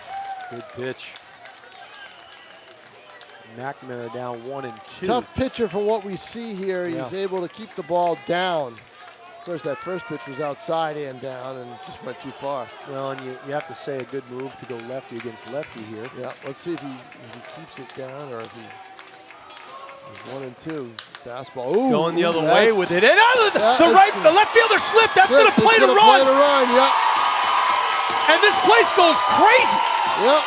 Good pitch. McNamara down 1-2. Tough pitcher from what we see here. Yeah. He's able to keep the ball down. Of course, that first pitch was outside and down and just went too far. Well, and you have to say a good move to go lefty against lefty here. Yeah, let's see if he keeps it down or if he's 1-2. Fastball. Ooh, Going the other way with it. And the left fielder slipped. That's Slip, going to play it's to gonna run. Play to run, yep. And this place goes crazy. Yep.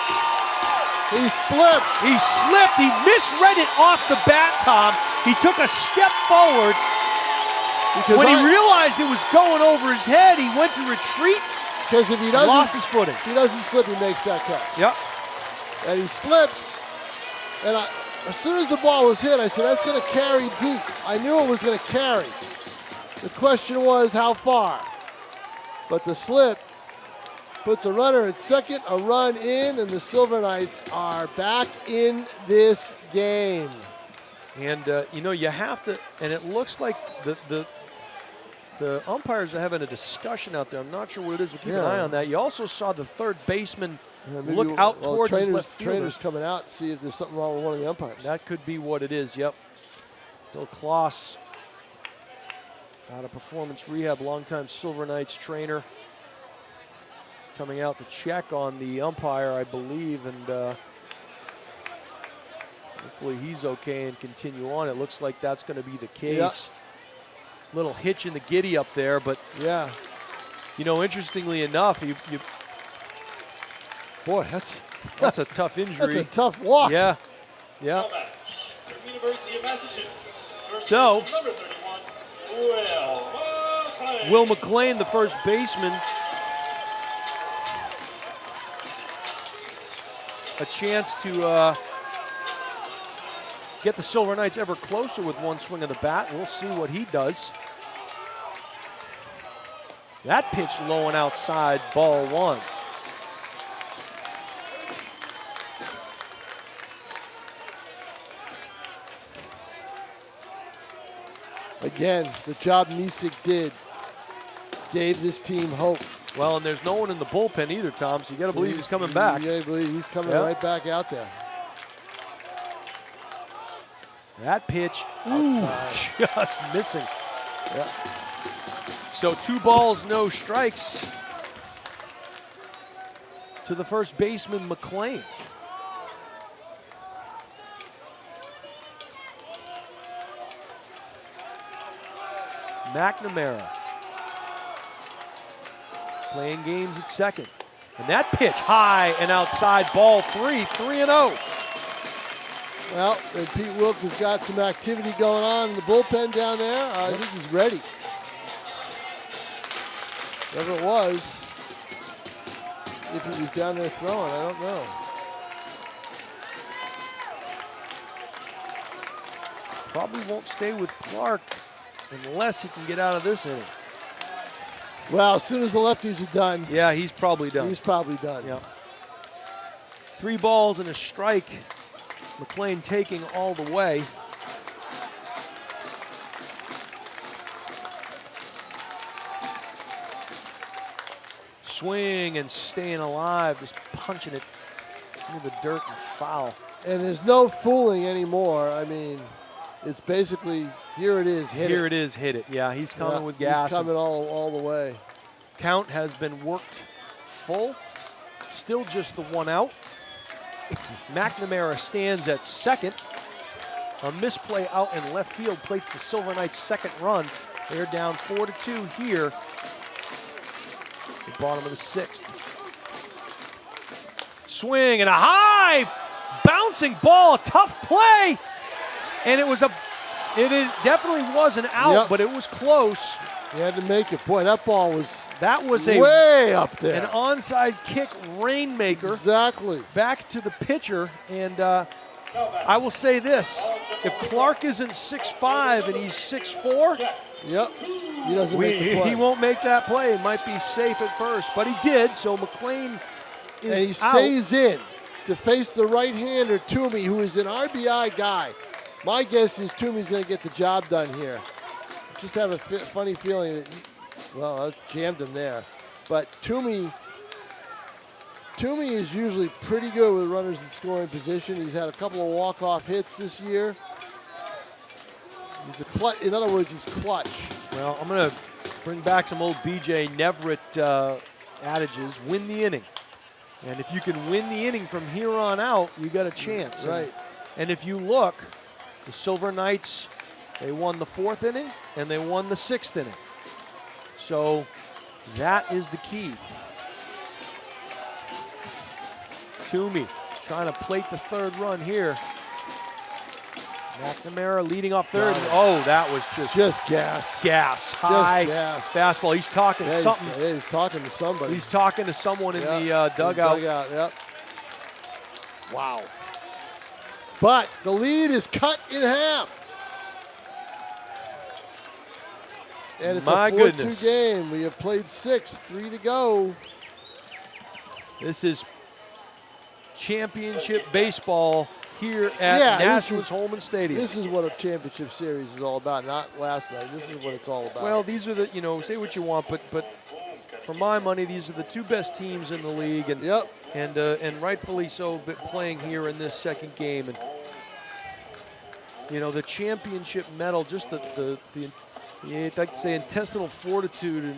He slipped. He slipped. He misread it off the bat, Tom. He took a step forward. Because when he realized it was going over his head, he went to retreat. Because if he lost his footing. If he doesn't slip, he makes that catch. Yep. And he slips. And as soon as the ball was hit, I said, that's going to carry deep. I knew it was going to carry. The question was how far. But the slip puts a runner at second, a run in, and the Silver Knights are back in this game. And, you have to, and it looks like the umpires are having a discussion out there. I'm not sure what it is. We'll keep an eye on that. You also saw the third baseman look out towards his left fielder. Trainers coming out to see if there's something wrong with one of the umpires. That could be what it is, yep. Bill Kloss, out of performance rehab, longtime Silver Knights trainer, coming out to check on the umpire, I believe, and hopefully he's okay and continue on. It looks like that's going to be the case. Yep. Little hitch in the giddy up there, but yeah, interestingly enough, boy, that's a tough injury. That's a tough walk. Yeah, yeah. So, Will McLean, the first baseman, a chance to get the Silver Knights ever closer with one swing of the bat. We'll see what he does. That pitch low and outside, ball one. Again, the job Misek did gave this team hope. Well, and there's no one in the bullpen either, Tom, so you got to believe he's coming back. You got to believe he's coming right back out there. That pitch, just missing. Yeah. So 2 balls, no strikes to the first baseman, McLean. McNamara playing games at second. And that pitch high and outside, ball 3, 3-0. Well, and Pete Wilk has got some activity going on in the bullpen down there. I think he's ready. Whatever it was, if he was down there throwing, I don't know. Probably won't stay with Clark unless he can get out of this inning. Well, as soon as the lefties are done. Yeah, he's probably done. He's probably done. Yeah. 3 balls and a strike. McLean taking all the way. Swing and staying alive, just punching it into the dirt and foul. And there's no fooling anymore. I mean, it's basically, here it is, hit it. Here it is, hit it. Yeah, he's coming with gas. He's coming all the way. Count has been worked full. Still just the 1 out. McNamara stands at second. A misplay out in left field plates the Silver Knights' second run. They're down 4-2 here. The bottom of the 6th. Swing and a high bouncing ball, a tough play. And it definitely was an out, Yep. but it was close. He had to make it. Boy, that ball was a way up there. An onside kick rainmaker. Exactly. Back to the pitcher, and I will say this: if Clark isn't 6'5" and he's 6'4", Yep. He doesn't make the play. he won't make that play. He might be safe at first, but he did. So McLean is and he stays in to face the right-hander Toomey, who is an RBI guy. My guess is Toomey's going to get the job done here. Just have a funny feeling that, I jammed him there. But Toomey is usually pretty good with runners in scoring position. He's had a couple of walk-off hits this year. He's a clutch. In other words, he's clutch. Well, I'm going to bring back some old B.J. Neverett adages. Win the inning. And if you can win the inning from here on out, you got a chance. Right. And if you look, the Silver Knights, they won the 4th inning and they won the 6th inning. So that is the key. Toomey trying to plate the 3rd run here. McNamara leading off 3rd. Oh, that was just gas. Gas. High gas. fastball. He's talking something. He's talking to somebody. He's talking to someone in the dugout. Yep. Wow. But the lead is cut in half. And it's My a 4-2 goodness. game. We have played 6, 3 to go. This is championship baseball here at Nashua Holman Stadium. This is what a championship series is all about, not last night. This is what it's all about. Well, these are the, say what you want, but for my money, these are the 2 best teams in the league, and and rightfully so, but playing here in this 2nd game. And the championship medal, just the I'd like to say intestinal fortitude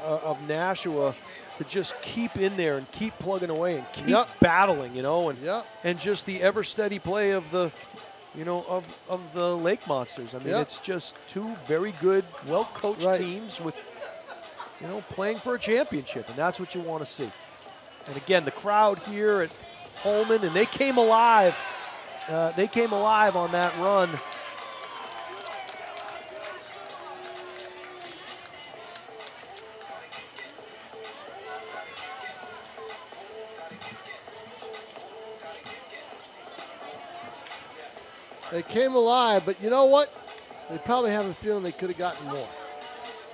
of Nashua to just keep in there and keep plugging away and keep battling, and just the ever steady play of the, of the Lake Monsters. I mean, it's just 2 very good, well-coached teams with, playing for a championship, and that's what you want to see. And again, the crowd here at Holman, and they came alive. They came alive on that run. They came alive, but you know what? They probably have a feeling they could have gotten more.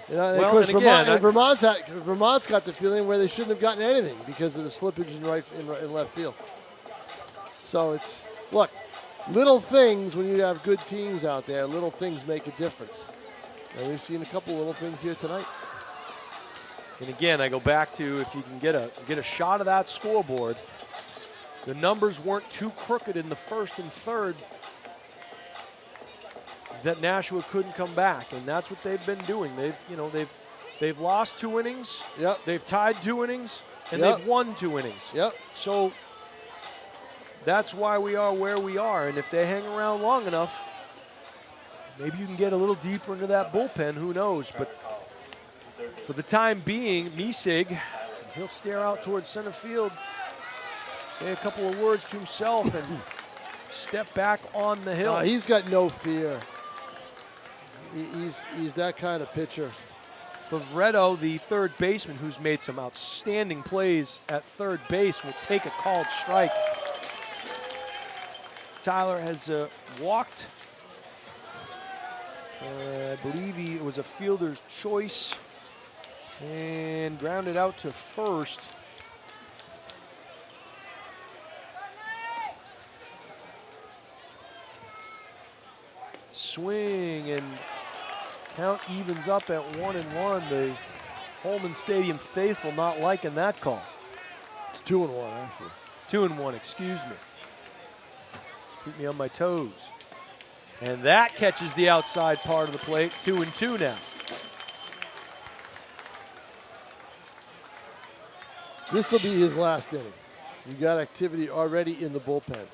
And of course, Vermont's got the feeling where they shouldn't have gotten anything because of the slippage in left field. So it's, look, little things when you have good teams out there, little things make a difference. And we've seen a couple little things here tonight. And again, I go back to if you can get a shot of that scoreboard, the numbers weren't too crooked in the 1st and 3rd. That Nashua couldn't come back, and that's what they've been doing. They've lost 2 innings. Yep. They've tied 2 innings, and they've won 2 innings. Yep. So that's why we are where we are. And if they hang around long enough, maybe you can get a little deeper into that bullpen. Who knows? But for the time being, Misig, he'll stare out towards center field, say a couple of words to himself, and step back on the hill. He's got no fear. He's that kind of pitcher. Favretto, the 3rd baseman, who's made some outstanding plays at 3rd base, will take a called strike. Tyler has walked. I believe it was a fielder's choice and grounded out to 1st. Swing, and count evens up at 1-1. The Holman Stadium faithful not liking that call. It's 2-1, actually. 2-1, excuse me. Keep me on my toes. And that catches the outside part of the plate. 2-2 now. This will be his last inning. You got activity already in the bullpen.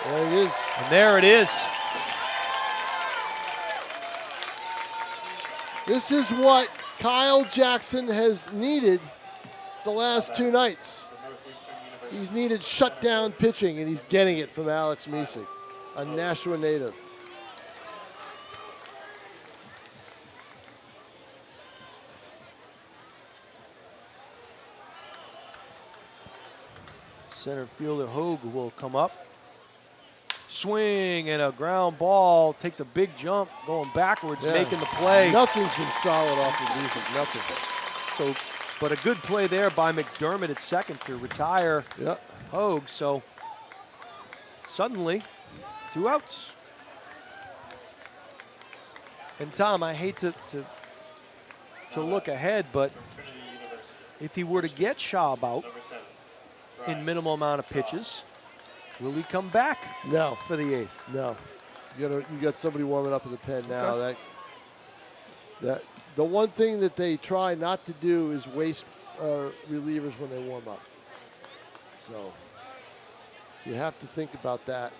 There it is. And there it is. This is what Kyle Jackson has needed the last 2 nights. He's needed shutdown pitching, and he's getting it from Alex Misek, a Nashua native. Center fielder Hogue will come up. Swing and a ground ball. Takes a big jump, going backwards, making the play. Nothing's been solid off of Misek, nothing. So, but a good play there by McDermott at second to retire Hogue. So suddenly, 2 outs. And Tom, I hate to look ahead, but if he were to get Schaab out in minimal amount of pitches, will he come back? No. For the 8th? No. You got somebody warming up in the pen now. Okay. That the one thing that they try not to do is waste relievers when they warm up. So you have to think about that.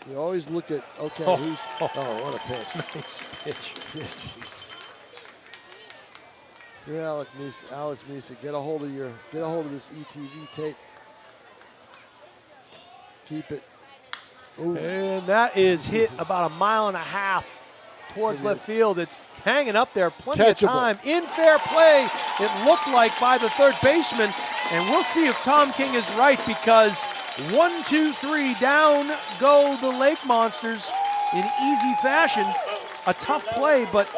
You always look at what a pitch. Nice pitch. Jesus. You're Alex Misek. Get a hold of this ETV tape. Keep it. Ooh. And that is hit about 1.5 miles towards left field. It's hanging up there, plenty of time. In fair play, it looked like, by the third baseman. And we'll see if Tom King is right, because 1, 2, 3, down go the Lake Monsters in easy fashion. A tough play, but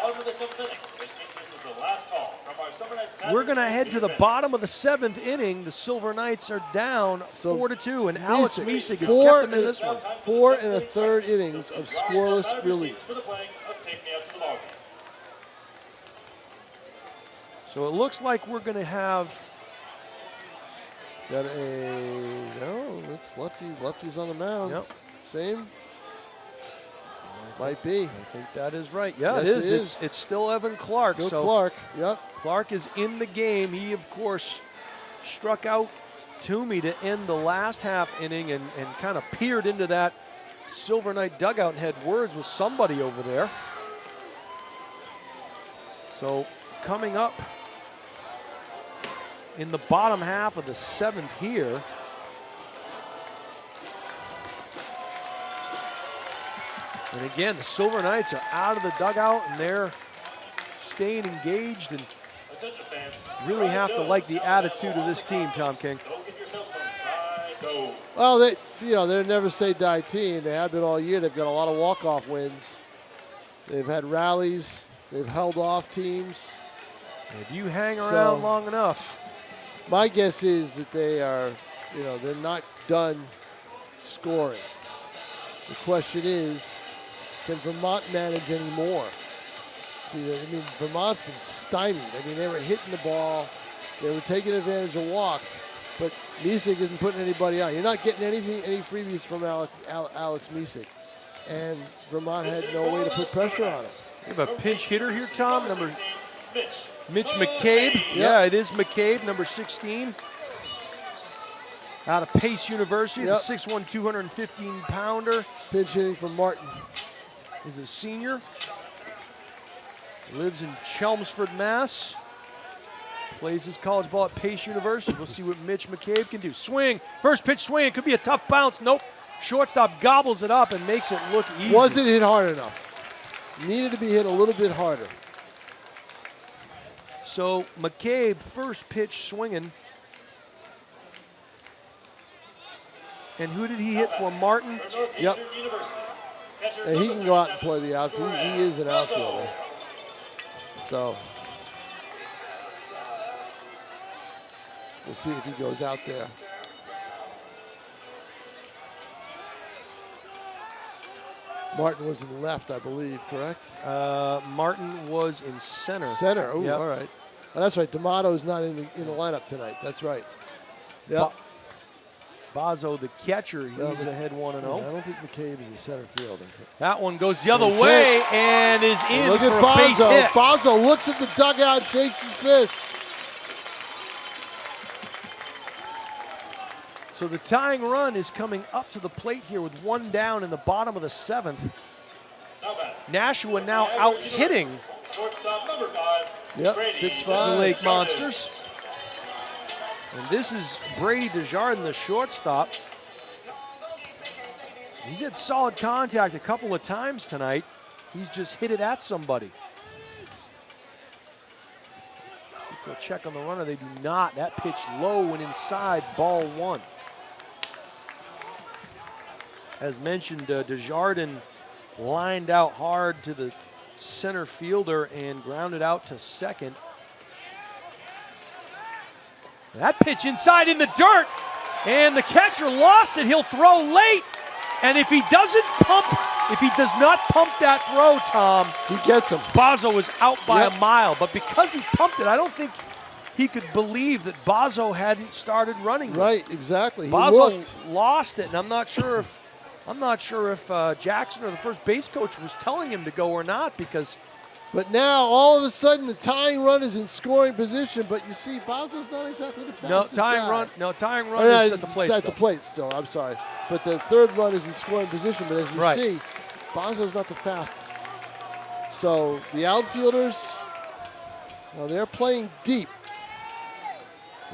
we're going to head to the bottom of the 7th inning. The Silver Knights are down 4-2, and Alex Misek has kept them in this one. 4 1/3 innings of scoreless relief. So it looks like we're going to have it's lefties on the mound. Yep. Same. Might be. I think that is right. Yeah, yes, it is. It's still Evan Clark. Still Clark. Yep. Clark is in the game. He, of course, struck out Toomey to end the last half inning and kind of peered into that Silver Knight dugout and had words with somebody over there. So coming up in the bottom half of the 7th here, and again, the Silver Knights are out of the dugout and they're staying engaged and really have to like the attitude of this team, Tom King. Well, they're never say die team. They have been all year. They've got a lot of walk-off wins. They've had rallies. They've held off teams. If you hang around long enough. My guess is that they are, they're not done scoring. The question is, can Vermont manage any more? See, Vermont's been stymied. They were hitting the ball. They were taking advantage of walks. But Misek isn't putting anybody out. You're not getting any freebies from Alex Misek. And Vermont had no way to put pressure on him. We have a pinch hitter here, Tom, Mitch McCabe. Yep. Yeah, it is McCabe, number 16. Out of Pace University, the 6'1", 215-pounder. Pinch hitting from Martin. He's a senior. Lives in Chelmsford, Mass. Plays his college ball at Pace University. We'll see what Mitch McCabe can do. Swing, first pitch swing. It could be a tough bounce. Nope. Shortstop gobbles it up and makes it look easy. Wasn't hit hard enough. Needed to be hit a little bit harder. So McCabe, first pitch swinging. And who did he hit for? Martin? Yep. And he can go out and play the outfield. He is an outfielder. So we'll see if he goes out there. Martin was in left, I believe, correct? Martin was in center. Center, oh, yep. All right. Oh, that's right, D'Amato's not in the lineup tonight. That's right. Yep. Bazo, the catcher, he's ahead 1-0. I don't think McCabe is a center fielder. That one goes the other way and is in Look for at a base hit. Bazo looks at the dugout, shakes his fist. So the tying run is coming up to the plate here with 1 down in the bottom of the 7th. Nashua now out hitting Shortstop number 5. Yep, Brady 6'5". Lake Desjardins. Monsters. And this is Brady Desjardins, the shortstop. He's had solid contact a couple of times tonight. He's just hit it at somebody. See if they'll check on the runner. They do not. That pitch low and inside, ball 1. As mentioned, Desjardins lined out hard to the center fielder and grounded out to second. That pitch inside in the dirt, and the catcher lost it. He'll throw late, and if he does not pump that throw, Tom, He gets him. Bazo is out by Yep. a mile. But because he pumped it, I don't think he could believe that Bazo hadn't started running it. Right, exactly. He Bazo looked. lost it, and I'm not sure if Jackson or the first base coach was telling him to go or not, because But now, all of a sudden, the tying run is in scoring position. But you see, Bazo's not exactly the fastest tying guy. run Or, is at the plate. At the plate still, I'm sorry. But the third run is in scoring position. But as you Right. see, Bazo's not the fastest. So the outfielders, well, they're playing deep.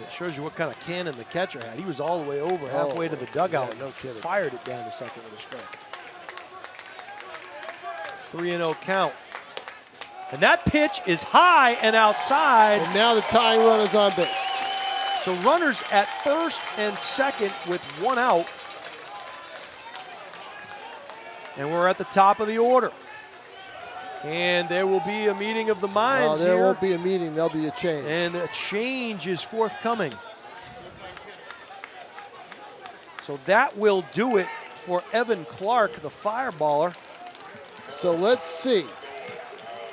It shows you what kind of cannon the catcher had. He was all the way over, halfway to the dugout, yeah, no kidding. fired it down to second with a strike. 3-0 count. And that pitch is high and outside. And now the tying run is on base. So runners at first and second with 1 out. And we're at the top of the order. And there will be a meeting of the Well, minds there here. won't be a meeting. There'll be a change. And a change is forthcoming. So that will do it for Evan Clark, the fireballer. So let's see.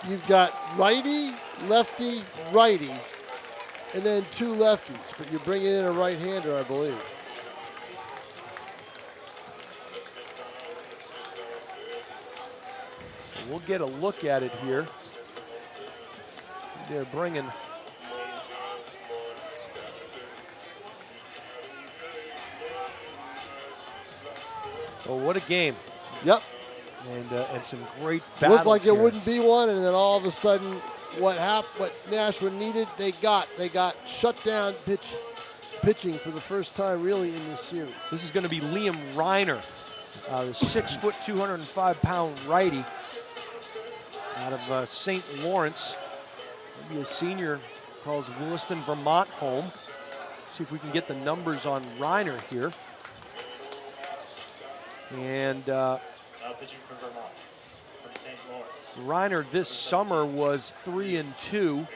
You've got righty, lefty, righty, and then 2 lefties. But you're bringing in a right-hander, I believe. So we'll get a look at it here. They're bringing oh, what a game. Yep. And some great battles. Looked like here. there wouldn't be one, and then all of a sudden, what Nashua needed, they got. They got shut down pitching for the first time really in this series. This is going to be Liam Reiner, the 6 foot, 205-pound righty out of St. Lawrence. Maybe a senior, calls Williston, Vermont home. See if we can get the numbers on Reiner here. And Now pitching for Vermont from St. Lawrence. Reiner this summer was 3-2.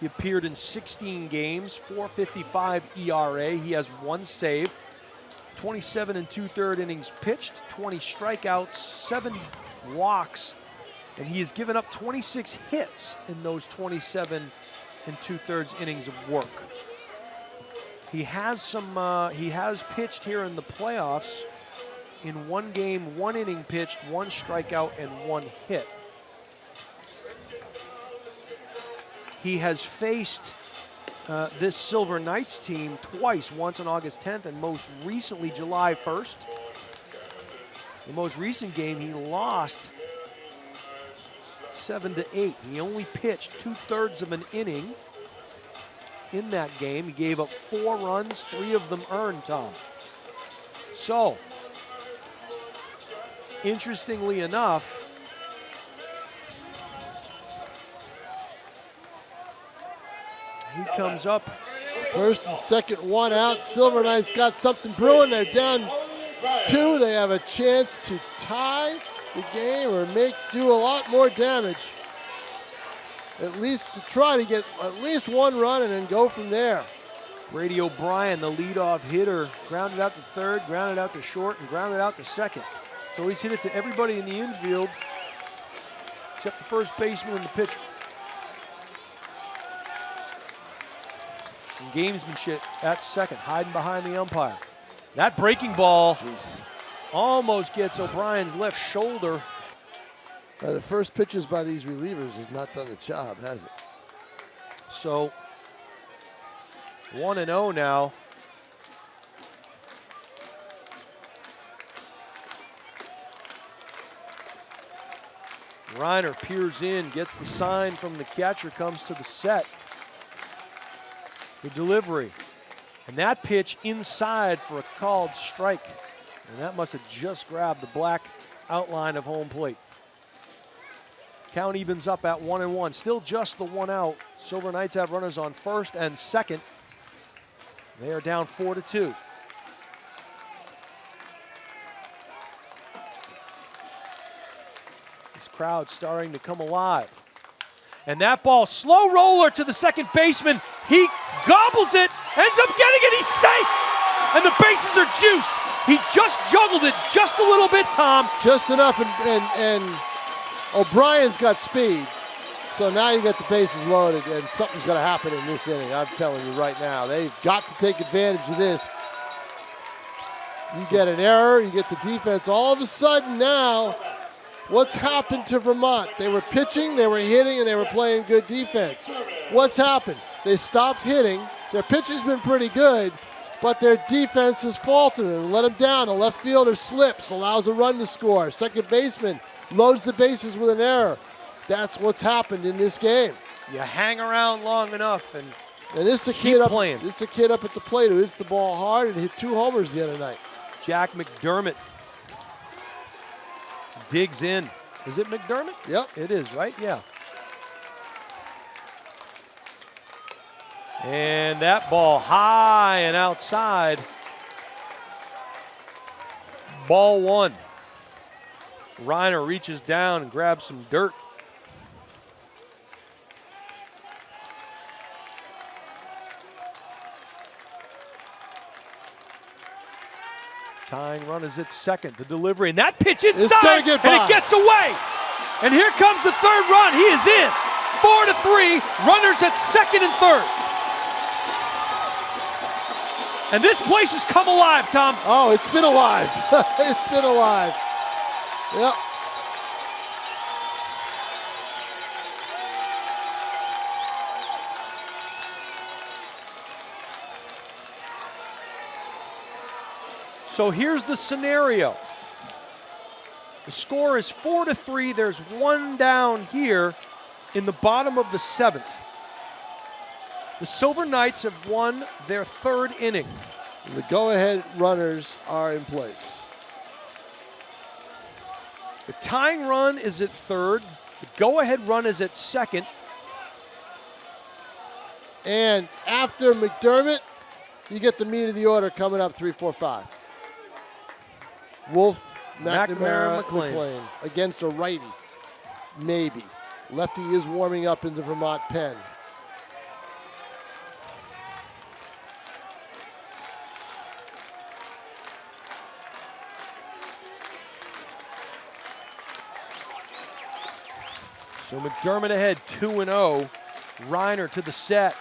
He appeared in 16 games, 4.55 ERA. He has 1 save, 27 2/3 innings pitched, 20 strikeouts, 7 walks, and he has given up 26 hits in those 27 2/3 innings of work. He has pitched here in the playoffs. In 1 game, 1 inning pitched, 1 strikeout, and 1 hit. He has faced this Silver Knights team twice, once on August 10th and most recently July 1st. The most recent game he lost 7-8. He only pitched 2/3 of an inning in that game. He gave up 4 runs, 3 of them earned, Tom. So, interestingly enough, he comes up. First and second, 1 out. Silver Knights got something brewing. They're down 2. They have a chance to tie the game or do a lot more damage. At least to try to get at least 1 run and then go from there. Brady O'Brien, the leadoff hitter, grounded out to third, grounded out to short, and grounded out to second. So he's hit it to everybody in the infield except the first baseman and the pitcher. Some gamesmanship at second, hiding behind the umpire. That breaking ball almost gets O'Brien's left shoulder. The first pitches by these relievers has not done the job, has it? So 1-0 now. Reiner peers in, gets the sign from the catcher, comes to the set. The delivery. And that pitch inside for a called strike. And that must have just grabbed the black outline of home plate. Count evens up at 1-1. Still just the one out. Silver Knights have runners on first and second. They are down 4-2. This crowd starting to come alive. And that ball, slow roller to the second baseman. He gobbles it, ends up getting it, he's safe! And the bases are juiced. He just juggled it just a little bit, Tom. Just enough, and O'Brien's got speed. So now you got the bases loaded, and something's going to happen in this inning. I'm telling you right now. They've got to take advantage of this. You get an error, you get the defense. All of a sudden now, what's happened to Vermont? They were pitching, they were hitting, and they were playing good defense. What's happened? They stopped hitting. Their pitching's been pretty good, but their defense has faltered and let them down. A left fielder slips, allows a run to score. Second baseman loads the bases with an error. That's what's happened in this game. You hang around long enough and this is a keep kid playing. This is a kid up at the plate who hits the ball hard and hit 2 homers the other night. Jack McDermott digs in. Is it McDermott? Yep. It is, right? Yeah. And that ball high and outside. Ball 1. Reiner reaches down and grabs some dirt. Tying run is at second. The delivery, and that pitch inside, and it gets away. And here comes the third run. He is in. 4-3. Runners at second and third. And this place has come alive, Tom. Oh, it's been alive. It's been alive. Yep. So here's the scenario. The score is 4-3. There's one down here in the bottom of the 7th. The Silver Knights have won their 3rd inning. The go-ahead runners are in place. The tying run is at 3rd. The go-ahead run is at 2nd. And after McDermott, you get the meat of the order coming up 3, 4, 5. Wolfe, McNamara, McLean against a righty. Maybe. Lefty is warming up in the Vermont pen. So McDermott ahead 2-0. Reiner to the set.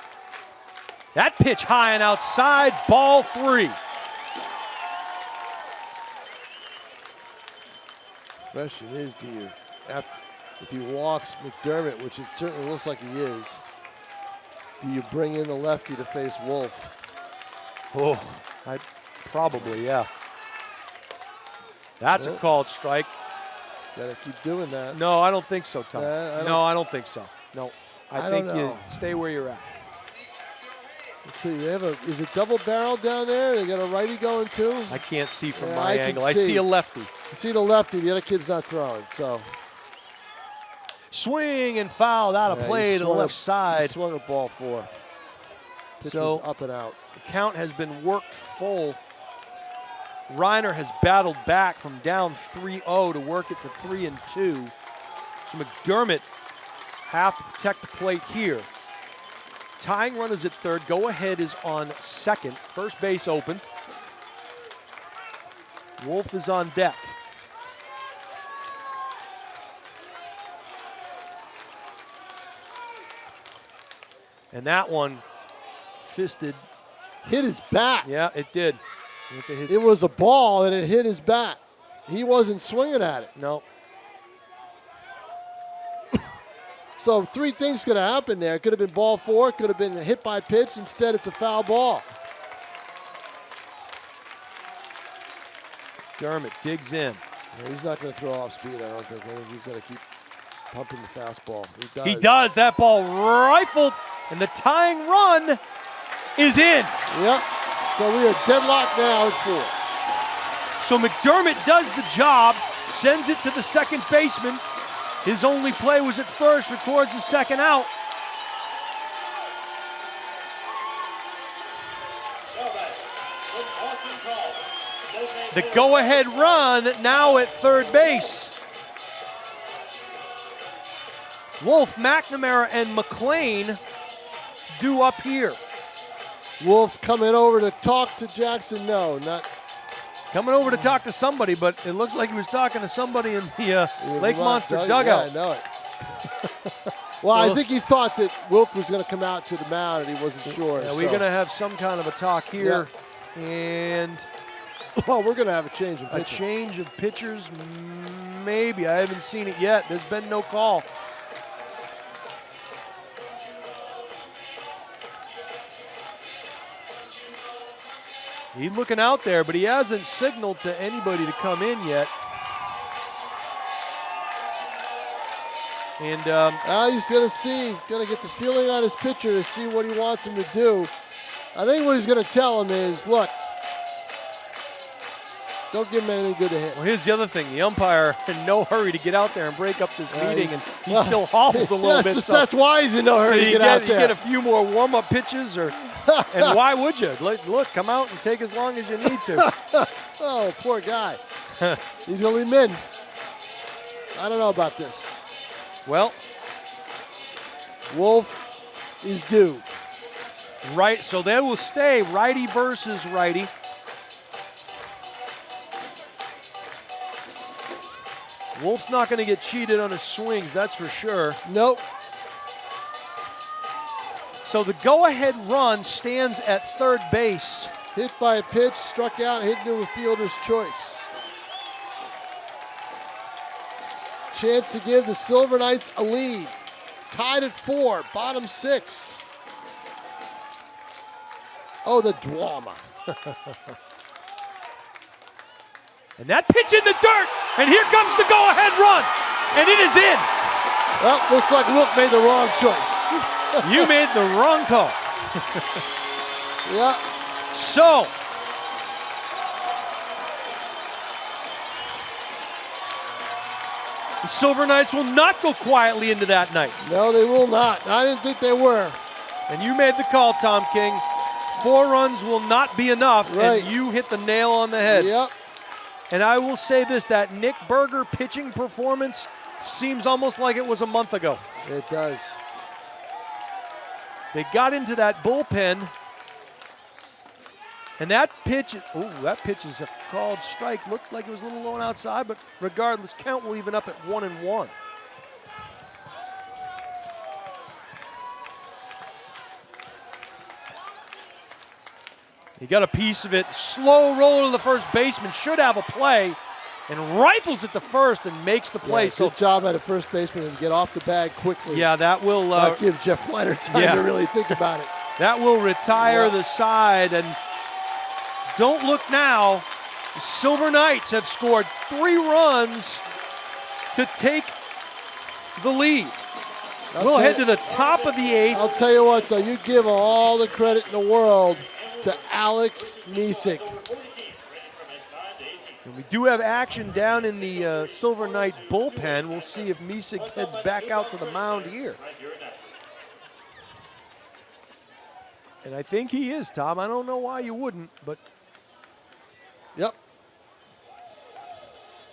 That pitch high and outside, ball 3. Question is, if he walks McDermott, which it certainly looks like he is, do you bring in the lefty to face Wolfe? Oh, probably, yeah. That's a called strike. Got to keep doing that. No, I don't think so, Tom. I don't think so. No, I think you stay where you're at. Let's see, is it double barrel down there? They got a righty going too? I can't see from my angle. I see a lefty. You see the lefty, the other kid's not throwing, so. Swing and fouled out of play to the left side. He swung a ball 4. Pitch was up and out. The count has been worked full. Reiner has battled back from down 3-0 to work it to 3-2. So McDermott have to protect the plate here. Tying run is at 3rd. Go ahead is on 2nd. First base open. Wolfe is on deck. And that one fisted. Hit his bat. Yeah, it did. It was a ball and it hit his bat. He wasn't swinging at it. No. So 3 things could have happened there. It could have been ball 4, could have been a hit by pitch. Instead, it's a foul ball. Dermott digs in. No, he's not going to throw off speed, I don't think. I think he's going to keep pumping the fastball. He does. That ball rifled, and the tying run is in. Yep. So we are deadlocked now at 4. So McDermott does the job, sends it to the second baseman. His only play was at first, records the second out. The go-ahead run now at third base. Wolfe, McNamara, and McLean due up here. Wolfe coming over to talk to Jackson. No, not coming over to talk to somebody, but it looks like he was talking to somebody in the Lake Monster dugout. Yeah, I know it. Well, I think he thought that Wilk was going to come out to the mound, and he wasn't sure. Yeah, we're going to have some kind of a talk here. Yeah. And well, we're going to have a change of pitcher. A change of pitchers, maybe. I haven't seen it yet. There's been no call. He's looking out there, but he hasn't signaled to anybody to come in yet. And he's going to see, going to get the feeling on his pitcher to see what he wants him to do. I think what he's going to tell him is, look, don't give him anything good to hit. Well, here's the other thing. The umpire in no hurry to get out there and break up this meeting, and he's still hobbled a little bit. That's why he's in no hurry to get out there. You get a few more warm-up pitches, and why would you? Look, come out and take as long as you need to. Oh, poor guy. He's going to be mid. I don't know about this. Well, Wolfe is due. Right, so they will stay righty versus righty. Wolfe's not going to get cheated on his swings, that's for sure. Nope. So the go-ahead run stands at third base. Hit by a pitch, struck out, hit into a fielder's choice. Chance to give the Silver Knights a lead. Tied at 4, bottom 6. Oh, the drama. And that pitch in the dirt, and here comes the go-ahead run, and it is in. Well, looks like Wilk made the wrong choice. You made the wrong call. Yeah. So, the Silver Knights will not go quietly into that night. No, they will not. I didn't think they were. And you made the call, Tom King. 4 runs will not be enough, right. And you hit the nail on the head. Yep. And I will say this, that Nick Berger pitching performance seems almost like it was a month ago. It does. They got into that bullpen, and that pitch is a called strike. Looked like it was a little low outside, but regardless, count will even up at 1-1. He got a piece of it. Slow roll to the first baseman. Should have a play. And rifles it to first and makes the play. Yeah, so good job at a first baseman and get off the bag quickly. Yeah, that will give Jeff Leonard time to really think about it. That will retire the side. And don't look now. The Silver Knights have scored 3 runs to take the lead. We'll head to the top of the 8th. I'll tell you what, though, you give all the credit in the world to Alex Misek. And we do have action down in the Silver Knight bullpen. We'll see if Misek heads back out to the mound here. And I think he is, Tom. I don't know why you wouldn't, but. Yep.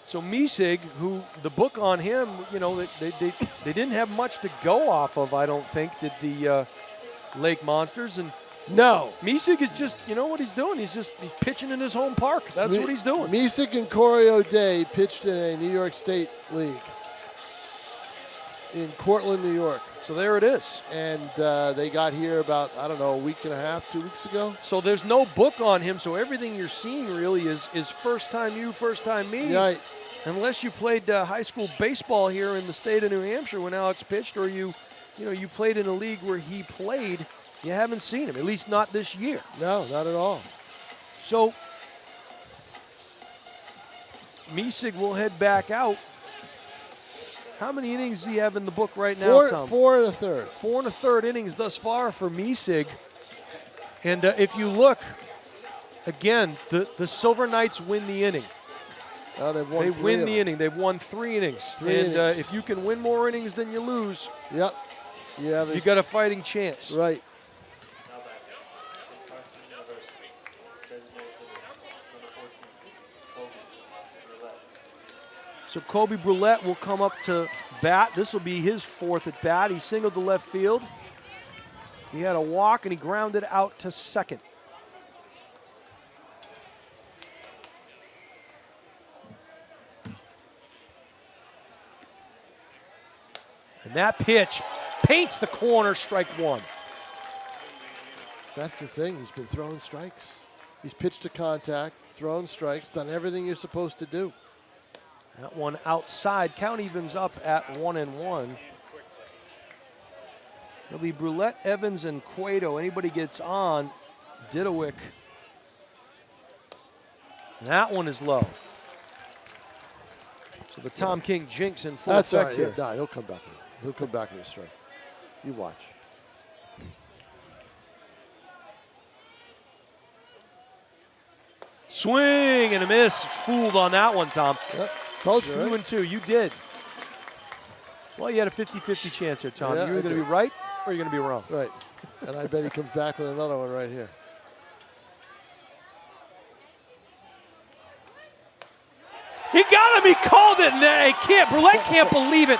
So Misek, who the book on him, they didn't have much to go off of, I don't think, did the Lake Monsters. And no. Misek is just, you know what he's doing? He's pitching in his home park. That's what he's doing. Misek and Corey O'Day pitched in a New York State league in Cortland, New York. So there it is. And they got here about, I don't know, a week and a half, 2 weeks ago. So there's no book on him, so everything you're seeing really is first time you, first time me. Right. Unless you played high school baseball here in the state of New Hampshire when Alex pitched, or you played in a league where he played. You haven't seen him, at least not this year. No, not at all. So Misek will head back out. How many innings does he have in the book right now, Tom? 4 and a third. 4 1/3 innings thus far for Misig. And if you look, again, the Silver Knights win the inning. Oh, They win the inning. They've won 3 innings. Innings. If you can win more innings than you lose, Yep. you got a fighting chance. Right. Now back. Clarkson University. Designated hitter, number 14, Kobe Roulette. So Kobe Brulette will come up to bat. This will be his 4th at bat. He singled to left field. He had a walk and he grounded out to second. And that pitch paints the corner, strike 1. That's the thing. He's been throwing strikes. He's pitched to contact, thrown strikes, done everything you're supposed to do. That one outside. Count evens up at 1-1. It'll be Brulette, Evans, and Cueto. Anybody gets on, Didowick. And that one is low. So the Tom King jinx in full That's all effect right. here. Yeah, nah, he'll come back. He'll come back with a strike. You watch. Swing and a miss. Fooled on that one, Tom. Yep. Told you, 2 right? and 2. You did. Well, you had a 50-50 chance here, Tom. Yeah, You're I going to did. be right or you're going to be wrong. Right. And I bet he comes back with another one right here. He got him. He called it. And Brulette can't believe it.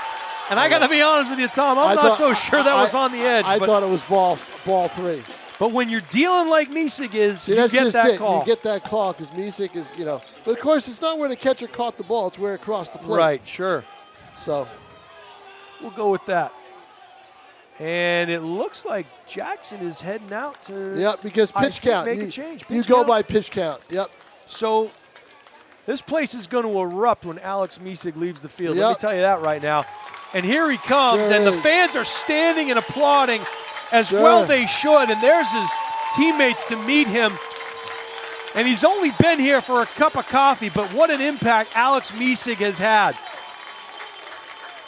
And I got to be honest with you, Tom. I'm not so sure that was on the edge. I but, thought it was ball 3. but when you're dealing like Misig is, See, you that's get just that it. call. You get that call because Misik is, But of course, it's not where the catcher caught the ball. It's where it crossed the plate. Right, sure. So, We'll go with that. And it looks like Jackson is heading out to yep, because I pitch think count. make you, a change. You Pitch go count. by pitch count. Yep. So this place is going to erupt when Alex Misig leaves the field. Let me Yep. tell you that right now. And here he comes, Sure and the is. fans are standing and applauding as Sure. well they should. And there's his teammates to meet him. And he's only been here for a cup of coffee, but what an impact Alex Misig has had.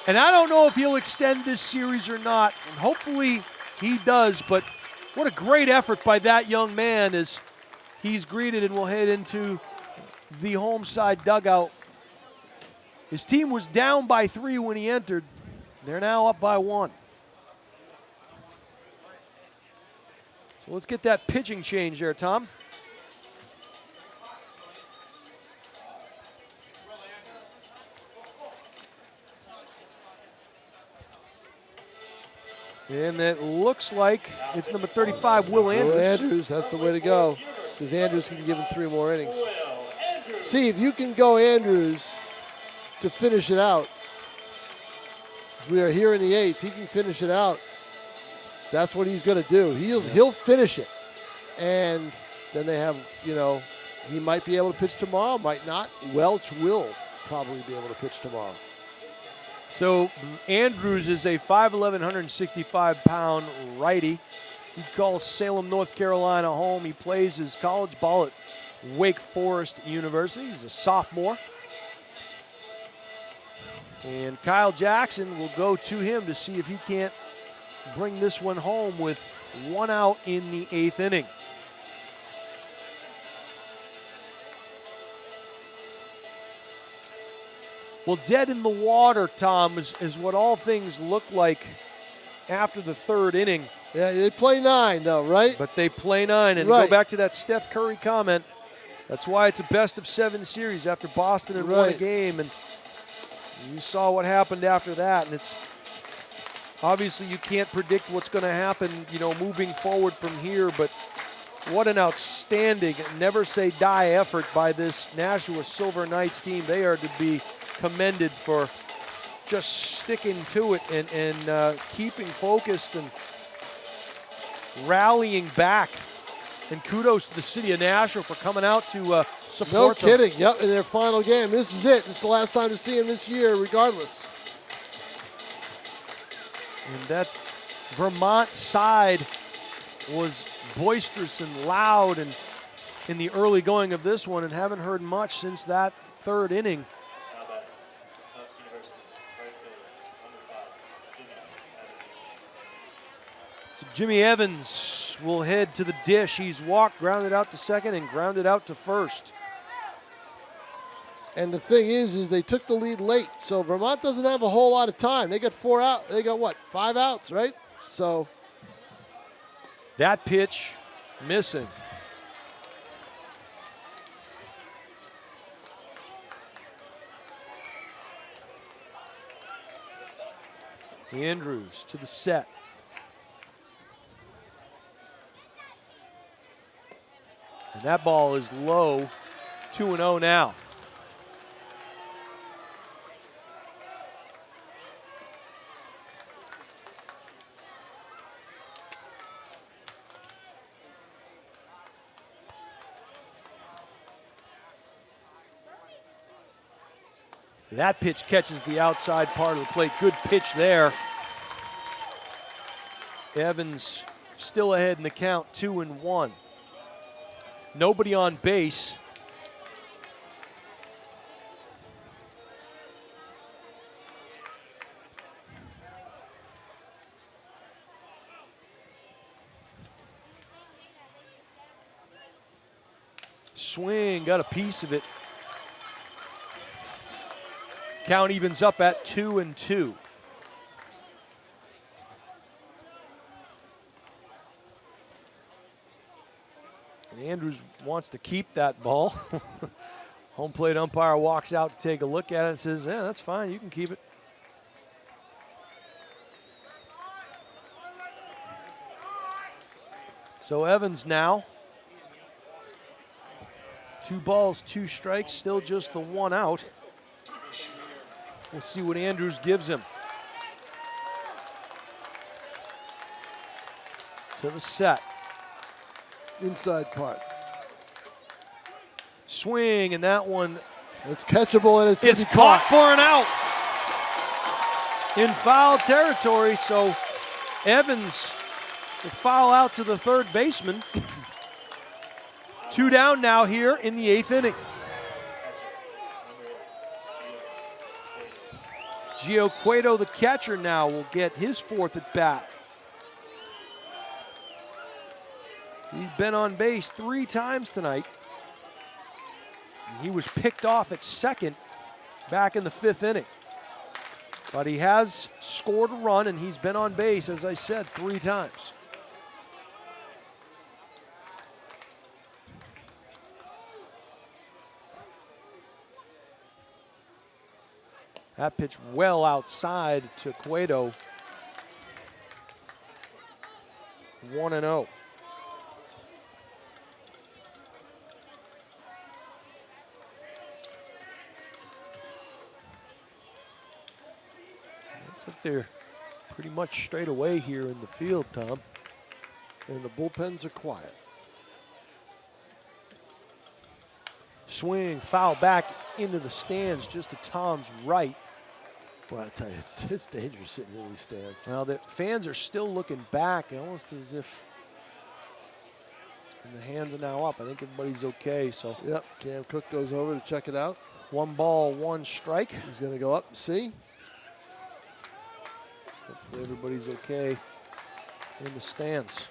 And I don't know if he'll extend this series or not. And hopefully he does, but what a great effort by that young man as he's greeted and will head into the home side dugout. His team was down by 3 when he entered. They're now up by 1. So let's get that pitching change there, Tom. And it looks like it's number 35, Will Andrews. Will Andrews, that's the way to go. Because Andrews can give him 3 more innings. See, if you can go Andrews to finish it out. We are here in the 8th. He can finish it out. That's what he's going to do. He'll finish it. And then they have, he might be able to pitch tomorrow, might not. Welch will probably be able to pitch tomorrow. So Andrews is a 5'11", 165-pound righty. He calls Salem, North Carolina home. He plays his college ball at Wake Forest University. He's a sophomore. And Kyle Jackson will go to him to see if he can't bring this one home with 1 out in the 8th inning. Well, dead in the water, Tom, is what all things look like after the 3rd inning. Yeah, they play 9 though, right? But they play 9. And Right. go back to that Steph Curry comment. That's why it's a best-of-7 series after Boston had won a Right. game. And you saw what happened after that. And it's obviously you can't predict what's going to happen, moving forward from here. But what an outstanding, never-say-die effort by this Nashua Silver Knights team. They are to be commended for just sticking to it and keeping focused and rallying back. And kudos to the city of Nashua for coming out to support No them. kidding. Yep, in their final game. This is it. This is the last time to see him this year, regardless. And that Vermont side was boisterous and loud and in the early going of this one, and haven't heard much since that 3rd inning. Now back. Knox University, right fielder, Jimmy Evans will head to the dish. He's walked, grounded out to second, and grounded out to first. And the thing is they took the lead late, so Vermont doesn't have a whole lot of time. They got 4 out. They got what, 5 outs, right? So that pitch missing. Andrews to the set. And that ball is low, 2-0 now. That pitch catches the outside part of the plate. Good pitch there. Evans still ahead in the count, 2-1. Nobody on base. Swing, got a piece of it. Count evens up at 2-2. And Andrews wants to keep that ball. Home plate umpire walks out to take a look at it and says, yeah, that's fine, you can keep it. So Evans now, 2 balls, 2 strikes, still just the 1 out. We'll see what Andrews gives him. To the set. Inside part. Swing, and that one. It's catchable, and it's caught for an out. In foul territory, so Evans will foul out to the third baseman. 2 down now here in the 8th inning. Gio Cueto, the catcher, now will get his 4th at bat. He's been on base 3 times tonight. He was picked off at second back in the 5th inning. But he has scored a run, and he's been on base, as I said, 3 times. That pitch well outside to Cueto. 1-0. Looks like they're pretty much straight away here in the field, Tom. And the bullpens are quiet. Swing, foul back into the stands, just to Tom's right. Boy, I tell you, it's dangerous sitting in these stands. Well, the fans are still looking back, almost as if and the hands are now up. I think everybody's okay. So yep, Cam Cook goes over to check it out. 1 ball, 1 strike. He's going to go up and see. Hopefully everybody's okay in the stands.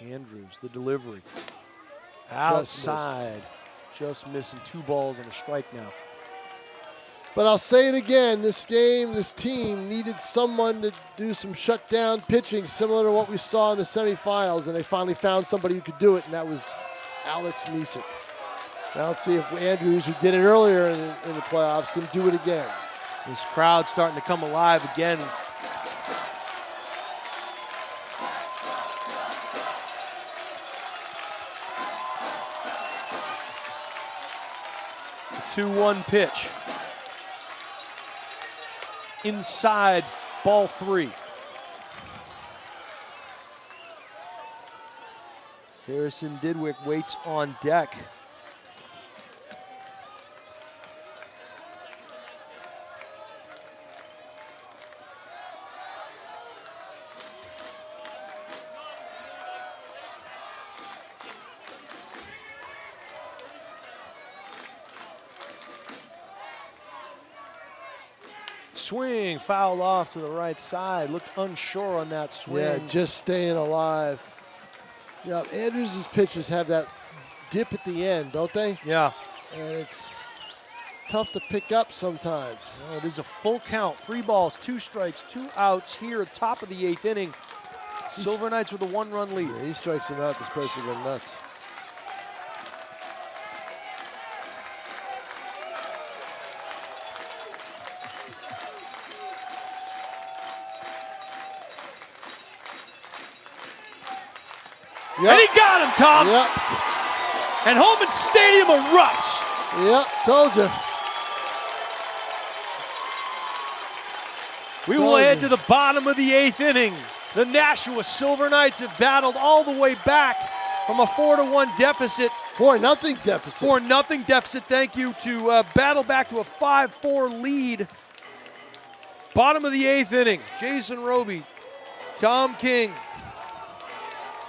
Andrews, the delivery. Outside. Just missing 2 balls and a strike now. But I'll say it again, this game, this team needed someone to do some shutdown pitching similar to what we saw in the semifinals, and they finally found somebody who could do it, and that was Alex Misek. Now let's see if Andrews, who did it earlier in the playoffs, can do it again. This crowd's starting to come alive again. The 2-1 pitch. Inside, ball 3. Harrison Didwick waits on deck. Swing, fouled off to the right side. Looked unsure on that swing. Yeah, just staying alive. Yeah, Andrews' pitches have that dip at the end, don't they? Yeah. And it's tough to pick up sometimes. Well, it is a full count. 3 balls, 2 strikes, 2 outs here at top of the 8th inning. Silver Knights with a 1-run lead. Yeah, he strikes him out, this place will go nuts. Yep. And he got him, Tom. Yep. And Holman Stadium erupts. Yep, told you. We will head to the bottom of the 8th inning. The Nashua Silver Knights have battled all the way back from a 4-1 deficit. 4-0 deficit. 4-0 deficit, thank you, to battle back to a 5-4 lead. Bottom of the 8th inning. Jason Roby, Tom King,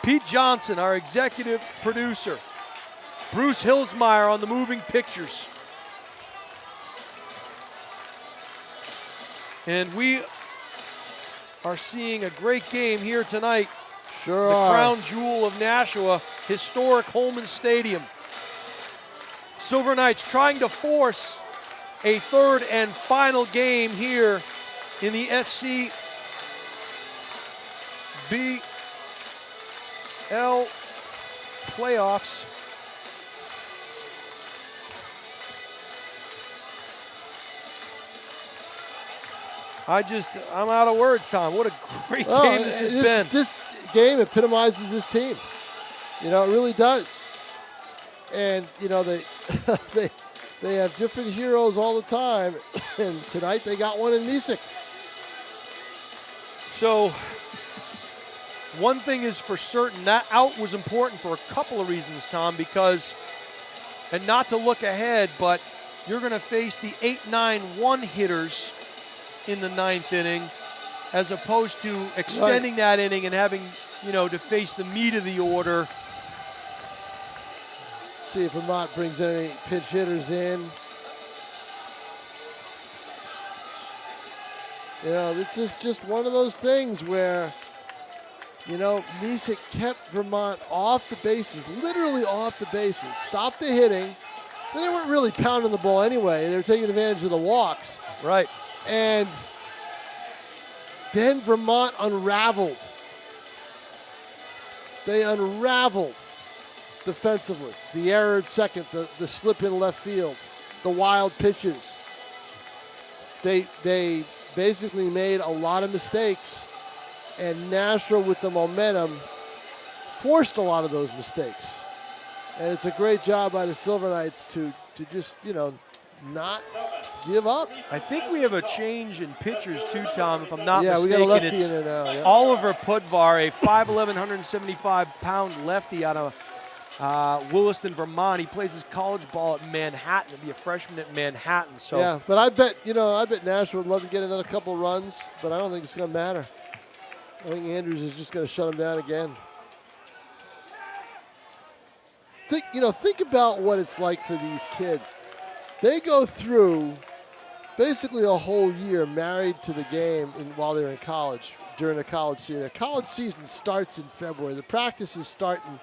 Pete Johnson, our executive producer, Bruce Hillsmeyer on the moving pictures. And we are seeing a great game here tonight. Sure the are. Crown jewel of Nashua, Historic Holman Stadium. Silver Knights trying to force a 3rd and final game here in the Fcbl playoffs. I'm out of words, Tom. What a great game this has been. This game epitomizes this team. You know, it really does. And, you know, they they have different heroes all the time. And tonight they got one in Misek. So, one thing is for certain, that out was important for a couple of reasons, Tom, because, and not to look ahead, but you're going to face the 8-9-1 hitters in the 9th inning, as opposed to extending that inning and having, you know, to face the meat of the order. See if Vermont brings any pinch hitters in. You know, this is just one of those things where, you know, Misek kept Vermont off the bases, literally off the bases, stopped the hitting. But they weren't really pounding the ball anyway. They were taking advantage of the walks. Right. And then Vermont unraveled. They unraveled defensively. The error at second, the slip in left field, the wild pitches. They basically made a lot of mistakes, and Nashua, with the momentum, forced a lot of those mistakes. And it's a great job by the Silver Knights to just, you know, not give up. I think we have a change in pitchers too, Tom, if I'm not Yeah, mistaken. we got a lefty it's in there now. Yeah. Oliver Pudvar, a 5'11", 175-pound lefty out of Williston, Vermont. He plays his college ball at Manhattan. He'll be a freshman at Manhattan. So Yeah, but I bet Nashua would love to get another couple runs, but I don't think it's going to matter. I think Andrews is just going to shut him down again. Think about what it's like for these kids. They go through basically a whole year married to the game while they're in college, during the college season. Their college season starts in February. The practices start in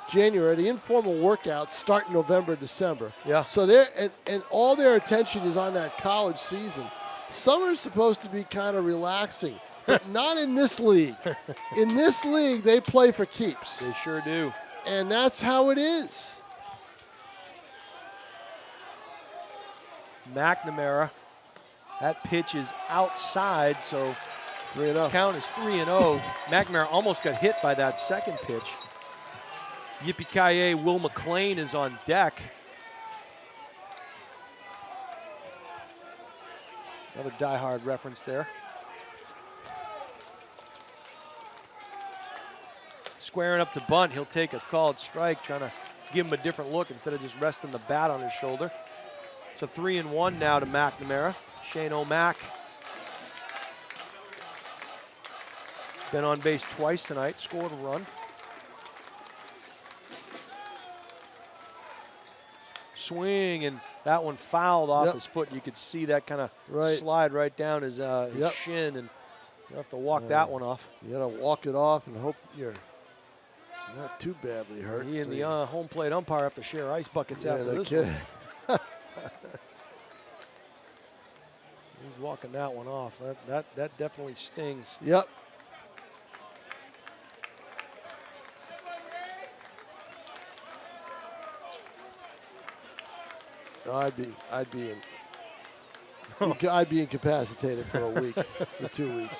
January. The informal workouts start in November, December. Yeah. So they're and all their attention is on that college season. Summer's supposed to be kind of relaxing, but not in this league. In this league, they play for keeps. they sure do. And that's how it is. McNamara, that pitch is outside, so 3-0. count is 3-0. McNamara almost got hit by that second pitch. Yippee-ki-yay, Will McLean is on deck. Another diehard reference there. Squaring up to bunt, he'll take a called strike, trying to give him a different look instead of just resting the bat on his shoulder. So 3-1 now to McNamara. Shane O'Mac. He's been on base twice tonight, scored a run. Swing and That one fouled off Yep. his foot. You could see that kind of Right. slide right down his Yep. shin, and you have to walk that one off. You got to walk it off and hope that you're not too badly hurt. He and So the you- home plate umpire have to share ice buckets yeah, after no this kidding. one. He's walking that one off. That definitely stings. Yep. I'd be incapacitated for a week, for 2 weeks.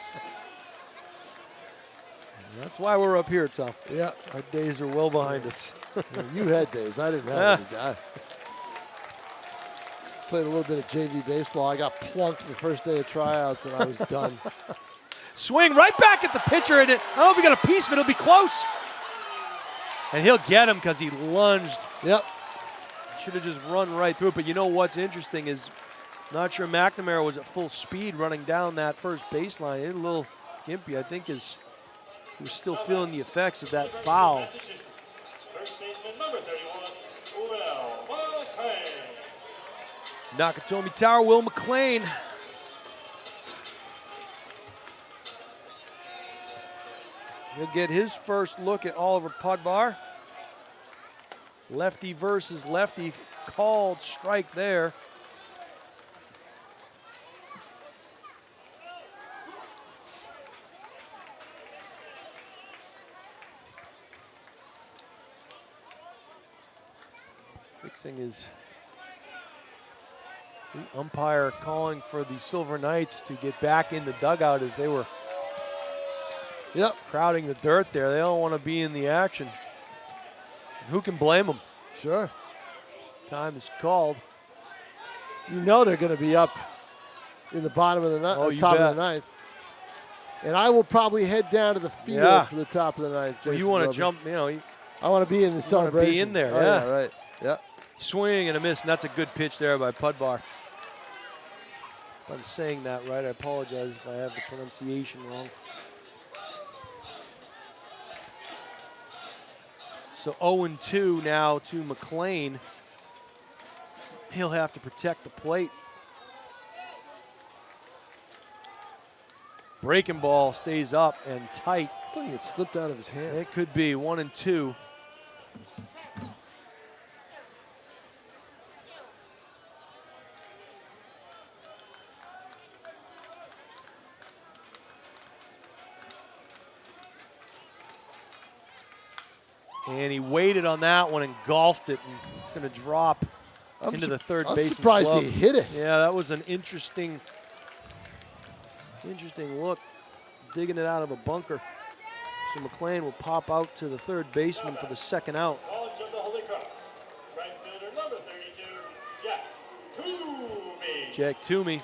That's why we're up here, Tom. Yeah. Our days are well behind us. You had days. I didn't have any. I played a little bit of JV baseball. I got plunked the first day of tryouts, and I was done. Swing right back at the pitcher, and I don't know if he got a piece of it. It'll be close. And he'll get him because he lunged. Yep. Should have just run right through it. But you know what's interesting is, not sure McNamara was at full speed running down that first baseline. A little gimpy, I think, he was still feeling the effects of that foul. First baseman number 31, Will McClain. Nakatomi Tower, Will McClain. He'll get his first look at Oliver Pudvar. Lefty versus lefty, called strike there. Fixing his the umpire calling for the Silver Knights to get back in the dugout as they were crowding the dirt there. They don't want to be in the action. Who can blame them? Sure. Time is called. You know they're going to be up in the bottom of the top of the ninth. And I will probably head down to the field for the top of the ninth. Well, you want to jump, I want to be in the celebration. Be in there, yeah, right. Yeah. Swing and a miss, and that's a good pitch there by Pudvar. If I'm saying that right, I apologize if I have the pronunciation wrong. So 0-2 now to McClain. He'll have to protect the plate. Breaking ball stays up and tight. I thought it slipped out of his hand. It could be 1-2. And he waited on that one and golfed it, and it's going to drop into the third baseman's surprised glove. he hit it. Yeah, that was an interesting look, digging it out of a bunker. So McClain will pop out to the third baseman for the second out. College of the Holy Cross. Right fielder number 32, Jack Toomey. Jack Toomey.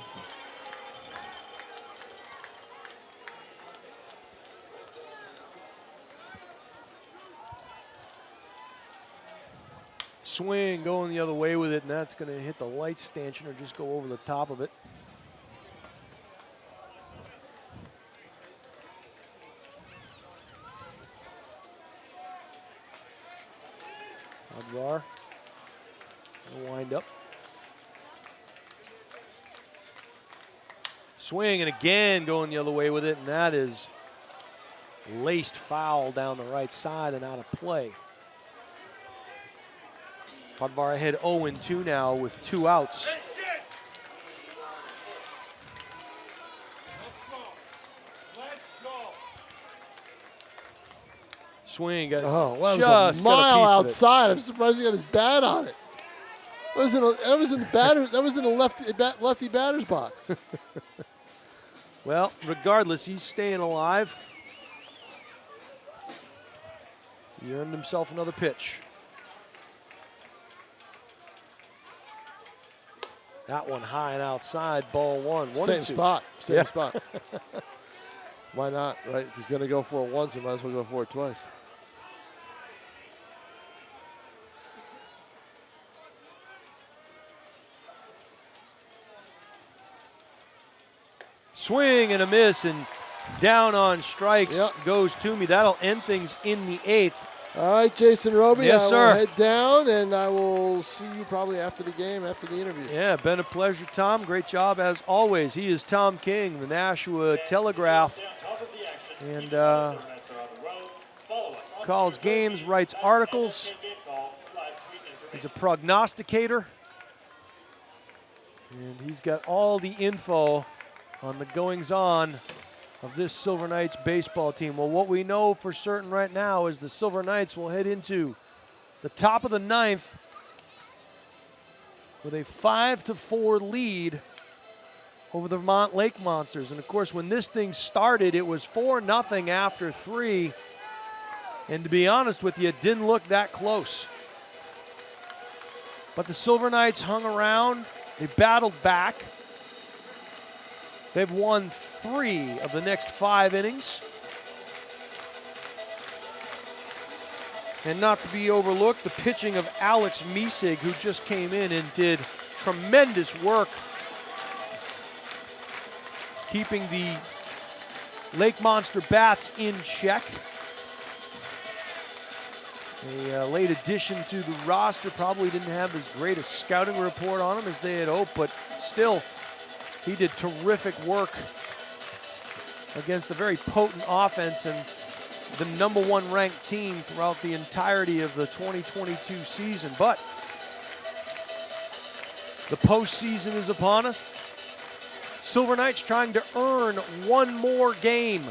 Swing going the other way with it, and that's going to hit the light stanchion or just go over the top of it. Pudvar wind up. Swing, and again going the other way with it, and that is laced foul down the right side and out of play. Pudvar ahead 0-2 now with 2 outs. Swing, got Well, it just was a mile got a piece outside. I'm surprised he got his bat on it. That was in the lefty batter's box. Well, regardless, he's staying alive. He earned himself another pitch. That one high and outside, ball one. Same 1-2. spot. Same spot. Why not, right? If he's going to go for it once, he might as well go for it twice. Swing and a miss, and down on strikes goes Toomey. That'll end things in the 8th. All right, Jason Roby. Yes, I sir. will head down, and I will see you probably after the game, after the interview. Yeah, been a pleasure, Tom. Great job as always. He is Tom King, the Nashua Telegraph, and calls games, writes articles. He's a prognosticator, and he's got all the info on the goings-on of this Silver Knights baseball team. Well, what we know for certain right now is the Silver Knights will head into the top of the ninth with a 5-4 lead over the Vermont Lake Monsters. And of course, when this thing started, it was 4-0 after 3. And to be honest with you, it didn't look that close. But the Silver Knights hung around. They battled back. They've won 3 of the next 5 innings. And not to be overlooked, the pitching of Alex Miesig, who just came in and did tremendous work keeping the Lake Monster bats in check. A late addition to the roster, probably didn't have as great a scouting report on him as they had hoped, but still, he did terrific work against a very potent offense and the #1 ranked team throughout the entirety of the 2022 season. But the postseason is upon us. Silver Knights trying to earn one more game.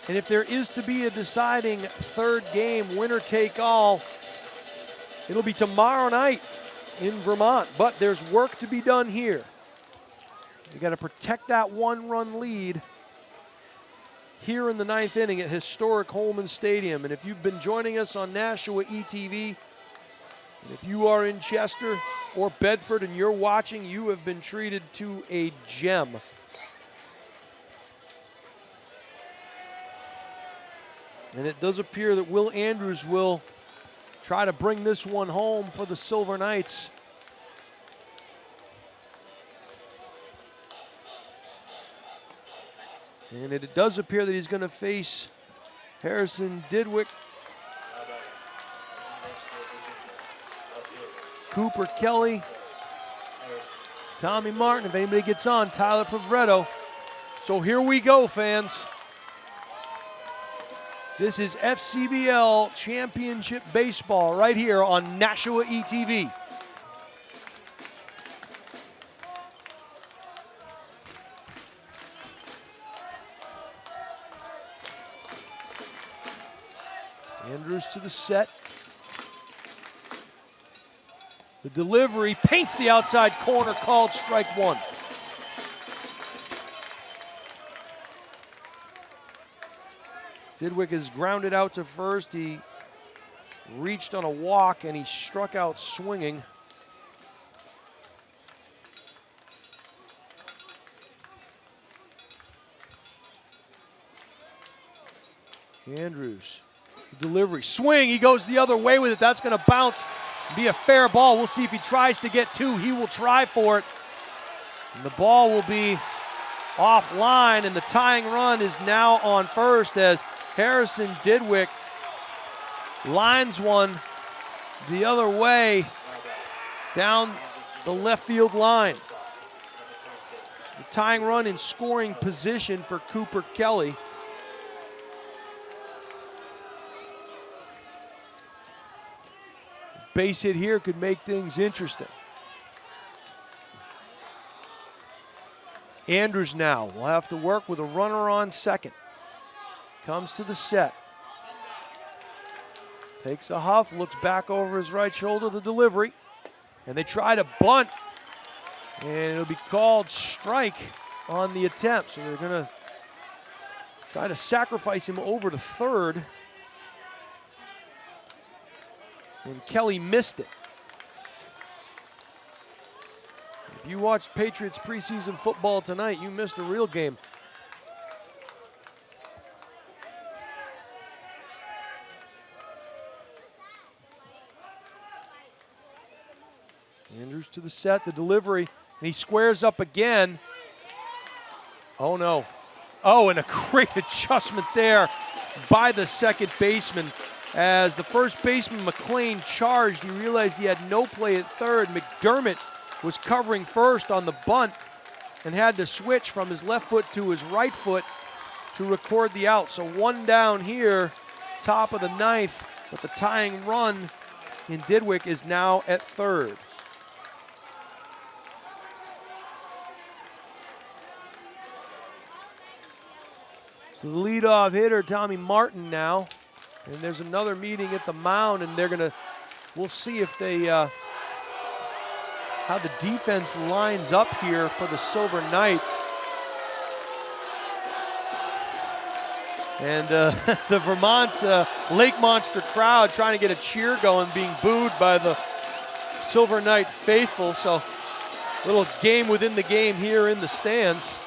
And if there is to be a deciding third game, winner take all, it'll be tomorrow night in Vermont. But there's work to be done here. You got to protect that 1-run lead here in the 9th inning at Historic Holman Stadium. And if you've been joining us on Nashua ETV, and if you are in Chester or Bedford and you're watching, you have been treated to a gem. And it does appear that Will Andrews will try to bring this one home for the Silver Knights. And it does appear that he's going to face Harrison Didwick, Cooper Kelly, Tommy Martin, if anybody gets on, Tyler Favretto. So here we go, fans. This is FCBL Championship Baseball right here on Nashua ETV. Andrews to the set. The delivery paints the outside corner, called strike one. Didwick is grounded out to first. He reached on a walk and he struck out swinging. Andrews, the delivery, swing, he goes the other way with it. That's going to bounce, be a fair ball. We'll see if he tries to get 2. He will try for it. And the ball will be offline, and the tying run is now on first as Harrison Didwick lines one the other way down the left field line. The tying run in scoring position for Cooper Kelly. Base hit here could make things interesting. Andrews now will have to work with a runner on second. Comes to the set. Takes a huff, looks back over his right shoulder, the delivery. And they try to bunt. And it'll be called strike on the attempt. So they're going to try to sacrifice him over to third. And Kelly missed it. If you watched Patriots preseason football tonight, you missed a real game. Andrews to the set, the delivery, and he squares up again. Oh no. Oh, and a great adjustment there by the second baseman. As the first baseman, McLean, charged, he realized he had no play at third. McDermott was covering first on the bunt and had to switch from his left foot to his right foot to record the out. So one down here, top of the ninth, but the tying run in Didwick is now at third. So the leadoff hitter, Tommy Martin now. And there's another meeting at the mound, and we'll see if they, how the defense lines up here for the Silver Knights. And the Vermont Lake Monster crowd trying to get a cheer going, being booed by the Silver Knight faithful. So a little game within the game here in the stands.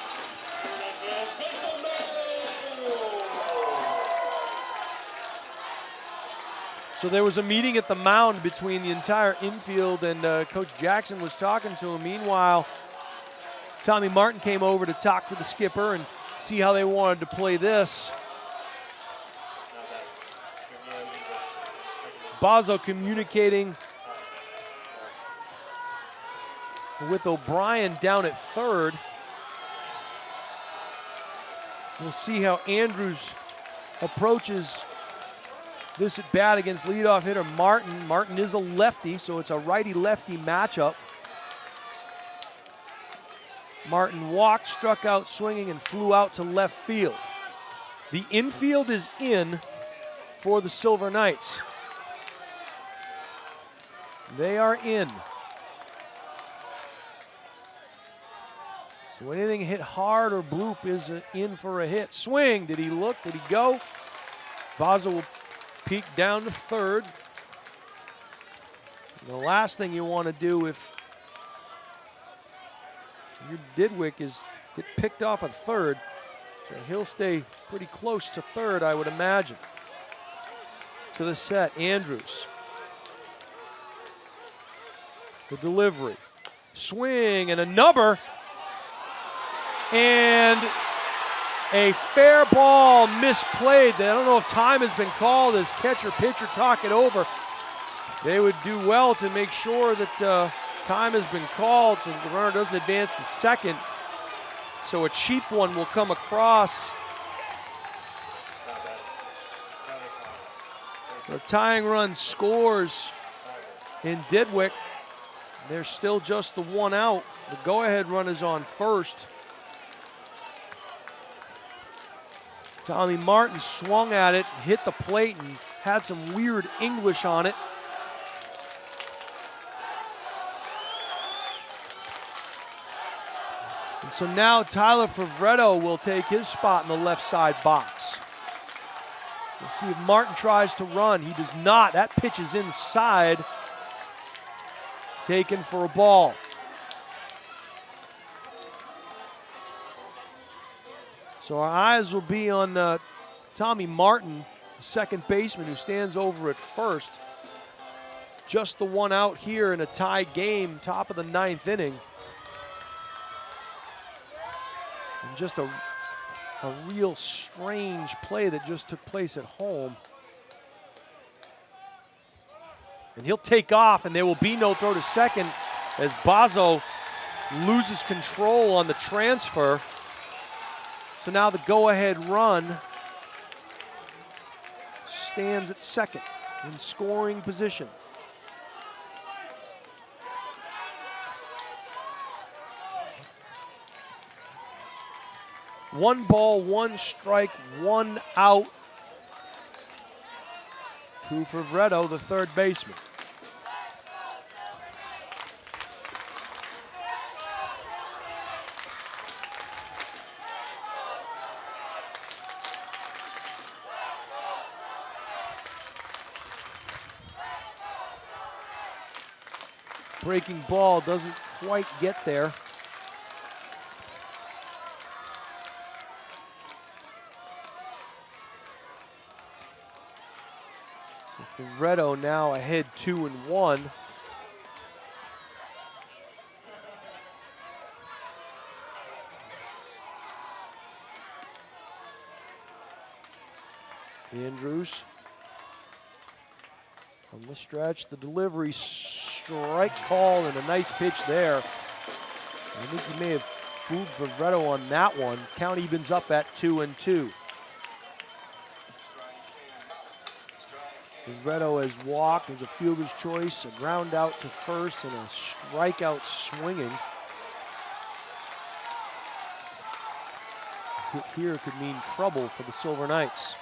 So there was a meeting at the mound between the entire infield, and Coach Jackson was talking to him. Meanwhile, Tommy Martin came over to talk to the skipper and see how they wanted to play this. Bozzo communicating with O'Brien down at third. We'll see how Andrews approaches this at bat against leadoff hitter Martin. Martin is a lefty, so it's a righty-lefty matchup. Martin walked, struck out swinging, and flew out to left field. The infield is in for the Silver Knights. They are in. So anything hit hard or bloop is in for a hit. Swing, did he look, did he go? Bozzo will peek down to third. And the last thing you want to do if your Didwick is get picked off at third, so he'll stay pretty close to third, I would imagine. To the set, Andrews. The delivery. Swing and a number. And a fair ball misplayed. I don't know if time has been called as catcher-pitcher talk it over. They would do well to make sure that time has been called so the runner doesn't advance to second. So a cheap one will come across. The tying run scores in Didwick. There's still just the one out. The go-ahead run is on first. Tommy Martin swung at it, hit the plate, and had some weird English on it. And so now Tyler Favretto will take his spot in the left side box. We'll see if Martin tries to run. He does not. That pitch is inside. Taken for a ball. So our eyes will be on Tommy Martin, the second baseman who stands over at first. Just the one out here in a tie game, top of the ninth inning. And just a real strange play that just took place at home. And he'll take off, and there will be no throw to second as Bozzo loses control on the transfer. So now the go-ahead run stands at second in scoring position. One ball, one strike, one out to Favretto, the third baseman. Breaking ball doesn't quite get there. So Favretto now ahead 2-1. Andrews On the stretch, the delivery, strike call, and a nice pitch there. I think he may have fooled Vervetto on that one. Count evens up at 2-2. Vervetto has walked as a fielder's choice, a ground out to first, and a strikeout swinging. A hit here could mean trouble for the Silver Knights.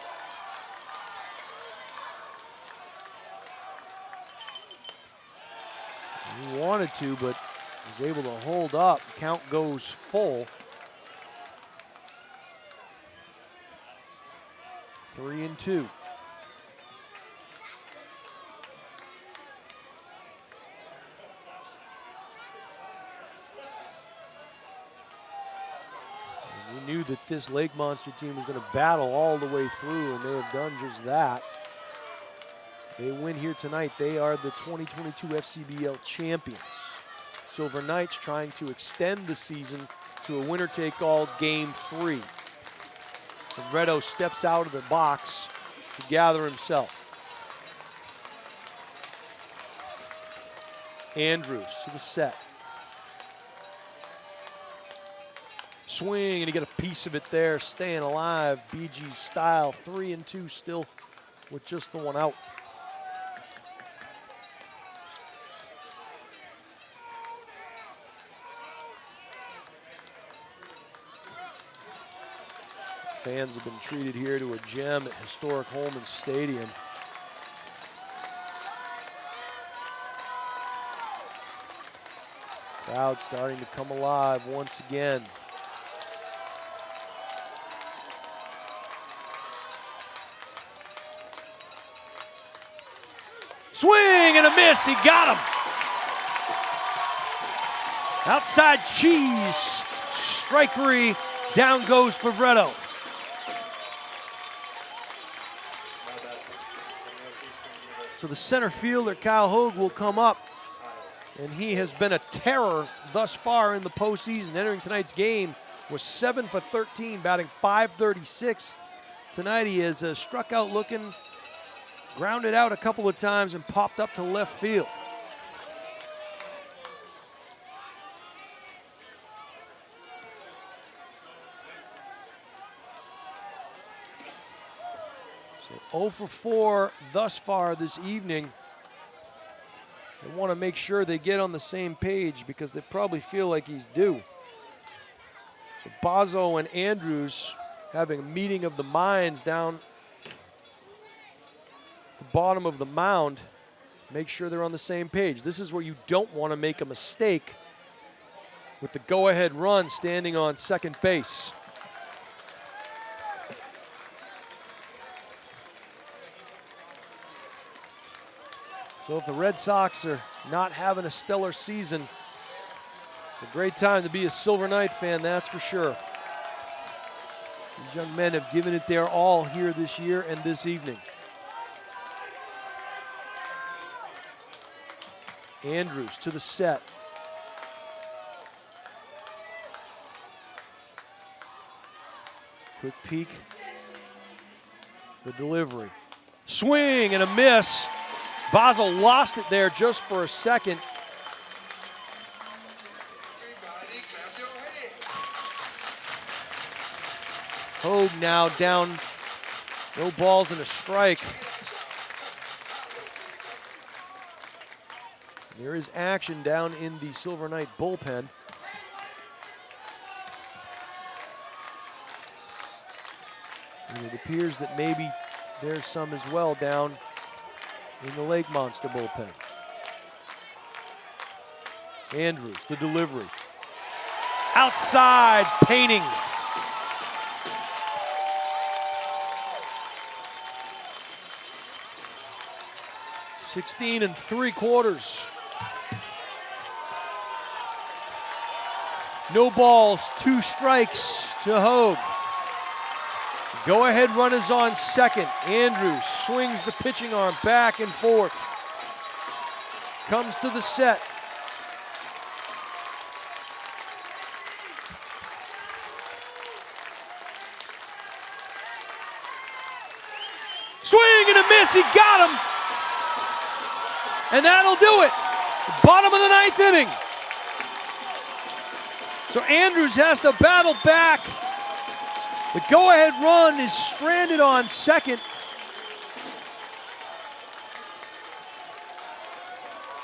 He wanted to, but was able to hold up. Count goes full. 3-2. And we knew that this Lake Monster team was going to battle all the way through, and they have done just that. They win here tonight. They are the 2022 Fcbl champions. Silver Knights trying to extend the season to a winner-take-all Game 3. Vervetto steps out of the box to gather himself. Andrews to the set. Swing, and he got a piece of it there, staying alive. BG style, 3-2 still with just the one out. Fans have been treated here to a gem at Historic Holman Stadium. Crowd starting to come alive once again. Swing and a miss, he got him. Outside cheese, strike three, down goes Vervetto. So the center fielder, Kyle Hogue, will come up, and he has been a terror thus far in the postseason. Entering tonight's game was 7 for 13, batting .536. Tonight he has struck out looking, grounded out a couple of times, and popped up to left field. So 0 for 4 thus far this evening. They want to make sure they get on the same page because they probably feel like he's due. So Bazo and Andrews having a meeting of the minds down the bottom of the mound. Make sure they're on the same page. This is where you don't want to make a mistake with the go-ahead run standing on second base. So if the Red Sox are not having a stellar season, it's a great time to be a Silver Knight fan, that's for sure. These young men have given it their all here this year and this evening. Andrews to the set. Quick peek. The delivery. Swing and a miss. Basel lost it there just for a second. Hogue now down, no balls and a strike. There is action down in the Silver Knight bullpen. And it appears that maybe there's some as well down in the Lake Monster bullpen. Andrews, the delivery. Outside, painting. $16 3/4. No balls, 2 strikes to Hogue. Go-ahead run is on second. Andrews swings the pitching arm back and forth. Comes to the set. Swing and a miss, he got him. And that'll do it. Bottom of the 9th inning. So Andrews has to battle back. The go-ahead run is stranded on second.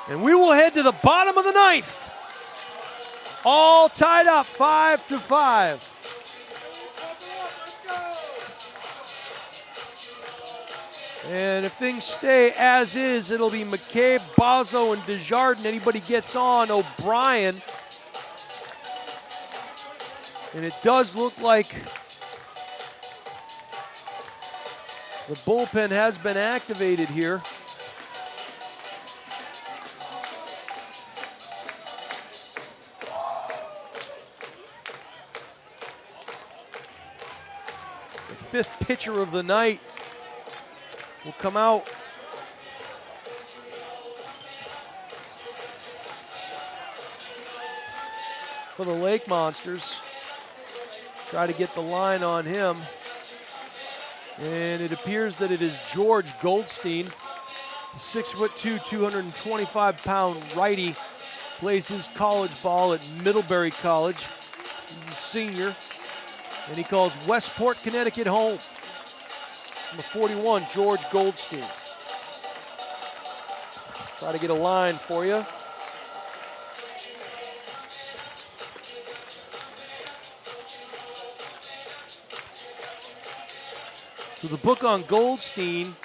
And we will head to the bottom of the 9th. All tied up 5-5. And if things stay as is, it'll be McCabe, Bozzo, and Desjardins. Anybody gets on, O'Brien. And it does look like the bullpen has been activated here. The 5th pitcher of the night will come out. For the Lake Monsters. Try to get the line on him. And it appears that it is George Goldstein, 6'2", 225-pound righty. Plays his college ball at Middlebury College. He's a senior. And he calls Westport, Connecticut home. Number 41, George Goldstein. Try to get a line for you. So the book on Goldstein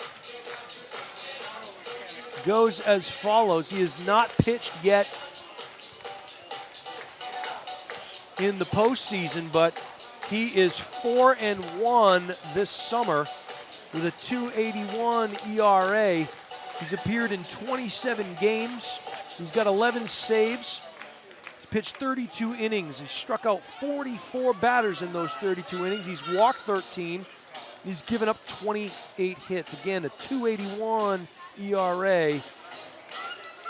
goes as follows. He has not pitched yet in the postseason, but he is 4-1 this summer with a 2.81 ERA. He's appeared in 27 games. He's got 11 saves. He's pitched 32 innings. He's struck out 44 batters in those 32 innings. He's walked 13. He's given up 28 hits. Again, a 2.81 ERA.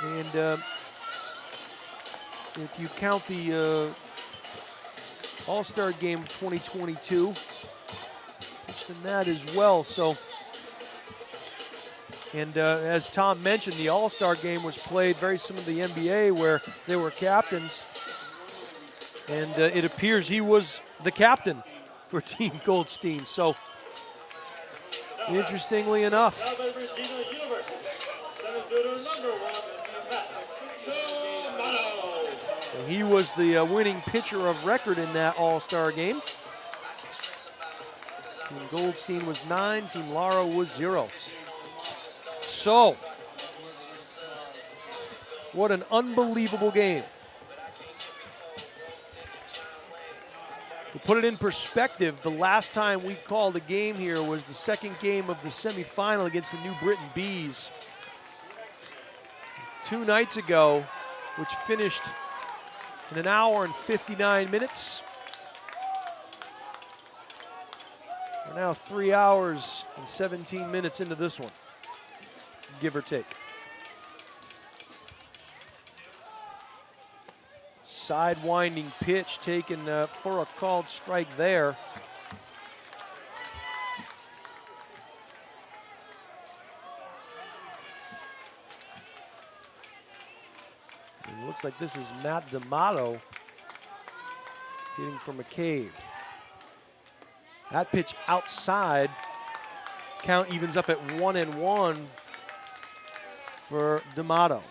And if you count the All-Star game of 2022, pitched in that as well. So, and as Tom mentioned, the All-Star game was played very similar to the NBA where they were captains. And it appears he was the captain for Team Goldstein. So, interestingly enough. So he was the winning pitcher of record in that All-Star game. Team Goldstein was 9, Team Lara was 0. So, what an unbelievable game. To put it in perspective, the last time we called a game here was the second game of the semifinal against the New Britain Bees 2 nights ago, which finished in 1 hour and 59 minutes. We're now 3 hours and 17 minutes into this one, give or take. Sidewinding pitch taken for a called strike there. It looks like this is Matt D'Amato hitting for McCabe. That pitch outside. Count evens up at 1-1 for D'Amato.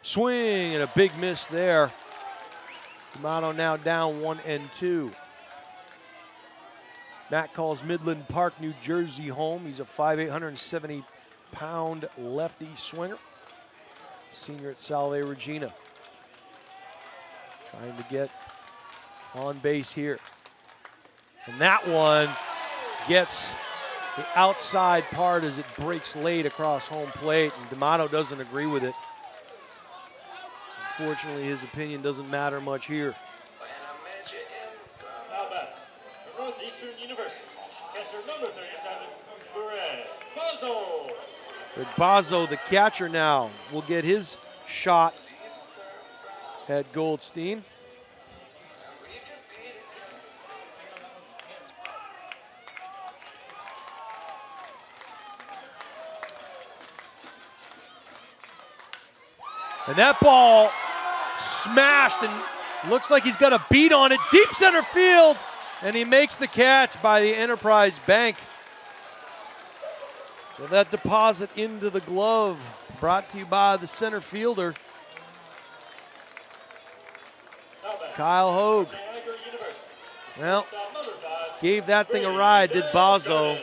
Swing and a big miss there. D'Amato now down 1-2. Matt calls Midland Park, New Jersey home. He's a 5'8", 170-pound lefty swinger. Senior at Salve Regina. Trying to get on base here. And that one gets the outside part as it breaks late across home plate, and D'Amato doesn't agree with it. Unfortunately, his opinion doesn't matter much here. Now back to Northeastern University, catcher number 37, Greg Bozzo. Greg Bozzo, the catcher now, will get his shot at Goldstein. And that ball smashed and looks like he's got a beat on it. Deep center field. And he makes the catch by the Enterprise Bank. So that deposit into the glove brought to you by the center fielder, Kyle Hogue. Well, gave that thing a ride, did Bazo.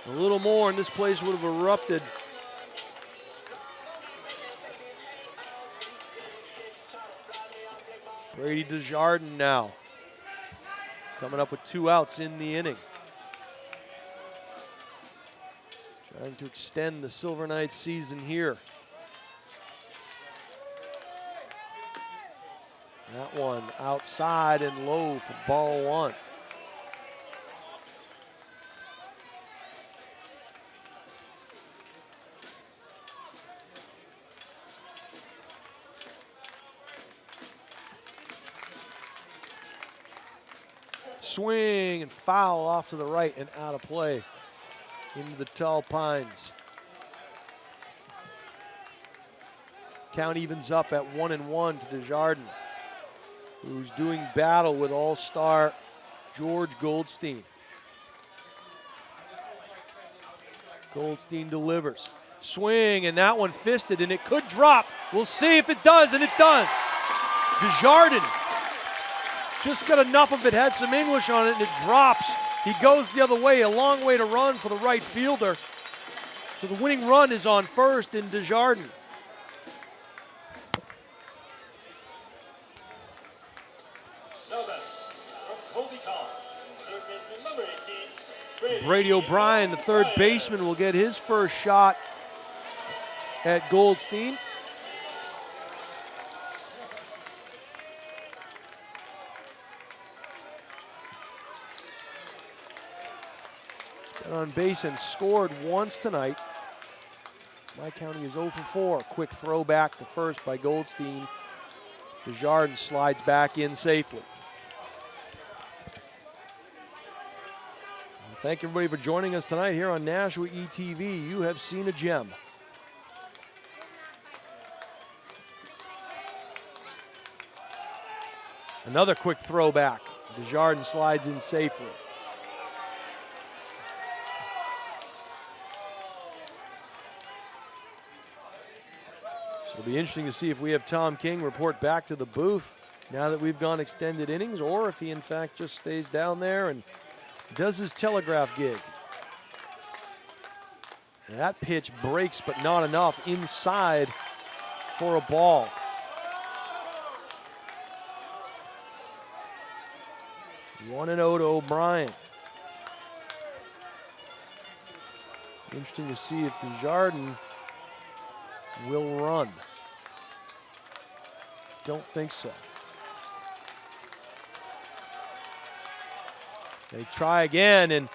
A little more and this place would have erupted. Brady Desjardins now coming up with 2 outs in the inning. Trying to extend the Silver Knights season here. That one outside and low for ball 1. Swing and foul off to the right and out of play into the tall pines. Count evens up at 1-1 to Desjardins, who's doing battle with all-star George Goldstein. Goldstein delivers. Swing, and that one fisted, and it could drop. We'll see if it does, and it does. Desjardins just got enough of it, had some English on it, and it drops. He goes the other way, a long way to run for the right fielder. So the winning run is on first in Desjardins. Brady O'Brien, the third baseman, will get his first shot at Goldstein. He's been on base and scored once tonight. My county is 0 for 4. Quick throw back to first by Goldstein. Desjardins slides back in safely. Thank everybody for joining us tonight here on Nashua ETV. You have seen a gem. Another quick throwback. Desjardins slides in safely. So it'll be interesting to see if we have Tom King report back to the booth now that we've gone extended innings, or if he in fact just stays down there and does his telegraph gig. And that pitch breaks, but not enough inside for a ball. One and 0 to O'Brien. Interesting to see if Desjardins will run. Don't think so. They try again and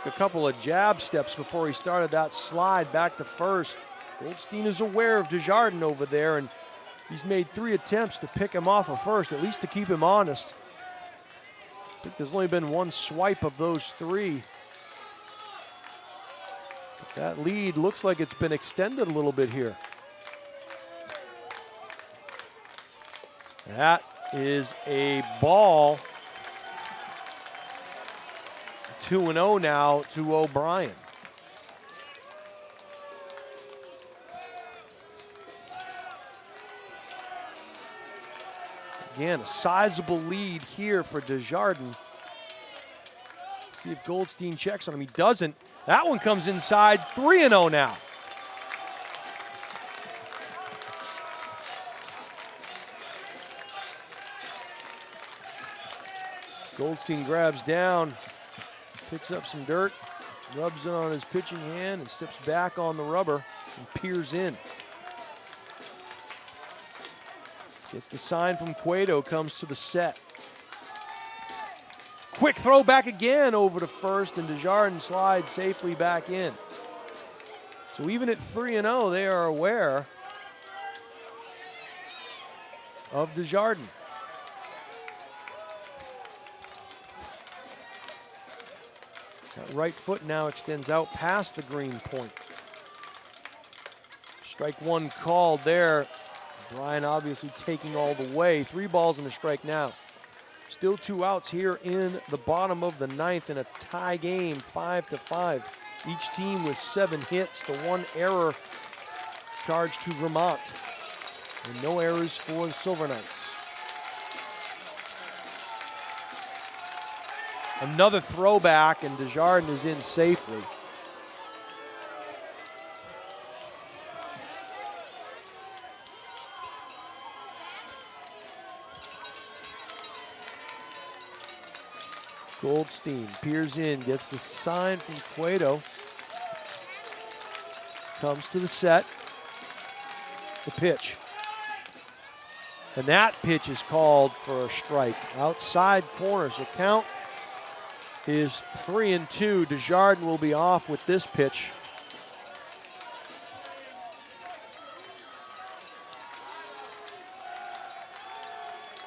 took a couple of jab steps before he started that slide back to first. Goldstein is aware of Desjardins over there, and he's made 3 attempts to pick him off of first, at least to keep him honest. I think there's only been 1 swipe of those 3. But that lead looks like it's been extended a little bit here. That is a ball. 2-0 now to O'Brien. Again, a sizable lead here for Desjardins. See if Goldstein checks on him. He doesn't. That one comes inside. 3-0 now. Goldstein grabs down, picks up some dirt, rubs it on his pitching hand, and steps back on the rubber and peers in. Gets the sign from Cueto, comes to the set. Quick throw back again over to first, and Desjardins slides safely back in. So even at 3-0, they are aware of Desjardins. That right foot now extends out past the green point. Strike one called there. Bryan obviously taking all the way. 3 balls and a strike now. Still 2 outs here in the bottom of the 9th in a tie game, 5-5. Each team with 7 hits. The 1 error charged to Vermont. And no errors for the Silver Knights. Another throwback, and Desjardins is in safely. Goldstein peers in, gets the sign from Cueto. Comes to the set. The pitch. And that pitch is called for a strike. Outside corner, so count is 3-2. Desjardins will be off with this pitch.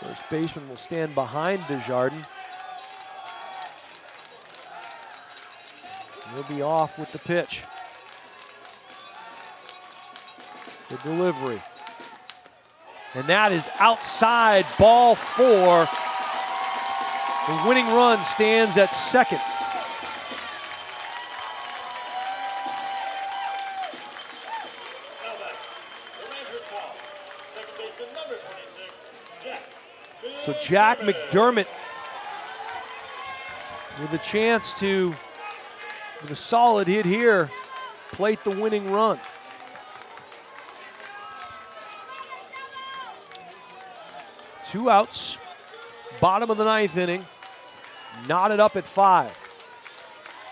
First baseman will stand behind Desjardins. He'll be off with the pitch. The delivery. And that is outside, ball 4. The winning run stands at second. So Jack McDermott with a chance to, with a solid hit here, plate the winning run. Two outs, bottom of the 9th inning, knotted up at 5.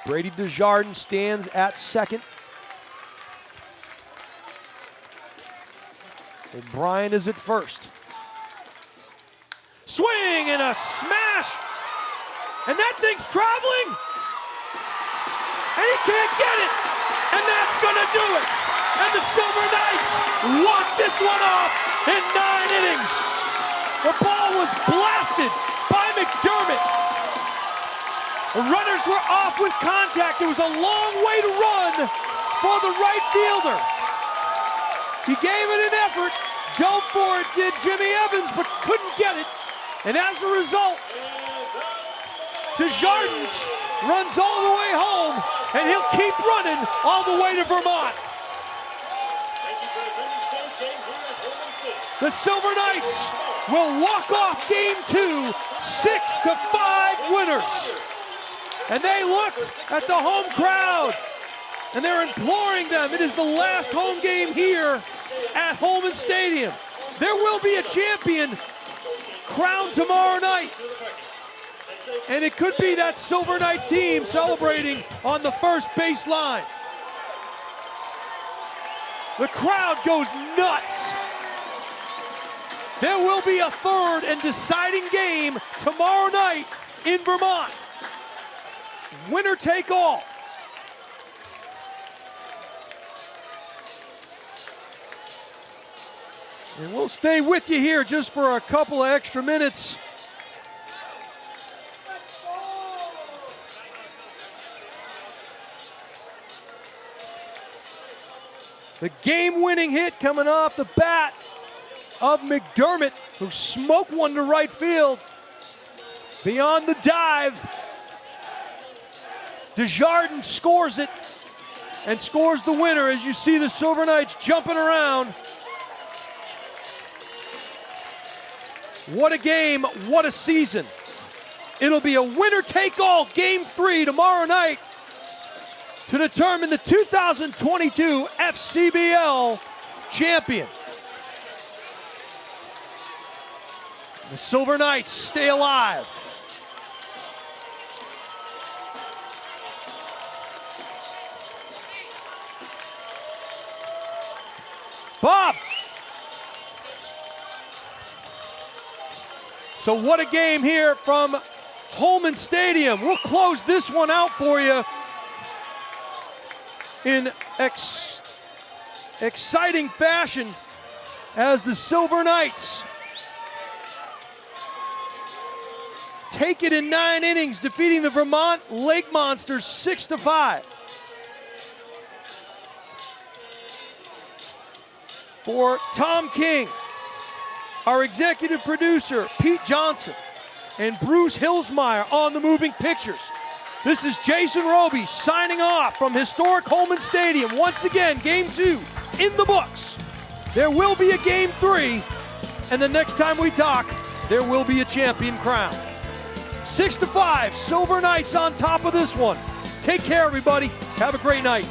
Brady Desjardins stands at second. O'Brien is at first. Swing and a smash, and that thing's traveling, and he can't get it, and that's gonna do it. And the Silver Knights walk this one off in 9 innings. The ball was blasted by McDermott. The runners were off with contact. It was a long way to run for the right fielder. He gave it an effort, dove for it, did Jimmy Evans, but couldn't get it. And as a result, Desjardins runs all the way home, and he'll keep running all the way to Vermont. The Silver Knights will walk off game 2, 6-5 winners. And they look at the home crowd, and they're imploring them. It is the last home game here at Holman Stadium. There will be a champion crowned tomorrow night. And it could be that Silver Knight team celebrating on the first baseline. The crowd goes nuts. There will be a 3rd and deciding game tomorrow night in Vermont. Winner take all. And we'll stay with you here just for a couple of extra minutes. The game-winning hit coming off the bat of McDermott, who smoked one to right field. Beyond the dive, Desjardins scores it and scores the winner as you see the Silver Knights jumping around. What a game, what a season. It'll be a winner-take-all game 3 tomorrow night to determine the 2022 Fcbl champion. The Silver Knights stay alive. Bob! So what a game here from Holman Stadium. We'll close this one out for you in exciting fashion as the Silver Knights take it in 9 innings, defeating the Vermont Lake Monsters 6-5. For Tom King, our executive producer, Pete Johnson, and Bruce Hillsmeyer on the moving pictures, this is Jason Roby signing off from Historic Holman Stadium. Once again, Game 2 in the books. There will be a Game 3, and the next time we talk, there will be a champion crown. 6-5, Silver Knights on top of this one. Take care, everybody. Have a great night.